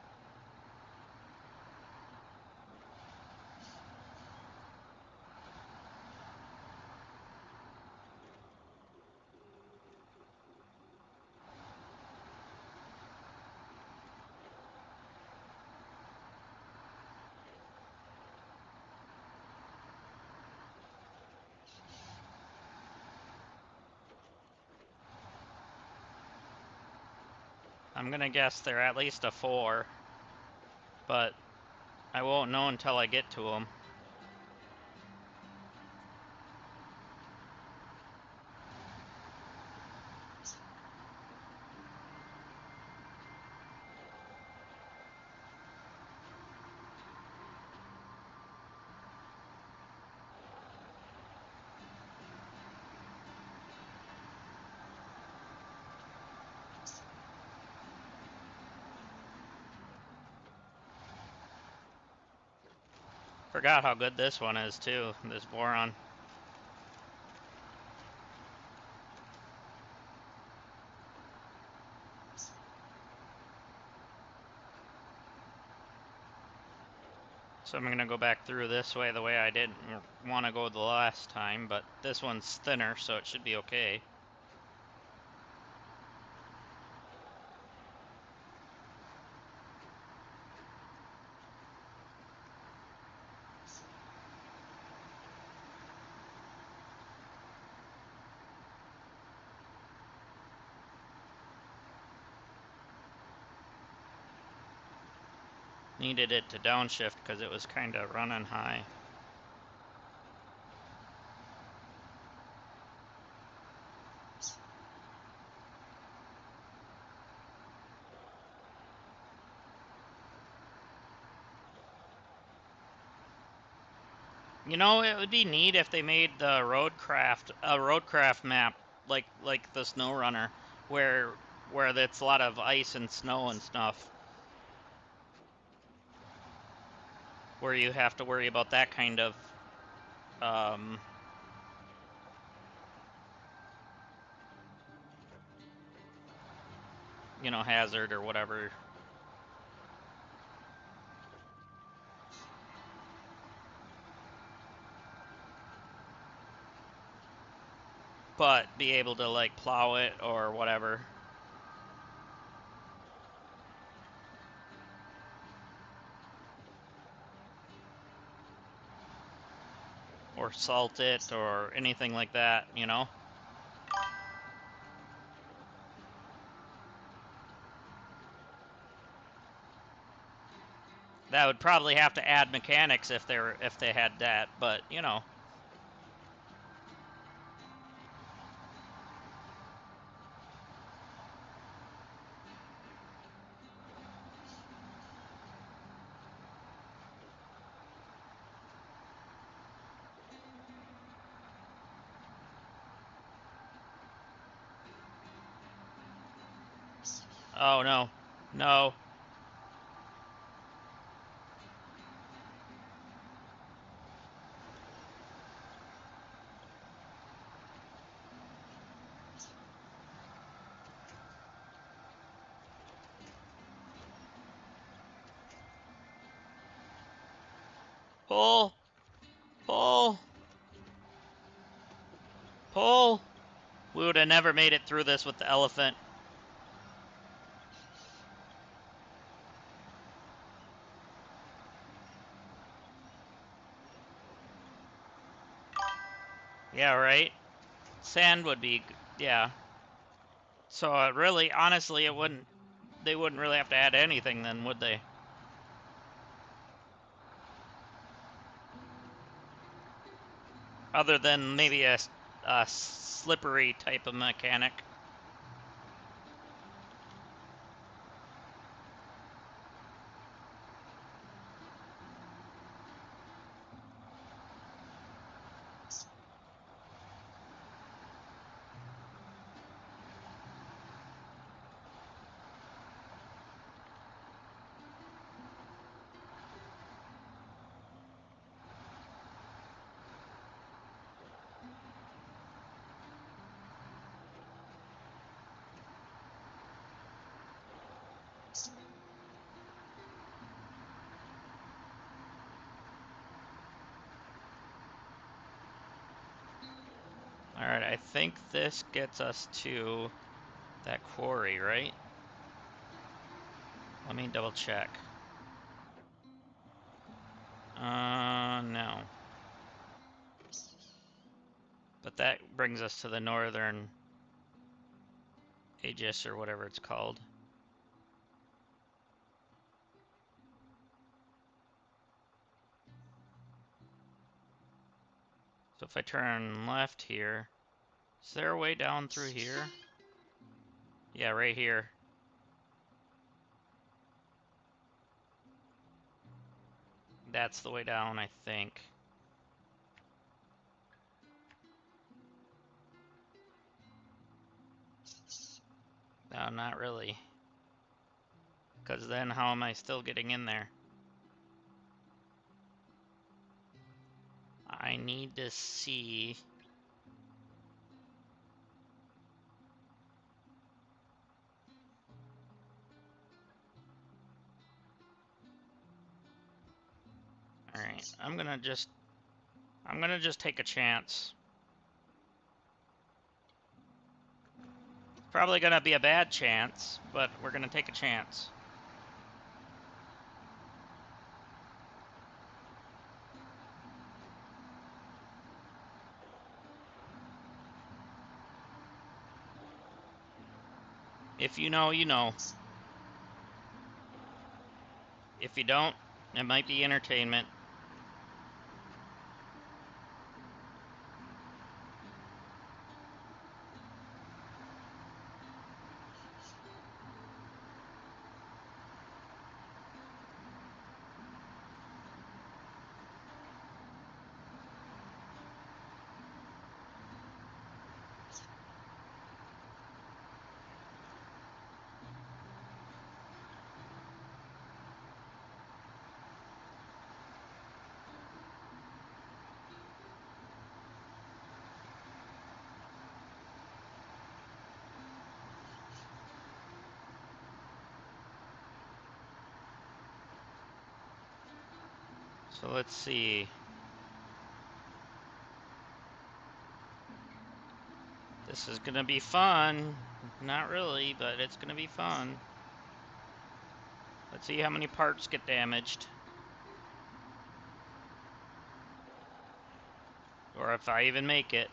I'm gonna guess they're at least a 4, but I won't know until I get to them. Forgot how good this one is too, this boron. So I'm gonna go back through this way the way I didn't want to go the last time, but this one's thinner, so it should be okay. needed it to downshift because it was kind of running high. You know, it would be neat if they made the roadcraft map like the Snowrunner, where it's a lot of ice and snow and stuff, where you have to worry about that kind of you know, hazard or whatever. But be able to like plow it or whatever. Or salt it or anything like that, you know? That would probably have to add mechanics if they had that, but you know. Oh no. No. Pull! Pull! Pull! We would have never made it through this with the elephant. Yeah, right? Sand would be, yeah. So really, honestly, they wouldn't really have to add anything then, would they? Other than maybe a slippery type of mechanic. Alright, I think this gets us to that quarry, right? Let me double check. No. But that brings us to the northern Aegis or whatever it's called. So if I turn left here, is there a way down through here? Yeah, right here. That's the way down, I think. No, not really. Because then how am I still getting in there? I need to see... Alright, I'm gonna just take a chance. Probably gonna be a bad chance, but we're gonna take a chance. If you know, you know. If you don't, it might be entertainment. So let's see. This is gonna be fun. Not really, but it's gonna be fun. Let's see how many parts get damaged. Or if I even make it.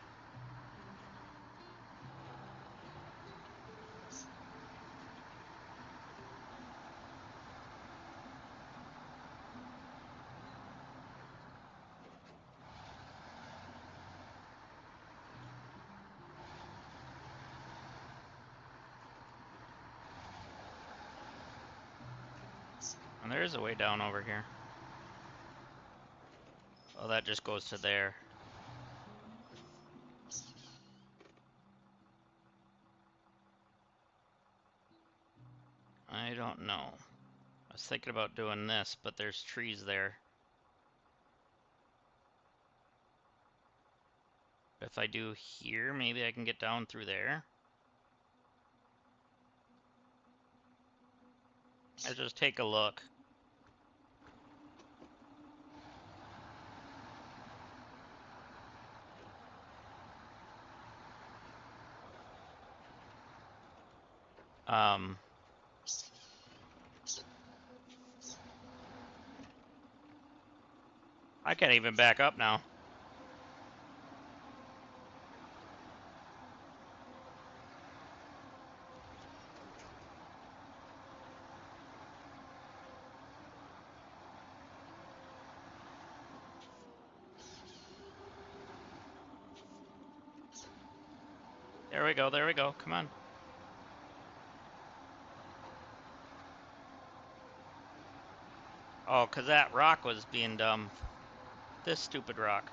And there is a way down over here. Oh, that just goes to there. I don't know. I was thinking about doing this, but there's trees there. If I do here, maybe I can get down through there. Let's just take a look. I can't even back up now. There we go, there we go, come on. Oh, 'cause that rock was being dumb. This stupid rock.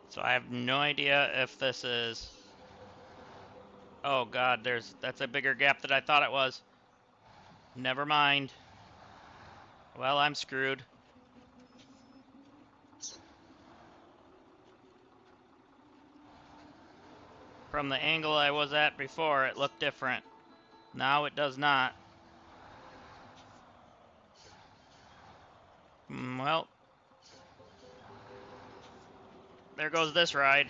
So I have no idea if this is... Oh god, that's a bigger gap than I thought it was. Never mind. Well, I'm screwed. From the angle I was at before, it looked different. Now it does not. Well, there goes this ride.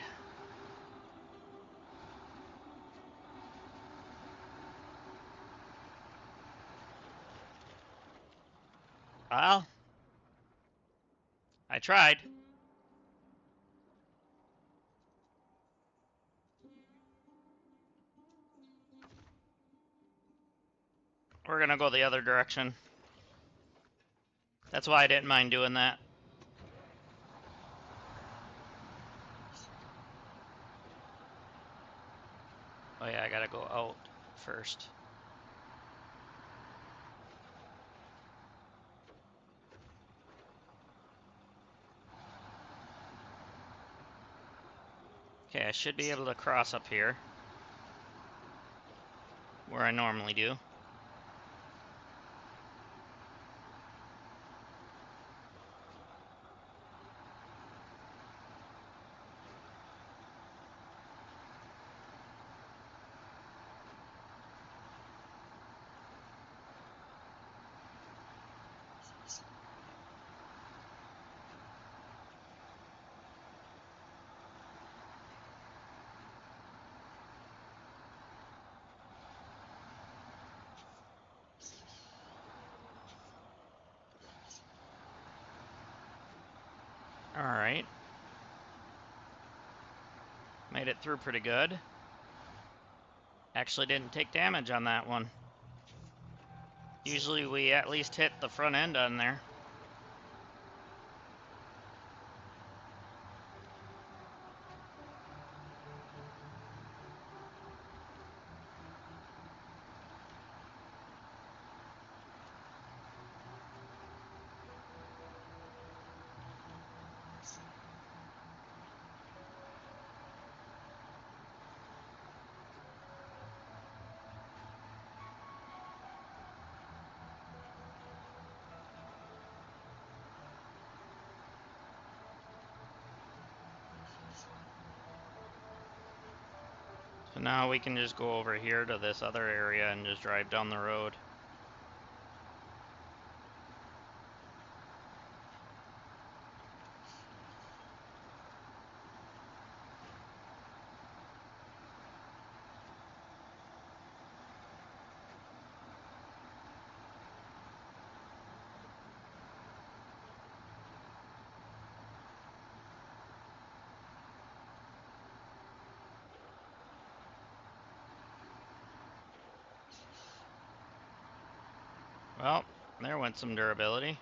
Well, I tried. We're gonna go the other direction. That's why I didn't mind doing that. Oh yeah, I gotta go out first. Okay, I should be able to cross up here. Where I normally do. Alright. Made it through pretty good. Actually didn't take damage on that one. Usually we at least hit the front end on there. So now we can just go over here to this other area and just drive down the road. Well, there went some durability.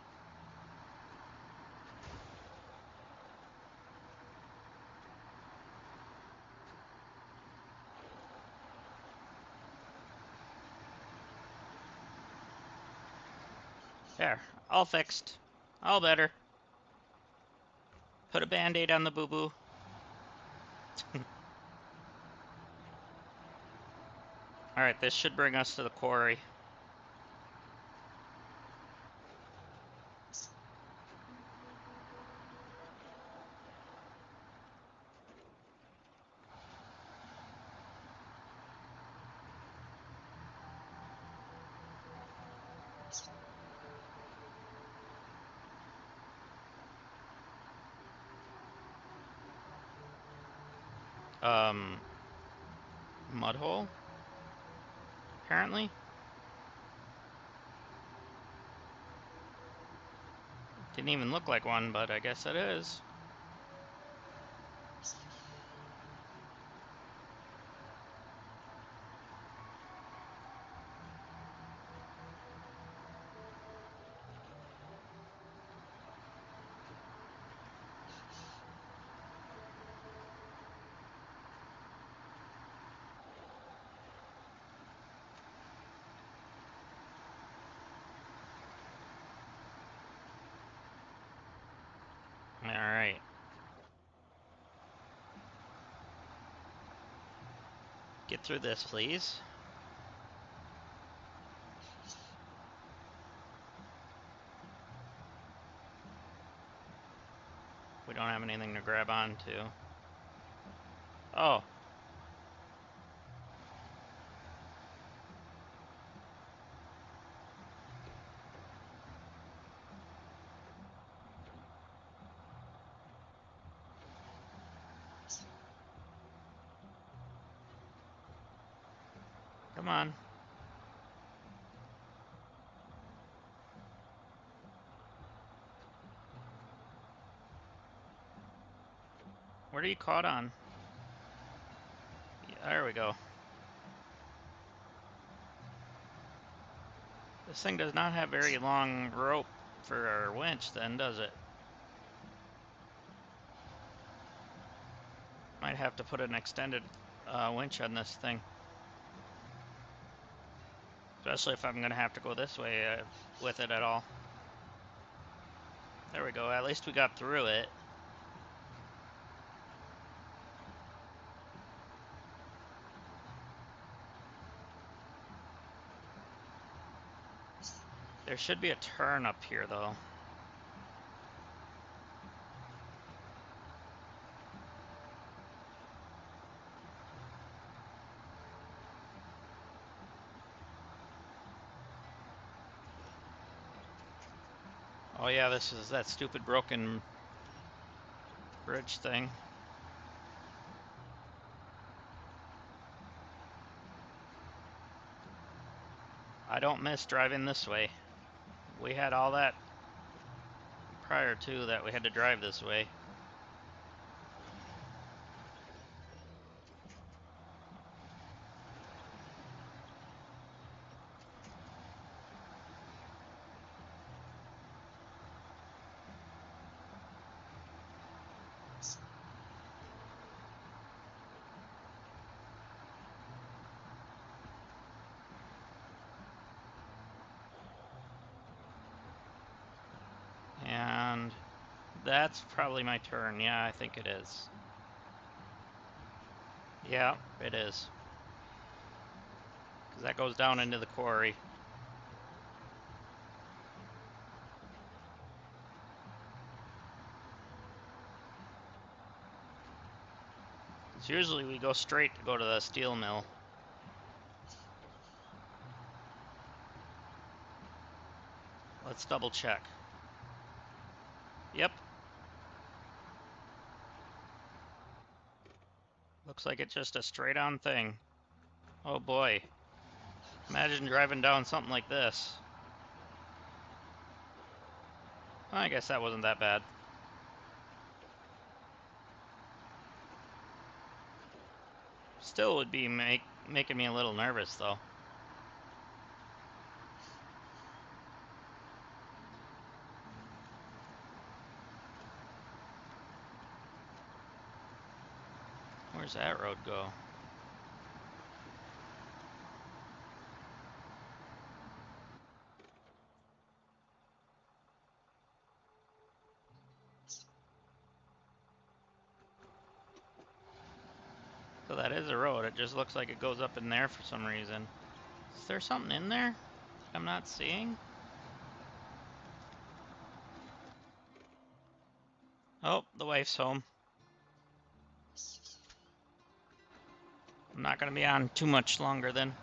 There, all fixed. All better. Put a band-aid on the boo-boo. Alright, this should bring us to the quarry. Mud hole? Apparently? Didn't even look like one, but I guess it is. Alright. Get through this, please. We don't have anything to grab onto. Oh. Come on. What are you caught on? Yeah, there we go. This thing does not have very long rope for our winch then, does it? Might have to put an extended winch on this thing. Especially if I'm going to have to go this way with it at all. There we go, at least we got through it. There should be a turn up here though. Oh yeah, this is that stupid broken bridge thing. I don't miss driving this way. We had all that prior to that we had to drive this way. That's probably my turn. Yeah, I think it is. Yeah, it is. Because that goes down into the quarry. Because usually we go straight to go to the steel mill. Let's double check. Yep. Looks like it's just a straight on thing. Oh boy. Imagine driving down something like this. I guess that wasn't that bad. Still would be making me a little nervous though. Where's that road go? So that is a road. It just looks like it goes up in there for some reason. Is there something in there I'm not seeing? Oh, the wife's home. I'm not going to be on too much longer then.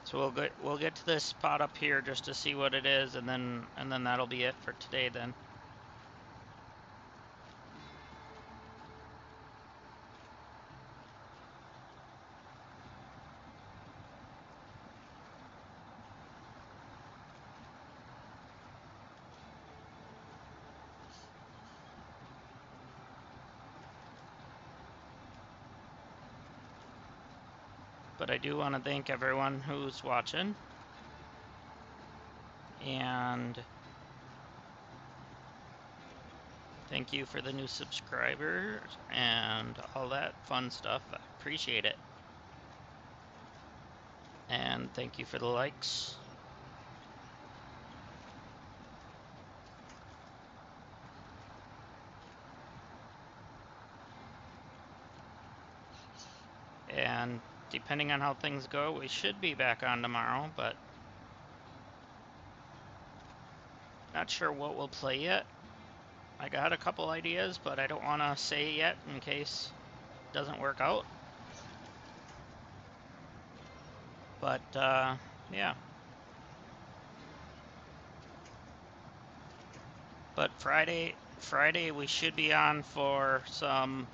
So we'll get to this spot up here just to see what it is, and then that'll be it for today then. But I do want to thank everyone who's watching. And thank you for the new subscribers and all that fun stuff. I appreciate it. And thank you for the likes. And depending on how things go, we should be back on tomorrow, but not sure what we'll play yet. I got a couple ideas, but I don't want to say yet in case it doesn't work out. But, yeah. But Friday we should be on for some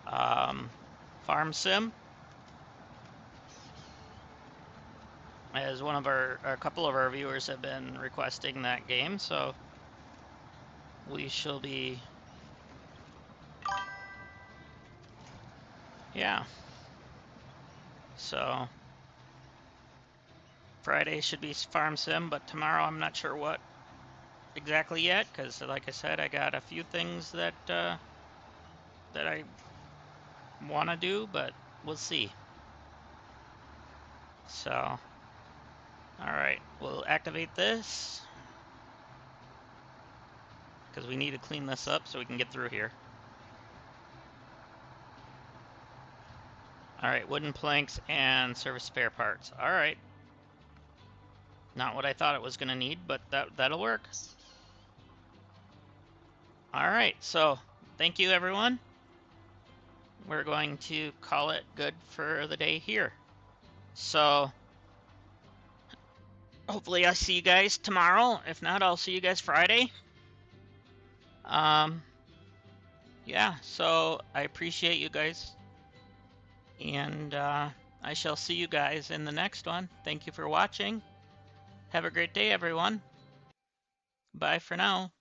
farm sim. As a couple of our viewers have been requesting that game, so we shall be, yeah. So Friday should be farm sim, but tomorrow I'm not sure what exactly yet, because like I said, I got a few things that that I want to do, but we'll see. So, all right, we'll activate this because we need to clean this up so we can get through here. All right, wooden planks and service spare parts. All right. Not what I thought it was going to need, but that'll work. All right, so thank you, everyone. We're going to call it good for the day here. So hopefully I see you guys tomorrow. If not, I'll see you guys Friday. Yeah, so I appreciate you guys. And I shall see you guys in the next one. Thank you for watching. Have a great day, everyone. Bye for now.